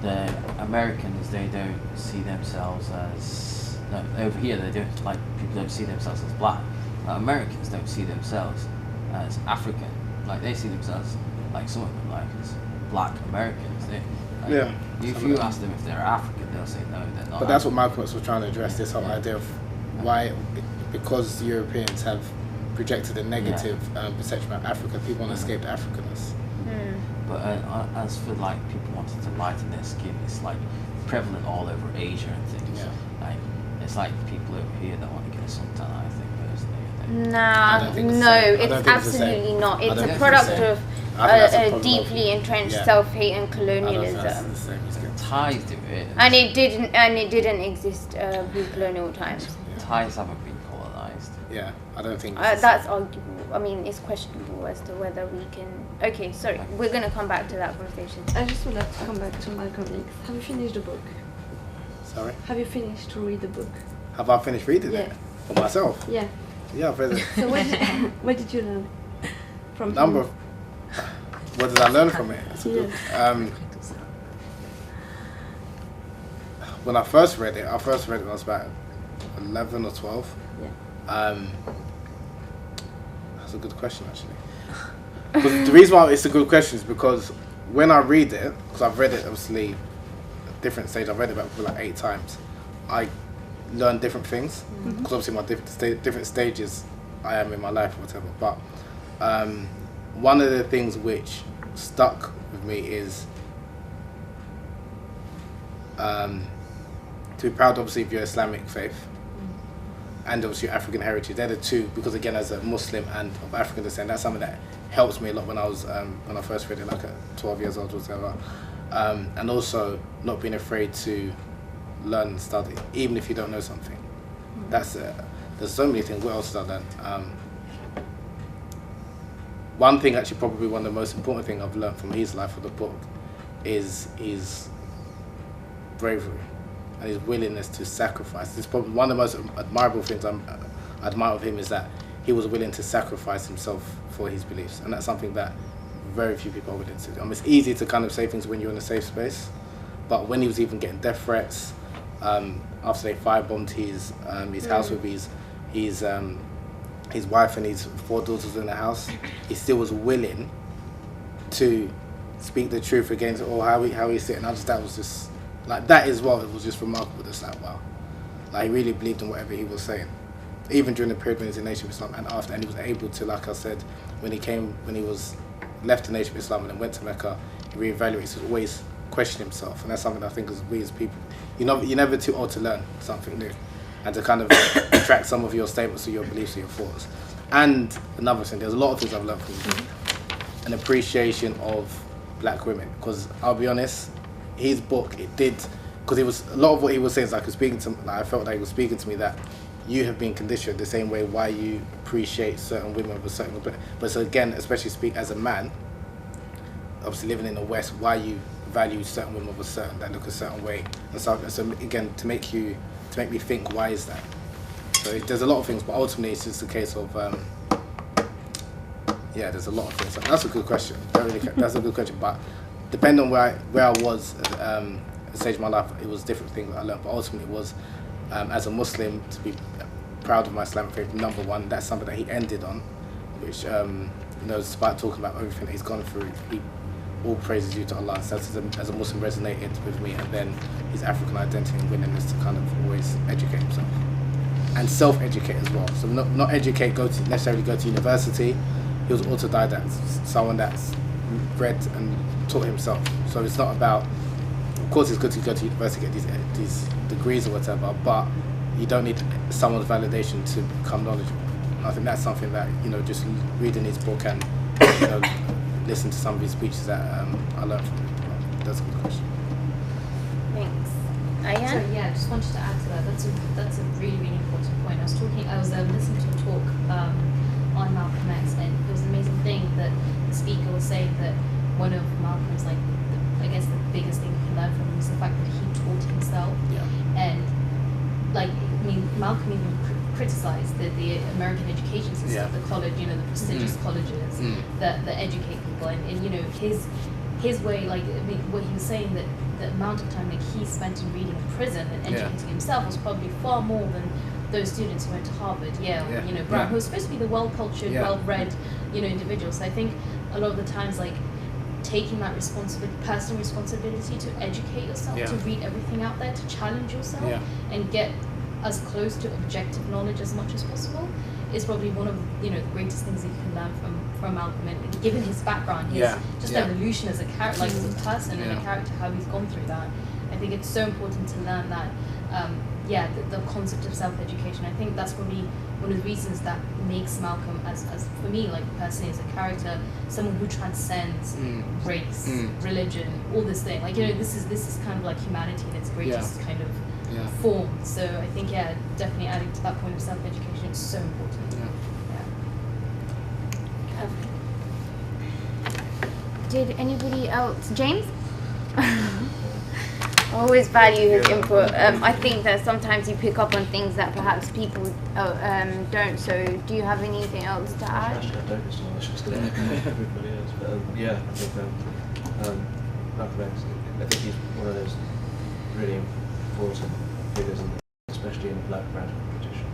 the Americans, they don't see themselves as over here. They don't, like, people don't see themselves as black. Americans don't see themselves as African. Like, they see themselves like some of them like as black Americans. If you ask them if they're African, they'll say no, they're not. But that's what Malcolm was trying to address, this whole idea of why, because Europeans have projected a negative perception about Africa, people want to escape Africanness. But as for like people wanting to lighten their skin, it's like prevalent all over Asia and things. Like, it's like people over here that want to get a suntan, I think, personally. It's absolutely not. It's a product of deeply entrenched self-hate and colonialism. Thais do it, and it didn't exist pre-colonial times. Thais haven't been colonized. Yeah, I don't think that's arguable. I mean, it's questionable as to whether we can. Okay, sorry, we're gonna come back to that conversation. I just would like to come back to Malcolm X. Have you finished the book? Sorry? Have you finished to read the book? Have I finished reading it? For myself? Yeah. Yeah, I've read it. So what did you learn from him? What did I learn from it? When I first read it, when I was about 11 or 12. Yeah. That's a good question, actually. Because the reason why it's a good question is because when I read it, because I've read it obviously at different stages, I've read it about like 8 times. I learn different things, because obviously my different stages I am in my life or whatever. But one of the things which stuck with me is to be proud, obviously, of your Islamic faith and obviously your African heritage. They're the two, because again, as a Muslim and of African descent, that's something that helps me a lot when I was when I first read it, like at 12 years old or whatever. And also not being afraid to learn and study, even if you don't know something. That's there's so many things. What else did I learn? One thing, actually, probably one of the most important things I've learned from his life of the book is his bravery and his willingness to sacrifice. It's probably one of the most admirable things I admire of him, is that he was willing to sacrifice himself for his beliefs, and that's something that very few people are willing to do. I mean, it's easy to kind of say things when you're in a safe space, but when he was even getting death threats, after they firebombed his house with his wife and his 4 daughters in the house, he still was willing to speak the truth against how he's sitting. That was just like, that is what it was just remarkable. Just like, wow, like he really believed in whatever he was saying, even during the period when he was in Nation of Islam and after. And he was able to, like I said, when he was left the Nation of Islam and then went to Mecca, he reevaluates. He always question himself, and that's something I think as we as people, you're never too old to learn something new, and to kind of track some of your statements or your beliefs or your thoughts. And another thing, there's a lot of things I've learned from him. An appreciation of black women, because I'll be honest, his book, it did, because it was a lot of what he was saying is like I felt like he was speaking to me, that you have been conditioned the same way why you appreciate certain women of a certain, but so again, especially speak as a man, obviously living in the West, why you value certain women of a certain, that look a certain way and stuff. And so again, to make me think, why is that? So there's a lot of things, but ultimately it's just a case of there's a lot of things. That's a good question. That's a good question. But depending on where I was at a stage of my life, it was different things that I learned. But ultimately, it was as a Muslim, to be proud of my Islamic faith. Number one, that's something that he ended on, which despite talking about everything that he's gone through, all praises due to Allah. So as a Muslim resonated with me, and then his African identity and willingness to kind of always educate himself and self-educate as well. So not educate, necessarily go to university. He was autodidact, someone that's read and taught himself. So it's not about, of course it's good to go to university, get these degrees or whatever, but you don't need someone's validation to become knowledgeable. And I think that's something that, just reading his book and listen to some of his speeches that I learned from him. That's a good question. Thanks. Ayan? So I just wanted to add to that. That's a really, really important point. I was listening to a talk on Malcolm X, and it was an amazing thing that the speaker was saying that one of Malcolm's, the biggest thing you can learn from him is the fact that he taught himself. Yeah. And Malcolm even criticized the American education system, the college, the prestigious colleges that educate people, and his way, what he was saying, that the amount of time that he spent in reading in prison and educating himself was probably far more than those students who went to Harvard, Yale, Brown, who are supposed to be the well-cultured, well-read, individuals. So I think a lot of the times, taking that personal responsibility to educate yourself, to read everything out there, to challenge yourself, and get as close to objective knowledge as much as possible, is probably one of the greatest things that you can learn from Malcolm. And given his background, his evolution as a character, as a person and a character, how he's gone through that, I think it's so important to learn that. The concept of self-education. I think that's probably one of the reasons that makes Malcolm, as for me, personally as a character, someone who transcends race, religion, all this thing. This is kind of humanity in its greatest kind of form. So I think definitely adding to that point of self-education is so important. Did anybody else? James? I always value his input. I think that sometimes you pick up on things that perhaps people don't. So do you have anything else to add? Actually, I don't. It's not. It's just everybody else. But I think Malcolm X, I think he's one of those really important figures, especially in the black radical tradition,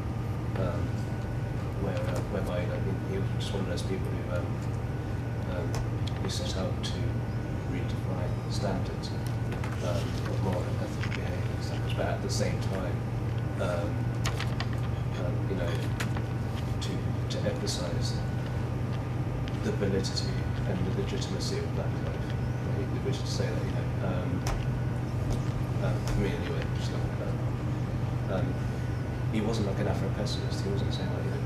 whereby he was just one of those people who set out to redefine standards of moral and ethical behaviour, but at the same time, you know, to emphasise the validity and the legitimacy of black life, which is to say that, you know, for me anyway, just like he wasn't like an Afro-pessimist. He wasn't saying like, you know,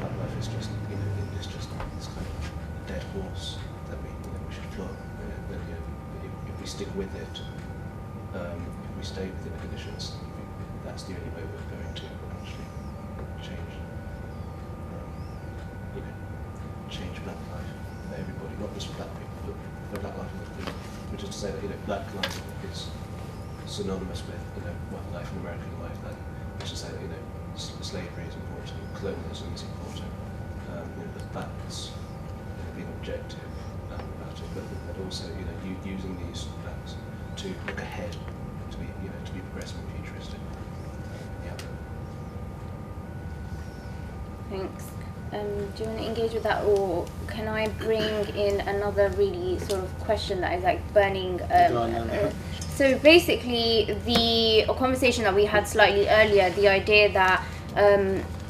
black life is just, you know, it's just this kind of dead horse that we should flog. That, you know, if we stick with it, if we stay within the conditions, that's the only way we're going to actually change, you know, change black life for everybody, not just for black people, but for black life for people. Which is to say that, you know, black life is synonymous with, you know, white life and American life. That, which is to say that, you know, slavery is important, colonialism is important. You know, the facts, being objective about it, but also, you know, using these facts to look ahead, to be, you know, to be progressive and futuristic. Yeah. Thanks. Do you want to engage with that, or can I bring in another really sort of question that is like burning? So basically, the conversation that we had slightly earlier, the idea that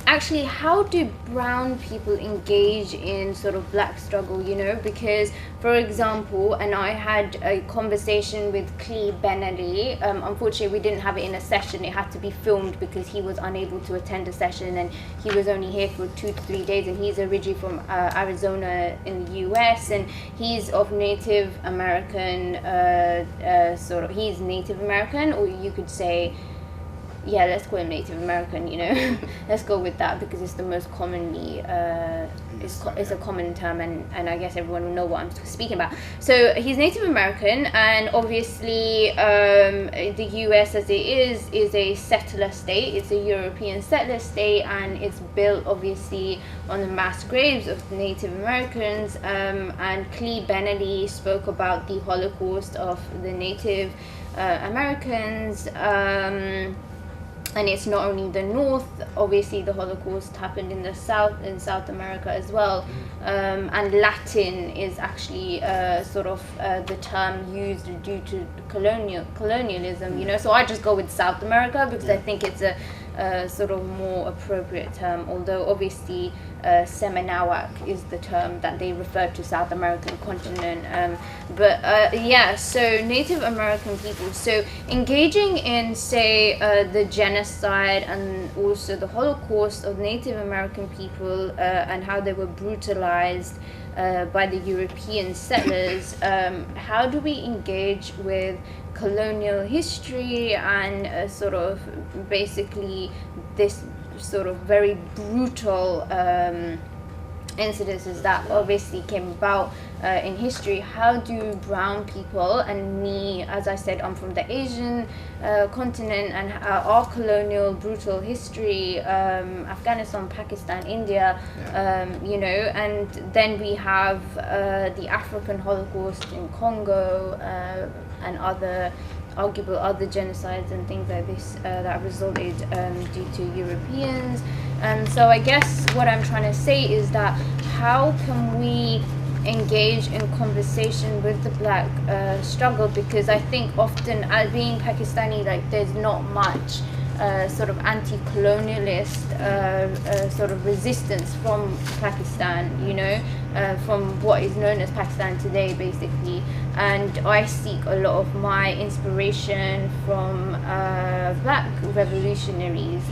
actually, how do brown people engage in sort of black struggle, you know? Because, for example, and I had a conversation with Clee Benelli. Unfortunately, we didn't have it in a session. It had to be filmed because he was unable to attend a session, and he was only here for 2 to 3 days, and he's originally from Arizona in the US, and he's of Native American, he's Native American, or you could say, yeah, let's call him Native American, you know. Let's go with that because it's the most commonly, it's a common term, and I guess everyone will know what I'm speaking about. So he's Native American, and obviously the US as it is a settler state. It's a European settler state, and it's built obviously on the mass graves of Native Americans. And Clee Benelli spoke about the Holocaust of the Native Americans. And it's not only the North, obviously the Holocaust happened in the South, in South America as well. And Latin is actually the term used due to colonialism, you know. So I just go with South America because I think it's a sort of more appropriate term, although obviously Seminawak is the term that they refer to South American continent. So Native American people, so engaging in, say, the genocide and also the Holocaust of Native American people and how they were brutalized by the European settlers, how do we engage with colonial history and sort of basically this sort of very brutal incidences that obviously came about in history? How do brown people, and me, as I said, I'm from the Asian continent, and our colonial brutal history, Afghanistan, Pakistan, India, you know, and then we have the African Holocaust in Congo and arguable other genocides and things like this that resulted due to Europeans. So I guess what I'm trying to say is that how can we engage in conversation with the black struggle, because I think often as being Pakistani, like there's not much sort of anti-colonialist sort of resistance from Pakistan, you know, from what is known as Pakistan today, basically. And I seek a lot of my inspiration from black revolutionaries,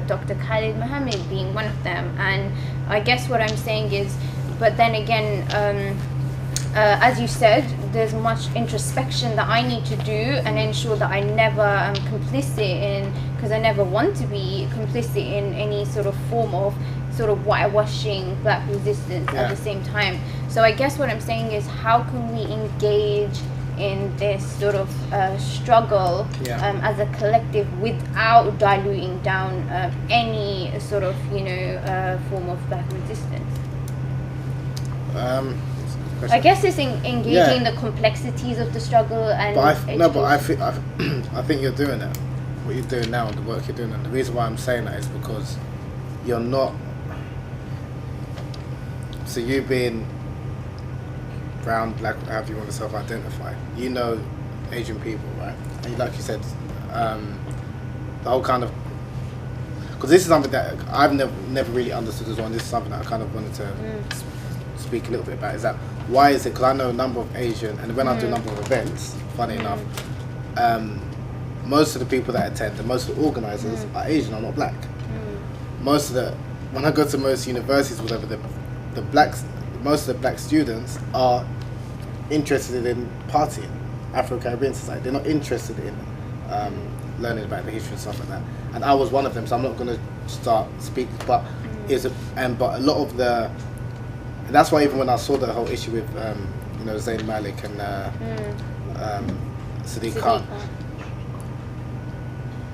Dr. Khalid Mohammed being one of them. And I guess what I'm saying is, but then again, as you said, there's much introspection that I need to do and ensure that I never am complicit in, because I never want to be complicit in any sort of form of sort of whitewashing black resistance at the same time. So I guess what I'm saying is, how can we engage in this sort of struggle as a collective without diluting down any sort of, you know, form of black resistance? I guess it's engaging the complexities of the struggle and. I think you're doing that. What you're doing now, the work you're doing, and the reason why I'm saying that is because you're not. So you being brown, black, however you want to self-identify, you know Asian people, right? And like you said, the whole kind of, because this is something that I've never really understood as well, and this is something that I kind of wanted to speak a little bit about, is that why is it, because I know a number of Asian, and when I do a number of events, funny enough, most of the people that attend and most of the organisers are Asian, are not black. When I go to most universities, whatever, most of the black students are interested in partying, Afro-Caribbean society. They're not interested in learning about the history and stuff like that. And I was one of them, so I'm not going to start speaking. But but a lot of and that's why even when I saw the whole issue with Zayn Malik and Sadiq Khan,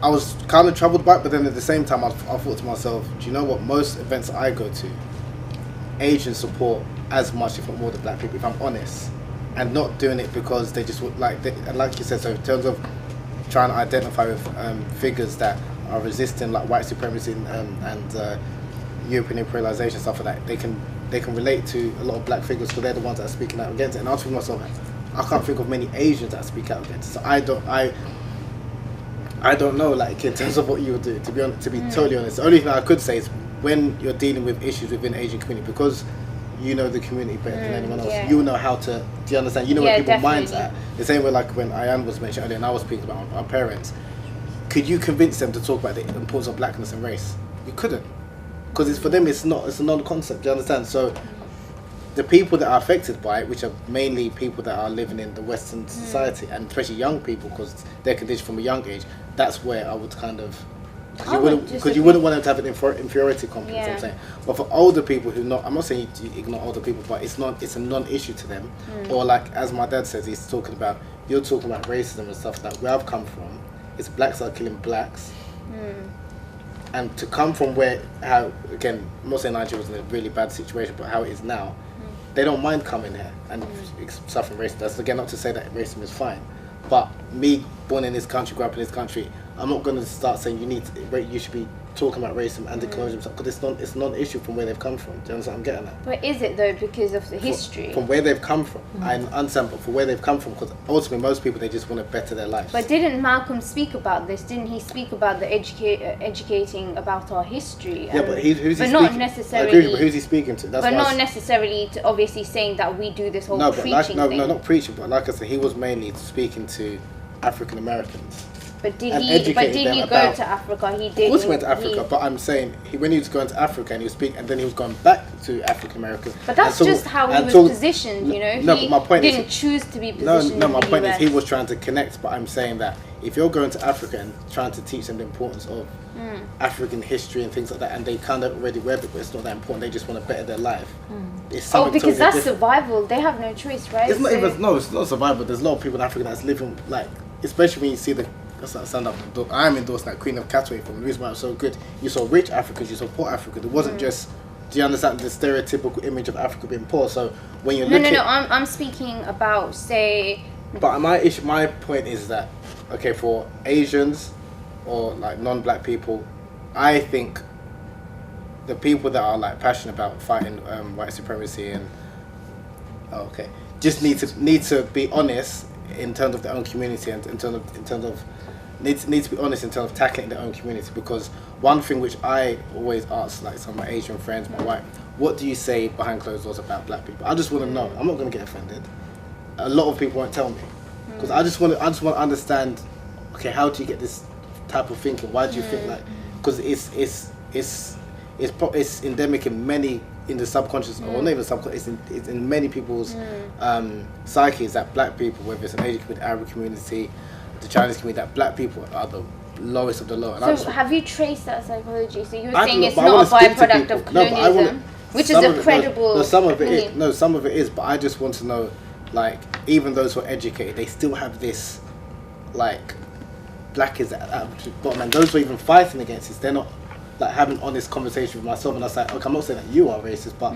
I was kind of troubled by it. But then at the same time, I thought to myself, do you know what? Most events I go to, Asians support as much, if not more, than black people. If I'm honest. And not doing it because they just like you said. So in terms of trying to identify with figures that are resisting like white supremacy and European imperialization, stuff like that, they can relate to a lot of black figures because they're the ones that are speaking out against it. And I was thinking to myself, I can't think of many Asians that speak out against it. So I don't know, like in terms of what you would do. To be totally honest, the only thing I could say is when you're dealing with issues within the Asian community, because you know the community better than anyone else. You know how to. Do you understand? You know where people's minds are. The same way, like when Ayan was mentioned earlier, and I was speaking about our parents. Could you convince them to talk about the importance of blackness and race? You couldn't, because it's for them. It's a non-concept. Do you understand? So the people that are affected by it, which are mainly people that are living in the Western society, and especially young people, because they're conditioned from a young age. That's where I would kind of. Because you wouldn't want them to have an inferiority complex. I'm saying, but for older people who I'm not saying you ignore older people, but it's a non-issue to them. Or like as my dad says, you're talking about racism and stuff like that. Where I've come from, it's blacks are killing blacks, and to come from how again, I'm not saying Nigeria was in a really bad situation, but how it is now, they don't mind coming here and suffering racism. That's again not to say that racism is fine, but me born in this country, grew up in this country. I'm not going to start saying you should be talking about racism and colonialism because it's not an issue from where they've come from. Do you understand what I'm getting at? But is it though because of the history? From where they've come from, I understand, but for where they've come from, because ultimately most people they just want to better their lives. But didn't Malcolm speak about this? Didn't he speak about the educating about our history? Yeah, but who's he speaking? Not necessarily. I agree, but who's he speaking to? That's not necessarily to obviously saying that we do this whole preaching thing. No, not preaching, but like I said, he was mainly speaking to African Americans. But did he go to Africa? He did. Of course he went to Africa, but I'm saying when he was going to Africa and he was speaking, and then he was going back to African Americans. But that's just how he was positioned, you know. No, but my point didn't choose to be positioned. No, my point is he was trying to connect. But I'm saying that if you're going to Africa and trying to teach them the importance of African history and things like that, and they kind of already read it, but it's not that important. They just want to better their life. It's because totally that's survival. They have no choice, right? It's not even it's not survival. There's a lot of people in Africa that's living like, especially when you see stand up. I'm endorsing that Queen of Cataway from the reason why it's so good. You saw rich Africans, you saw poor Africans. It wasn't just. Do you understand the stereotypical image of Africa being poor? So when you're No. I'm speaking about say. But my point is that for Asians or like non-black people, I think the people that are like passionate about fighting white supremacy and just need to be honest in terms of their own community and in terms of need to be honest in terms of tackling their own community. Because one thing which I always ask like some of my Asian friends, my wife, what do you say behind closed doors about black people? I just want to know. I'm not going to get offended. A lot of people won't tell me because I just want to understand. Okay, how do you get this type of thinking? Why do you think like? Because it's endemic in the subconscious, or not even subconscious. It's in many people's psyches that black people, whether it's an Asian community, Arab community, the Chinese community, that black people are the lowest of the low. And so have you traced that psychology? So you were saying it's not a byproduct of colonialism, which is a credible. No, some of it is. No, some of it is. But I just want to know, like, even those who are educated, they still have this, like, black is at the bottom, and those who are even fighting against it, they're not like having honest conversation with myself. And I was like, okay, I'm not saying that you are racist, but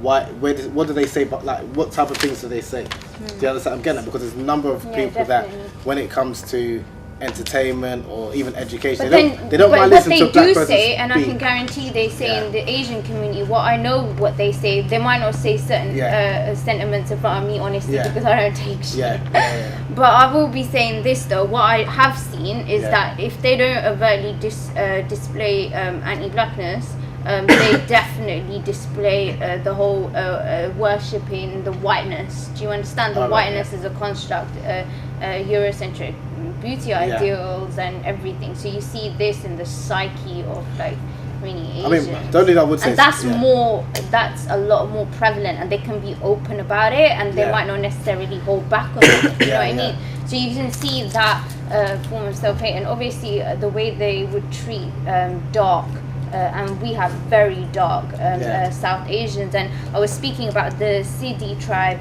why? What do they say? But like, what type of things do they say? Do you understand? I'm getting that because there's a number of people that, when it comes to entertainment or even education. But They don't mind what listening they to a black do person say, and I speak. can guarantee they say in the Asian community, what I know what they say, they might not say certain sentiments in front of me, honestly, because I don't take shit. But I will be saying this though, what I have seen is that if they don't overtly display anti-blackness, they definitely display the whole worshipping the whiteness. Do you understand? The whiteness is a construct, Eurocentric beauty ideals and everything. So you see this in the psyche of like many Asians. I mean, don't think I would say. And that's that's a lot more prevalent, and they can be open about it, and they might not necessarily hold back on it. You know what I mean? So you can see that form of self-hate, and obviously the way they would treat dark. And we have very dark South Asians, and I was speaking about the Sidi tribe,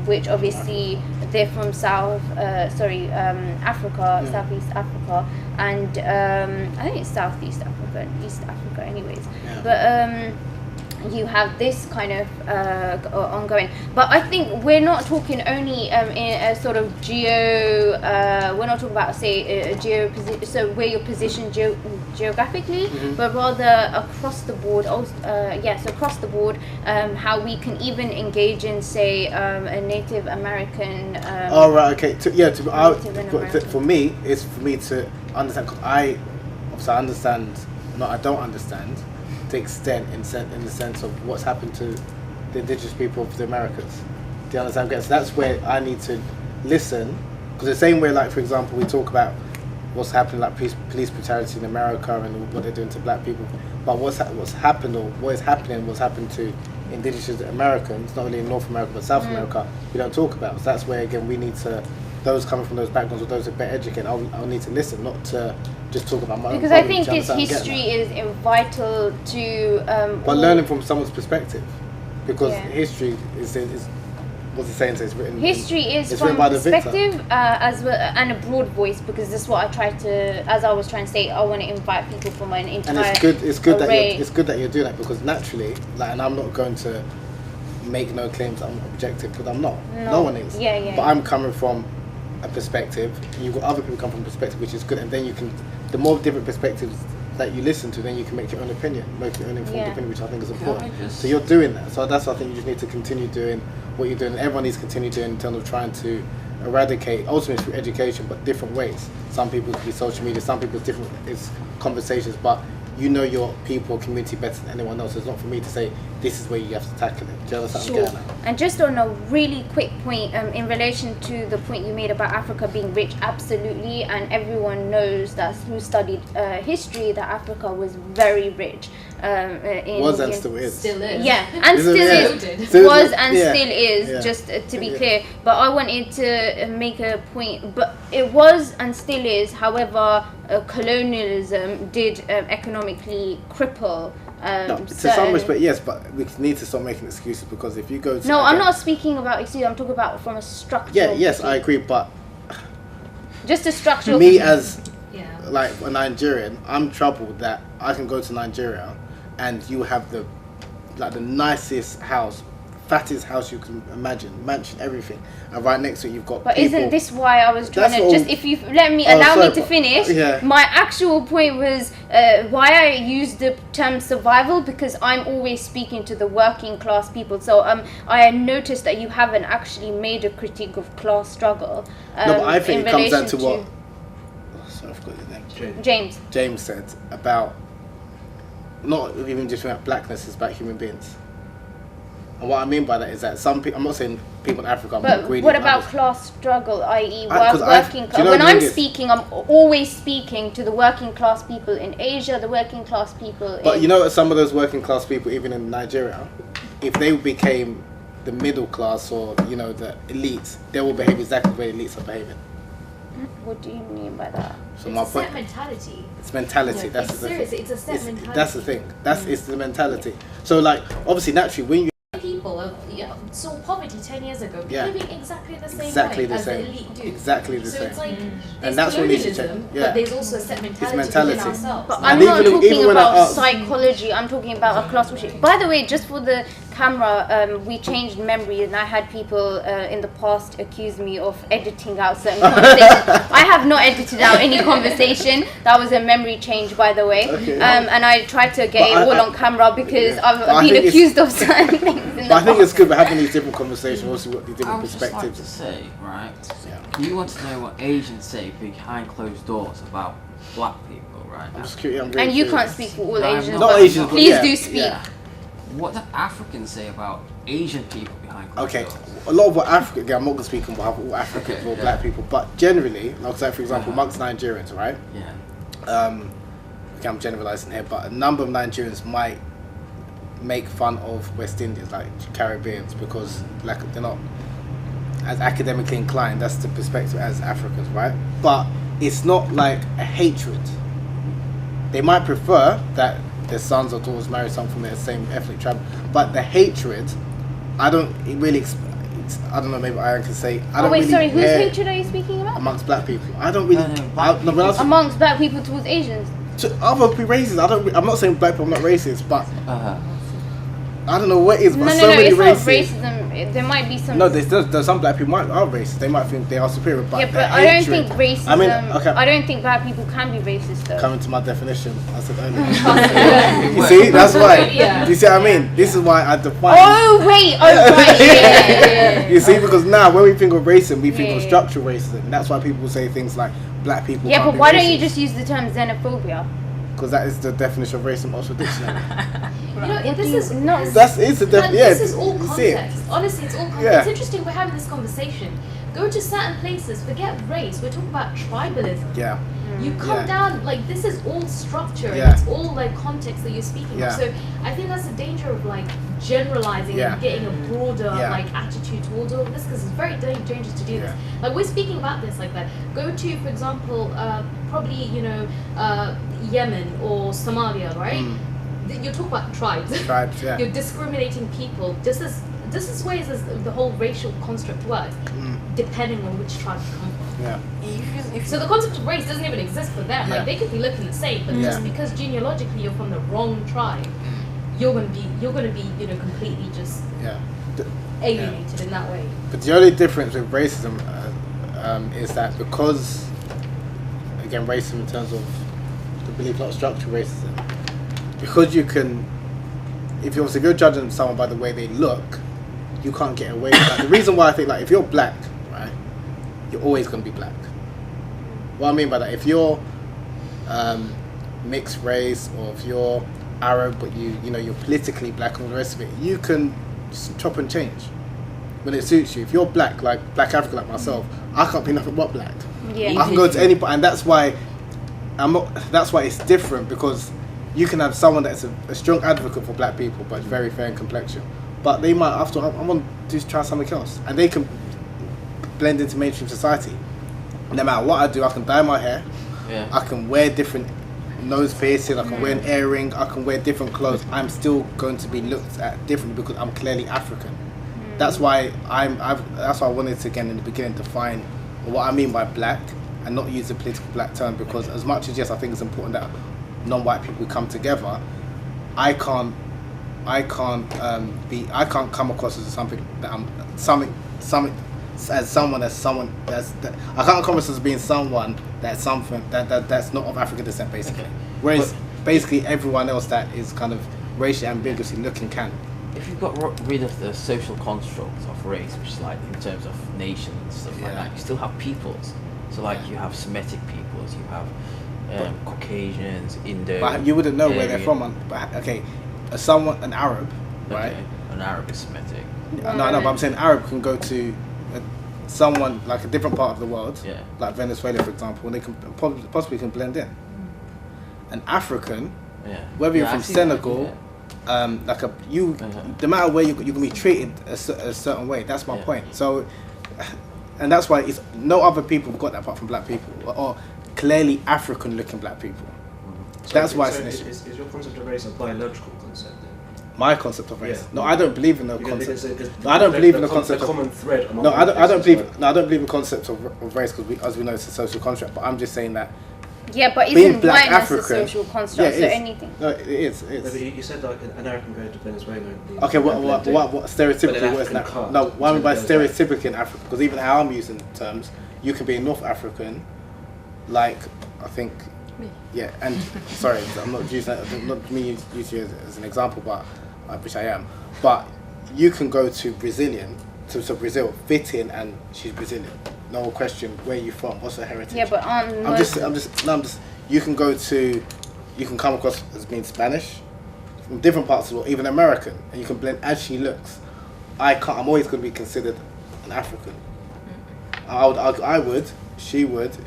which obviously they're from Africa, Southeast Africa, and I think it's Southeast Africa, East Africa, anyways. But you have this kind of ongoing, but I think we're not talking only in a sort of we're not talking about so where you're positioned geographically, but rather across the board. Also, across the board, how we can even engage in, say, a Native American. For me, it's for me to understand, because I understand. No, I don't understand the extent in the sense of what's happened to the indigenous people of the Americas. Do you understand? So that's where I need to listen, because the same way, like for example, we talk about what's happening, like police brutality in America and what they're doing to black people, but what's happened, or what is happening, what's happened to indigenous Americans, not only in North America but South America, we don't talk about. So that's where again we need to, those coming from those backgrounds or those who are better educated, I'll need to listen, not to just talk about my own. Because I think its history is vital to. But learning from someone's perspective, because history is what's the saying? It's written. History is from perspective as well, and a broad voice. Because that's what I tried to, as I was trying to say, I want to invite people from an entire. And it's good that you're doing that, because naturally, like, and I'm not going to make no claims I'm objective, because I'm not. No one is. But I'm coming from a perspective. You've got other people come from a perspective, which is good, and then you can. The more different perspectives that you listen to, then you can make your own opinion, make your own informed opinion, which I think is important. So you're doing that. So that's what I think you just need to continue doing what you're doing. And everyone needs to continue doing in terms of trying to eradicate, ultimately through education, but different ways. Some people could be social media, some people it's conversations, but you know your people, community better than anyone else. It's not for me to say this is where you have to tackle it. Do you understand? And just on a really quick point, in relation to the point you made about Africa being rich, absolutely, and everyone knows that who studied history that Africa was very rich. Was and still is. Still is. Yeah, and still is. Was and still is, just to be clear. But I wanted to make a point, but it was and still is, however, colonialism did economically cripple to some respect, yes, but we need to stop making excuses, because if you go to... No, I'm not speaking about excuses, I'm talking about from a structural... Yes, I agree, but... Just a structural... Me as, like, a Nigerian, I'm troubled that I can go to Nigeria and you have the nicest house, fattest house you can imagine, mansion, everything, and right next to it you've got But people. Isn't this why I was trying to just, if you let me allow me to finish, my actual point was why I used the term survival, because I'm always speaking to the working class people. So I noticed that you haven't actually made a critique of class struggle. No, but I think it comes down to what sorry, I forgot his name. James said about not even just about blackness, it's about human beings. And what I mean by that is that some people, I'm not saying people in Africa are more greedy. But what about class struggle, i.e. working class? When I'm speaking, I'm always speaking to the working class people in Asia, the working class people But you know, some of those working class people, even in Nigeria, if they became the middle class or, you know, the elites, they will behave exactly the way the elites are behaving. What do you mean by that? So it's a set mentality. It's mentality. That's the thing. It's a set mentality. That's the thing. It's the mentality. So, like, obviously, naturally, when you people of so poverty poverty 10 years ago, Yeah. behaving exactly the same Exactly way the as same. the elite do. Exactly the So same. it's like And there's that's what needs to colonialism, change. Yeah. but there's also a set mentality, mentality. within ourselves. But And I'm not even talking when I about ask- psychology. I'm talking about a class which. By the way, just for the camera, we changed memory, and I had people in the past accuse me of editing out certain conversations. I have not edited out any conversation. That was a memory change, by the way. Okay. And I tried to get But it all I- on camera because But I I've been think it's- accused of certain things in the But I think past. it's good for having these different conversations, also what these I different would just like perspectives. to say, right? Yeah. You want to know what Asians say behind closed doors about black people, right? I'm just curious. I'm very And you curious. can't speak for all No, I'm Asians. not but Asians, but please yeah, do speak. yeah. What do Africans say about Asian people behind closed Okay, doors? a lot of what Africa, again, I'm not going to speak on behalf of all Africans Okay, or yeah. black people, but generally, like say for example, Uh-huh. amongst Nigerians, right? Yeah. Okay, I'm generalizing here, but a number of Nigerians might make fun of West Indians, like Caribbeans, because like they're not as academically inclined. That's the perspective as Africans, right? But it's not like a hatred. They might prefer that their sons or daughters marry someone from their same ethnic tribe, but the hatred, I don't really. I don't know. Maybe I can say. I don't Oh wait, really sorry. Whose hear hatred are you speaking about? amongst black people? I don't really. No, black no, when I was- Amongst black people towards Asians. to other people racist. I'm not saying black people are not racist, but Uh-huh. I don't know what is. But No, so many it's not racists. racism. There might be some. No, there's some black people are racist. They might think they are superior, but yeah, the but I don't hatred- think racism. I mean, okay. I don't think black people can be racist though. Coming to my definition, I said earlier. You see, that's why. Yeah. Do you see what I mean? This is why I define. Oh wait! Oh right! Yeah. You see, because now when we think of racism, we think of Yeah. structural racism. And that's why people say things like black people. Yeah, can't but be why don't you racist. just use the term xenophobia? Because that is the definition of racism, Oxford Dictionary. You know, this is No. That's it's a Man, yeah. this is all you see it. context. Honestly, it's all context. Yeah. It's interesting we're having this conversation. Go to certain places, forget race. We're talking about tribalism. Yeah. You come Yeah. down like this is all structure Yeah. and it's all like context that you're speaking Yeah. of. So I think that's the danger of like generalizing Yeah. and getting a broader Yeah. like attitude towards all of this because it's very dangerous to do this. Like we're speaking about this like that. Go to, for example, probably Yemen or Somalia, right? You're talking about tribes. Tribes, yeah. You're discriminating people. This is ways as the whole racial construct works, depending on which tribe you come from. Yeah. So the concept of race doesn't even exist for them. Yeah. Like they could be looking the same, but just Yeah. because genealogically you're from the wrong tribe, you're gonna be completely just Yeah. alienated in that way. But the only difference with racism is that because, again, racism in terms of the belief, not structural racism, because you can, if you're judging someone by the way they look, you can't get away with that. The reason why I think, like, if you're black, right, you're always going to be black. What I mean by that, if you're mixed race, or if you're Arab, but you're politically black and all the rest of it, you can just chop and change when it suits you. If you're black, like black African like myself, I can't be nothing but black. Yeah. I can go to any, and that's why that's why it's different, because you can have someone that's a strong advocate for black people but very fair in complexion, but they might after I want to try something else, and they can blend into mainstream society. No matter what I do, I can dye my hair, Yeah. I can wear different nose piercing, I can wear an earring, I can wear different clothes. I'm still going to be looked at differently because I'm clearly African. That's why that's why I wanted to, again in the beginning, define what I mean by black and not use the political black term, because as much as, yes, I think it's important that non-white people come together, I can't come across as something that I'm something as someone that's I can't come across as being someone that's something that's not of African descent, basically. Okay. Whereas basically everyone else that is kind of racially ambiguously looking can. If you've got rid of the social construct of race, which is like in terms of nations and stuff like that, you still have peoples. So like you have Semitic peoples, you have Caucasians, Indo. But you wouldn't know where they're Aryan. from. But okay, an Arab, right? Okay. An Arab is Semitic. No, but I'm saying Arab can go to someone like a different part of the world, Yeah. like Venezuela, for example, and they can possibly can blend in. An African, Yeah. whether you're Yeah, from I've seen that, Senegal, yeah. no matter where you can be treated a certain way. That's my Yeah. point. So, and that's why it's no other people have got that apart from black people, or clearly African-looking black people. That's why it's an issue. Is your concept of race a biological concept then? my concept of race. Yeah. No, I don't believe in the Because concept. No, I don't believe in the concept the of. common thread among No, I don't races, believe. No, I don't believe in the concept of race because, as we know, it's a social construct. But I'm just saying that. Yeah, but Being isn't black whiteness a African- social construct? Yeah, so it is. anything. No, it is. No, but you said like an American going to Venezuela. And Okay, what But stereotypically? an What is African that? can't. No, what I mean by So there's stereotypically in Africa, because even how I'm using terms, you can be a North African, like I think, yeah. And sorry, I'm not using that. I'm not me using you as an example, but which I am. But you can go to Brazil, fit in, and she's Brazilian. No question where you from, what's her heritage. Yeah, but I'm just. You can come across as being Spanish from different parts of the world, even American, and you can blend as she looks. I'm always going to be considered an African. I would, she would,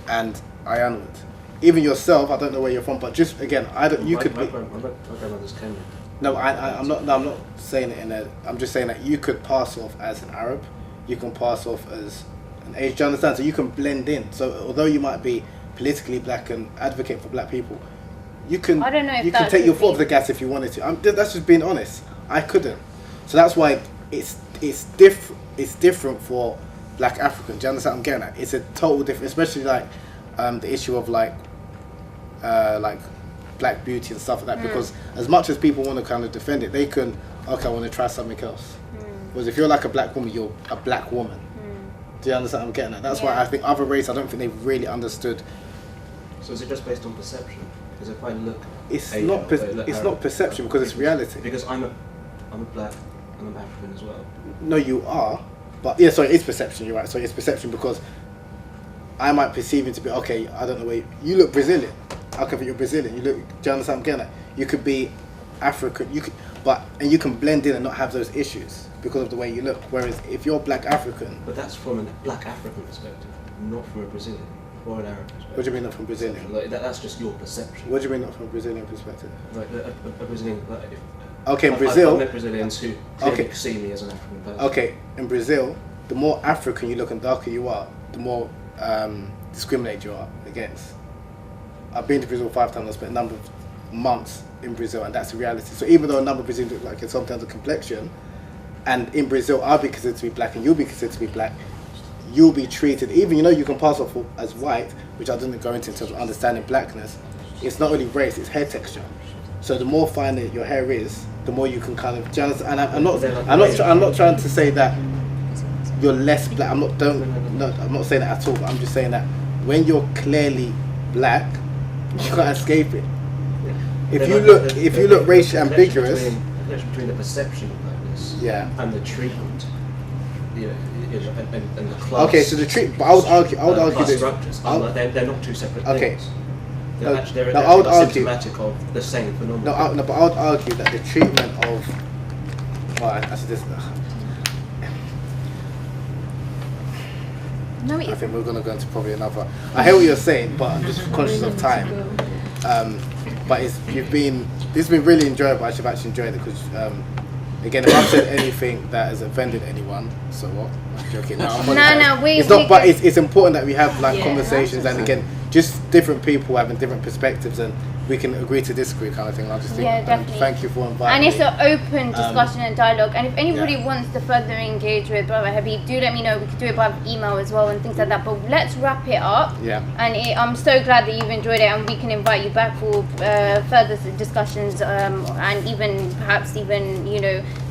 and Ayan would. Even yourself, I don't know where you're from, but just again, you could be. My grandmother's Kenyan. No, I'm not saying it I'm just saying that you could pass off as an Arab, you can pass off as an Asian. Do you understand? So you can blend in. So although you might be politically black and advocate for black people, you can. I don't know if you that can take could your foot be- off the gas if you wanted to. That's just being honest. I couldn't. So that's why it's different for black Africans. Do you understand what I'm getting at? It's a total different, especially like the issue of like black beauty and stuff like that. Because as much as people want to kind of defend it, they can. Okay, I want to try something else. Whereas if you're like a black woman, you're a black woman. Do you understand what I'm getting at? That's why I think other races, I don't think they've really understood. So is it just based on perception? Because if I look, It's Asian, not. or I look It's Arab, not perception because it's reality. Because I'm a black, and I'm African as well. No, you are. But yeah, sorry, it's perception. You're right. So it's perception because I might perceive it to be okay. I don't know where you look Brazilian. How come you're Brazilian? You look. Do you understand what I'm getting at? You could be African. You could, and you can blend in and not have those issues because of the way you look. Whereas if you're black African, But that's from a black African perspective, not from a Brazilian or an Arab perspective. what do you mean not from Brazilian? Like, that's just your perception. What do you mean not from a Brazilian perspective? Like a Brazilian. Like Okay, in I've Brazil. met Brazilians who clearly see me as an African person. Okay, in Brazil, the more African you look and darker you are, the more discriminated you are against. I've been to Brazil 5 times. I spent a number of months in Brazil, and that's the reality. So even though a number of Brazilians look like in some terms of complexion, and in Brazil I'll be considered to be black and you'll be considered to be black, you'll be treated, even you can pass off as white, which I didn't go into in terms of understanding blackness. It's not only race, it's hair texture. So the more finer your hair is, the more you can kind of jealous. And I'm not trying to say that you're less black. I'm not saying that at all. But I'm just saying that when you're clearly black, you can't escape it. If you look racially ambiguous, between the perception of blackness, and the treatment, and the class. Okay, so the treatment. But I would argue class that structures. They're not two separate Okay. things. No, They're I would argue symptomatic of the same phenomenon. No, but I would argue that the treatment of. Well, actually, this. No, I think we're going to go into probably another. I hear what you're saying, but I'm just conscious of time. But this has been really enjoyable. I've actually enjoyed it because, again, if I've said anything that has offended anyone, so what? I'm joking. It's not. But it's important that we have conversations, and again, just different people having different perspectives, and we can agree to disagree, kind of thing. I just think. Definitely. Thank you for inviting And me. it's an open discussion and dialogue. And if anybody wants to further engage with Brother Habeeb, do let me know. We could do it by email as well and things like that. But let's wrap it up. Yeah. And I'm so glad that you've enjoyed it, and we can invite you back for further discussions, and even perhaps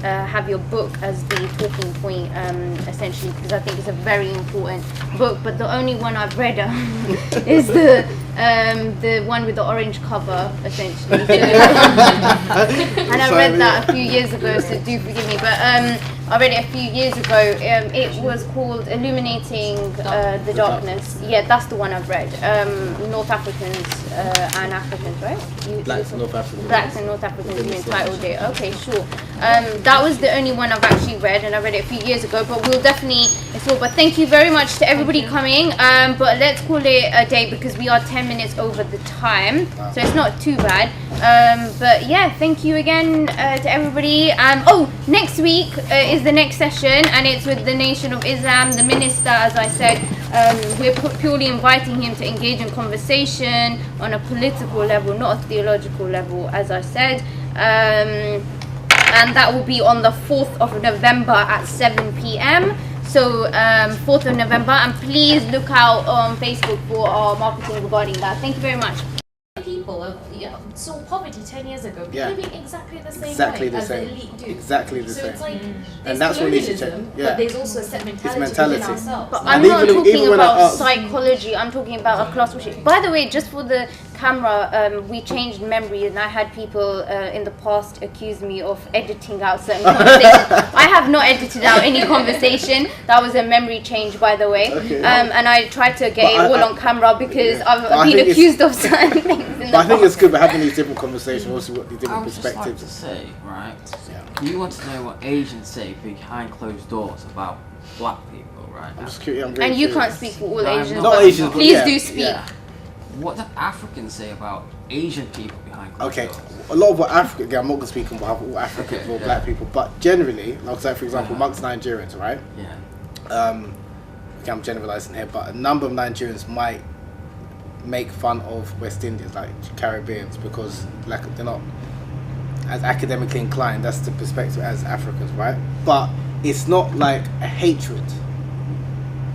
have your book as the talking point, essentially, because I think it's a very important book. But the only one I've read is the one with the orange cover, essentially. So, and I read that a few years ago, so do forgive me. But I read it a few years ago. It was called Illuminating the Darkness. Yeah, that's the one I've read. North Africans and Africans, right? Blacks and North Africans. Blacks and North Africans, you entitled it. Okay, sure. That was the only one I've actually read, and I read it a few years ago, but we'll definitely explore. But thank you very much to everybody coming. But let's call it a day because we are 10 minutes over the time, so it's not too bad. But yeah, thank you again to everybody. Next week is the next session, and it's with the Nation of Islam. The minister, as I said, we're purely inviting him to engage in conversation on a political level, not a theological level, as I said. and that will be on the 4th of November at 7 p.m. So 4th of November, and please look out on Facebook for our marketing regarding that. Thank you very much. People saw poverty 10 years ago behaving exactly the same Exactly way the as same. the elite do. Exactly the So same. it's like And that's what we need to check. colonialism, Yeah. but there's also a set mentality, mentality. within ourselves. But And I'm not even talking when I about ask- psychology, I'm talking about a class worship. By the way, just for the camera, we changed memory, and I had people in the past accuse me of editing out certain conversations. I have not edited out any conversation. That was a memory change, by the way. Okay. And I tried to get But it all on camera because But I I've been think it's- accused of certain things in the But I think it's past. good. We're having these different conversations. Also, what these I different would just like to perspectives. say, right? Yeah. You want to know what Asians say behind closed doors about black people, right? I'm just curious. I'm very And you curious. can't speak for all No, I'm Asians. not but Asians, but please yeah, do speak. yeah. What do Africans say about Asian people behind closed Okay, doors? a lot of what Africa, again, I'm not going to speak on behalf of all Africans Okay, or yeah. black people, but generally, like say for example, Uh-huh. amongst Nigerians, right? Yeah. Okay, I'm generalizing here, but a number of Nigerians might make fun of West Indians, like Caribbeans, because like they're not as academically inclined. That's the perspective as Africans, right? But it's not like a hatred.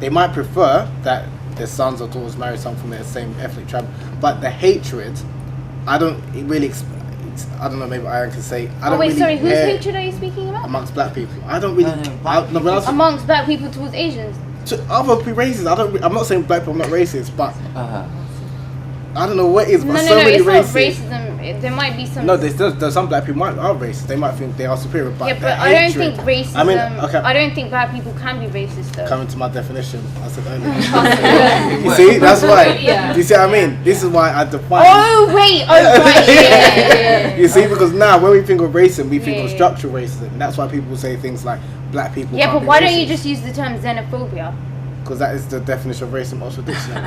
They might prefer that their sons or daughters marry someone from their same ethnic tribe, but the hatred, I don't really. I don't know. Maybe I can say. I don't Oh wait, really sorry, whose care hatred are you speaking about? amongst black people? I don't really. No, black no, but I was- Amongst black people towards Asians. to other people racist. I'm not saying black people are not racist, but Uh-huh. I don't know what is. But No, so no, no, many it's races. not racism. There might be some. No, there's some black people are racist. They might think they are superior, but yeah, the but I don't hatred- think racism. I mean, okay. I don't think black people can be racist though. Coming to my definition, I said earlier. You see, that's why. Yeah. Do you see what I mean? This is why I define. Oh wait, oh right, yeah. You see, because now when we think of racism, we think of Yeah. structural racism. And that's why people say things like black people. Yeah, can't but be why don't you racist. just use the term xenophobia? Because that is the definition of racism, Oxford Dictionary.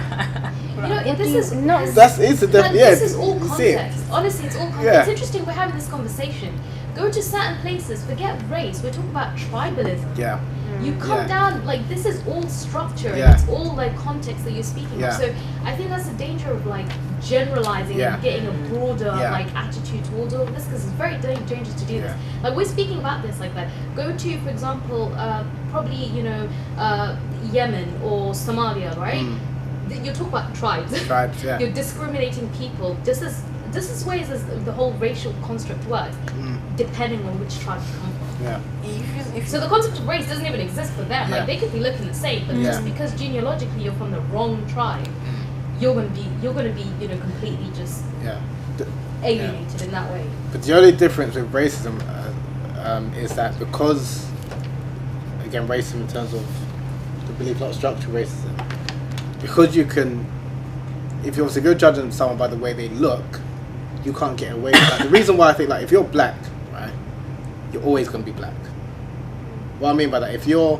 You know, this is not. It's the But yeah. this is all you see it. context. Honestly, it's all context. Yeah. It's interesting we're having this conversation. Go to certain places, forget race. We're talking about tribalism. Yeah. You come Yeah. down, like, this is all structure, Yeah. and it's all, like, context that you're speaking Yeah. of. So I think that's the danger of, like, generalizing Yeah. and getting a broader, Yeah. like, attitude towards all of this, because it's very dangerous to do this. Yeah. Like, we're speaking about this like that. Go to, for example, probably, you know, Yemen or Somalia, right? You're talking about tribes. Tribes, yeah. You're discriminating people. This is ways the whole racial construct works, depending on which tribe you come from. Yeah. So the concept of race doesn't even exist for them. Yeah. Like, they could be looking the same, but just Yeah. because genealogically you're from the wrong tribe, you're gonna be you know, completely just Yeah. alienated in that way. But the only difference with racism is that because, again, racism in terms of the belief, not structural racism, because you can, if you're judging someone by the way they look, you can't get away with that. The reason why I think, like, if you're black, right, you're always going to be black. What I mean by that, if you're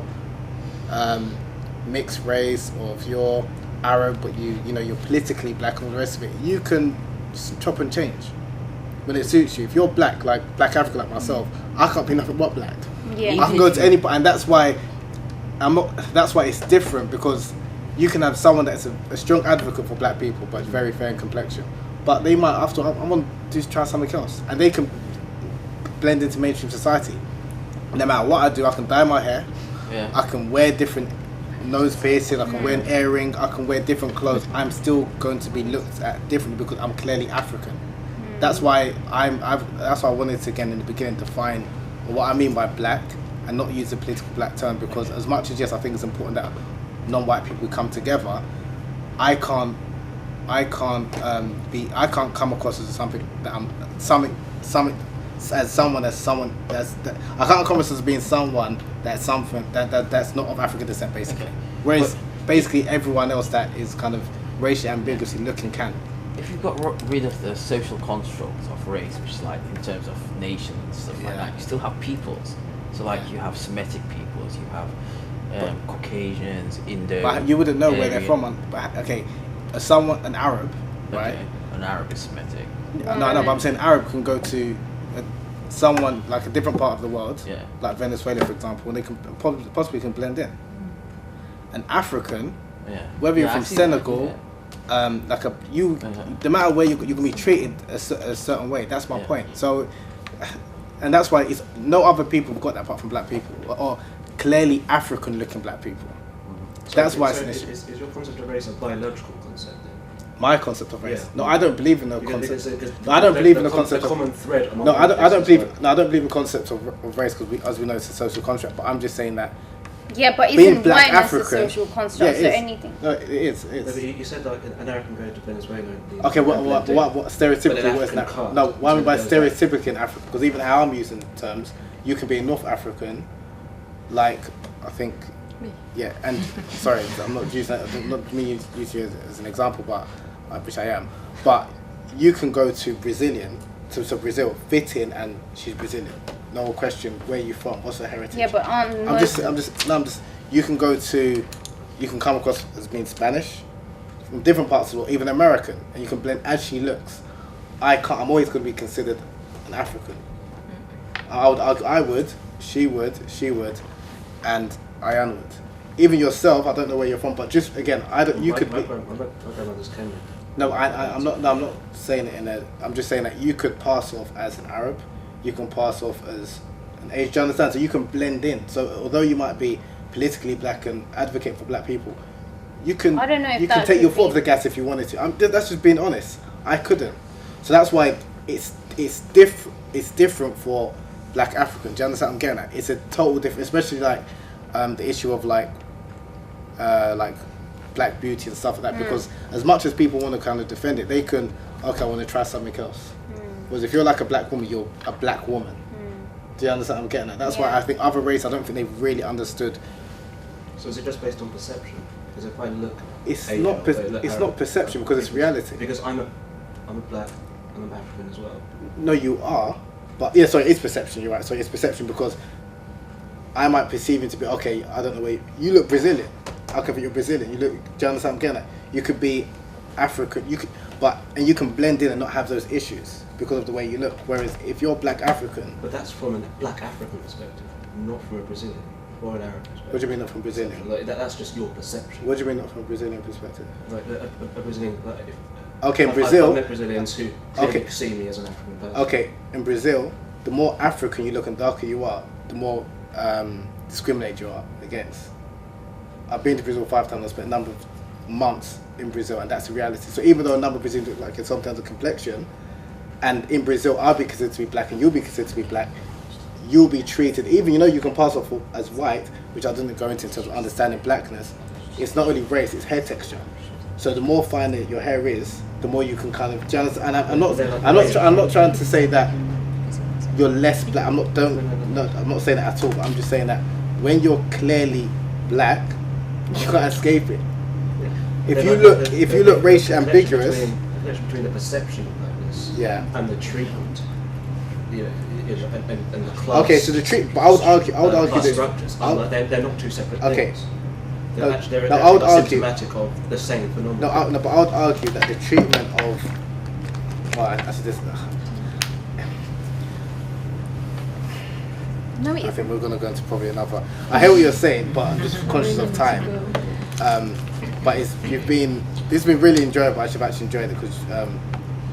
mixed race, or if you're Arab but you know you're politically black and all the rest of it, you can chop and change when it suits you. If you're black, like black African like myself, I can't be nothing but black. Yeah. I can go to any, and that's why that's why it's different, because you can have someone that's a strong advocate for black people but very fair in complexion, but they might after I want to try something else, and they can blend into mainstream society. No matter what I do, I can dye my hair, Yeah. I can wear different nose piercing, I can wear an earring, I can wear different clothes. I'm still going to be looked at differently because I'm clearly African. That's why that's why I wanted to, again, in the beginning, define what I mean by black and not use the political black term, because as much as, yes, I think it's important that non-white people come together, I can't come across as something that I'm something as someone that's I can't come across as being someone that's something that's not of African descent, basically. Whereas basically everyone else that is kind of racially ambiguously looking can. If you've got rid of the social construct of race, which is like in terms of nation and stuff like Yeah. that, you still have peoples. So like you have Semitic peoples, you have Caucasians, Indo. But you wouldn't know where they're Aryan. from. But okay, an Arab, right? Okay. An Arab is Semitic. No, but I'm saying Arab can go to someone like a different part of the world, Yeah. like Venezuela, for example, and they can possibly can blend in. An African, Yeah. whether you're Yeah, from I've seen that, Senegal, yeah. no matter where you can be treated a certain way. That's my Yeah. point. So and that's why it's no other people have got that apart from black people, or clearly African-looking black people. That's why it's an issue. Is your concept of race a biological concept then? My concept of race? Yeah. No, I don't believe in the Because concept. No, I don't believe in the concept the of common thread among no, I don't believe. races, No, I don't believe in the concept of race because, as we know, it's a social construct. But I'm just saying that. Yeah, but being isn't black whiteness African, a social construct? yeah, So it is. anything. No, it is. It No, but is. you said like an American going to Venezuela. And Okay, what stereotypically But what is an that? African No, card, what I mean by so there's stereotypically in Africa, because even how I'm using terms, you can be a North African, like I think, yeah. And sorry, I'm not using that. I'm not me using you as an example, but which I am. But you can go to Brazilian, to Brazil, fit in, and she's Brazilian. No question. Where are you from? What's her heritage? Yeah, but I'm just. You can come across as being Spanish from different parts of the world, even American, and you can blend as she looks. I'm always going to be considered an African. I would, she would, and Ayan would. Even yourself, I don't know where you're from, but just again, you could be. My grandmother's Kenyan. No, I'm not saying it in a. I'm just saying that you could pass off as an Arab, you can pass off as an Asian. Do you understand? So you can blend in. So although you might be politically black and advocate for black people, you can. I don't know if you can take your foot off the gas if you wanted to. That's just being honest. I couldn't. So that's why it's different for black Africans. Do you understand what I'm getting at? It's a total different, especially like the issue of like black beauty and stuff like that, because as much as people want to kind of defend it, they can, okay, I want to try something else. Whereas if you're like a black woman, you're a black woman. Do you understand what I'm getting at? That's why I think other races, I don't think they've really understood. So is it just based on perception? Because if I look, It's Asian, not Arab, not perception, because it's reality. Because I'm a black, and I'm African as well. No, you are, but yeah, sorry, it's perception. You're right. So it's perception because I might perceive you to be okay. I don't know where you look Brazilian. How come you're Brazilian? You look. Do you understand what I'm getting at? You could be African. You could, and you can blend in and not have those issues because of the way you look. Whereas if you're black African, but that's from a black African perspective, not from a Brazilian or an Arab perspective. What do you mean not from Brazilian? Like, that's just your perception. What do you mean not from a Brazilian perspective? Like a Brazilian. Like, okay, in Brazil, I've met Brazilians who see me as an African person. Okay, in Brazil, the more African you look and darker you are, the more discriminated you are against. I've been to Brazil 5 times. I spent a number of months in Brazil, and that's the reality. So even though a number of Brazilians look like sometimes a complexion, and in Brazil I'll be considered to be black and you'll be considered to be black, you'll be treated, even you can pass off as white, which I didn't go into in terms of understanding blackness. It's not only race, it's hair texture. So the more finer your hair is, the more you can kind of jealous. And I'm not trying to say that you're less black. I'm not saying that at all. But I'm just saying that when you're clearly black, you can't escape it. If you look racially ambiguous, between the perception of blackness, and the treatment, and the class. Okay, so the treatment. But I would argue class that structures. They're not two separate things. They're actually I would argue symptomatic of the same phenomenon. But I would argue that the treatment of I think we're going to go into probably another. I hear what you're saying, but I'm just conscious of time. But this has been really enjoyable. I've actually enjoyed it because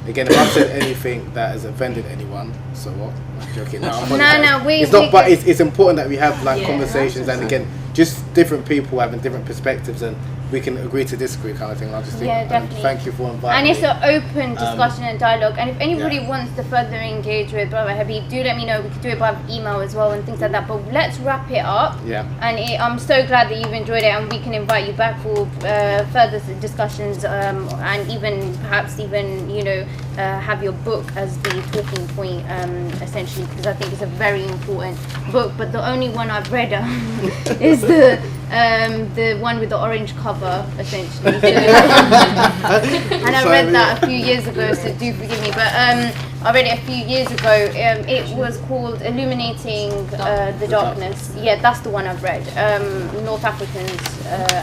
again, if I've said anything that has offended anyone, so what? I'm joking. It's important that we have conversations, and again, just different people having different perspectives, and we can agree to disagree, kind of thing. I just think, definitely. Thank you for inviting me. And it's me. an open discussion and dialogue. And if anybody wants to further engage with Brother Habeeb, do let me know. We could do it by email as well and things like that. But let's wrap it up. Yeah. And I'm so glad that you've enjoyed it, and we can invite you back for further discussions, and perhaps have your book as the talking point, essentially, because I think it's a very important book. But the only one I've read is the one with the orange cover, essentially. And I read that a few years ago, so do forgive me. But I read it a few years ago. It was called Illuminating the Darkness. Yeah, that's the one I've read. North Africans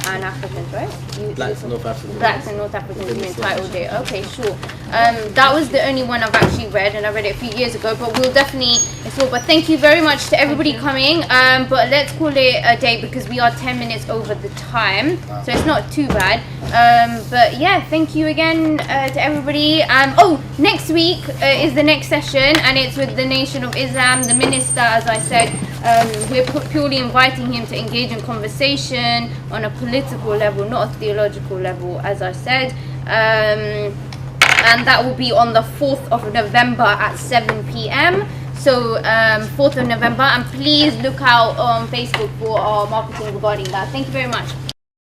and Africans, right? Blacks and North Africans. Blacks and North Africans, you entitled it. Okay, sure. That was the only one I've actually read, and I read it a few years ago, but we'll definitely explore. But thank you very much to everybody coming. But let's call it a day because we are 10 minutes over the time, so it's not too bad. But yeah, thank you again to everybody. Oh, next week is the next session, and it's with the Nation of Islam. The minister, as I said, we're purely inviting him to engage in conversation on a political level, not a theological level, as I said. And that will be on the 4th of November at 7 p.m. So 4th of November, and please look out on Facebook for our marketing regarding that. Thank you very much.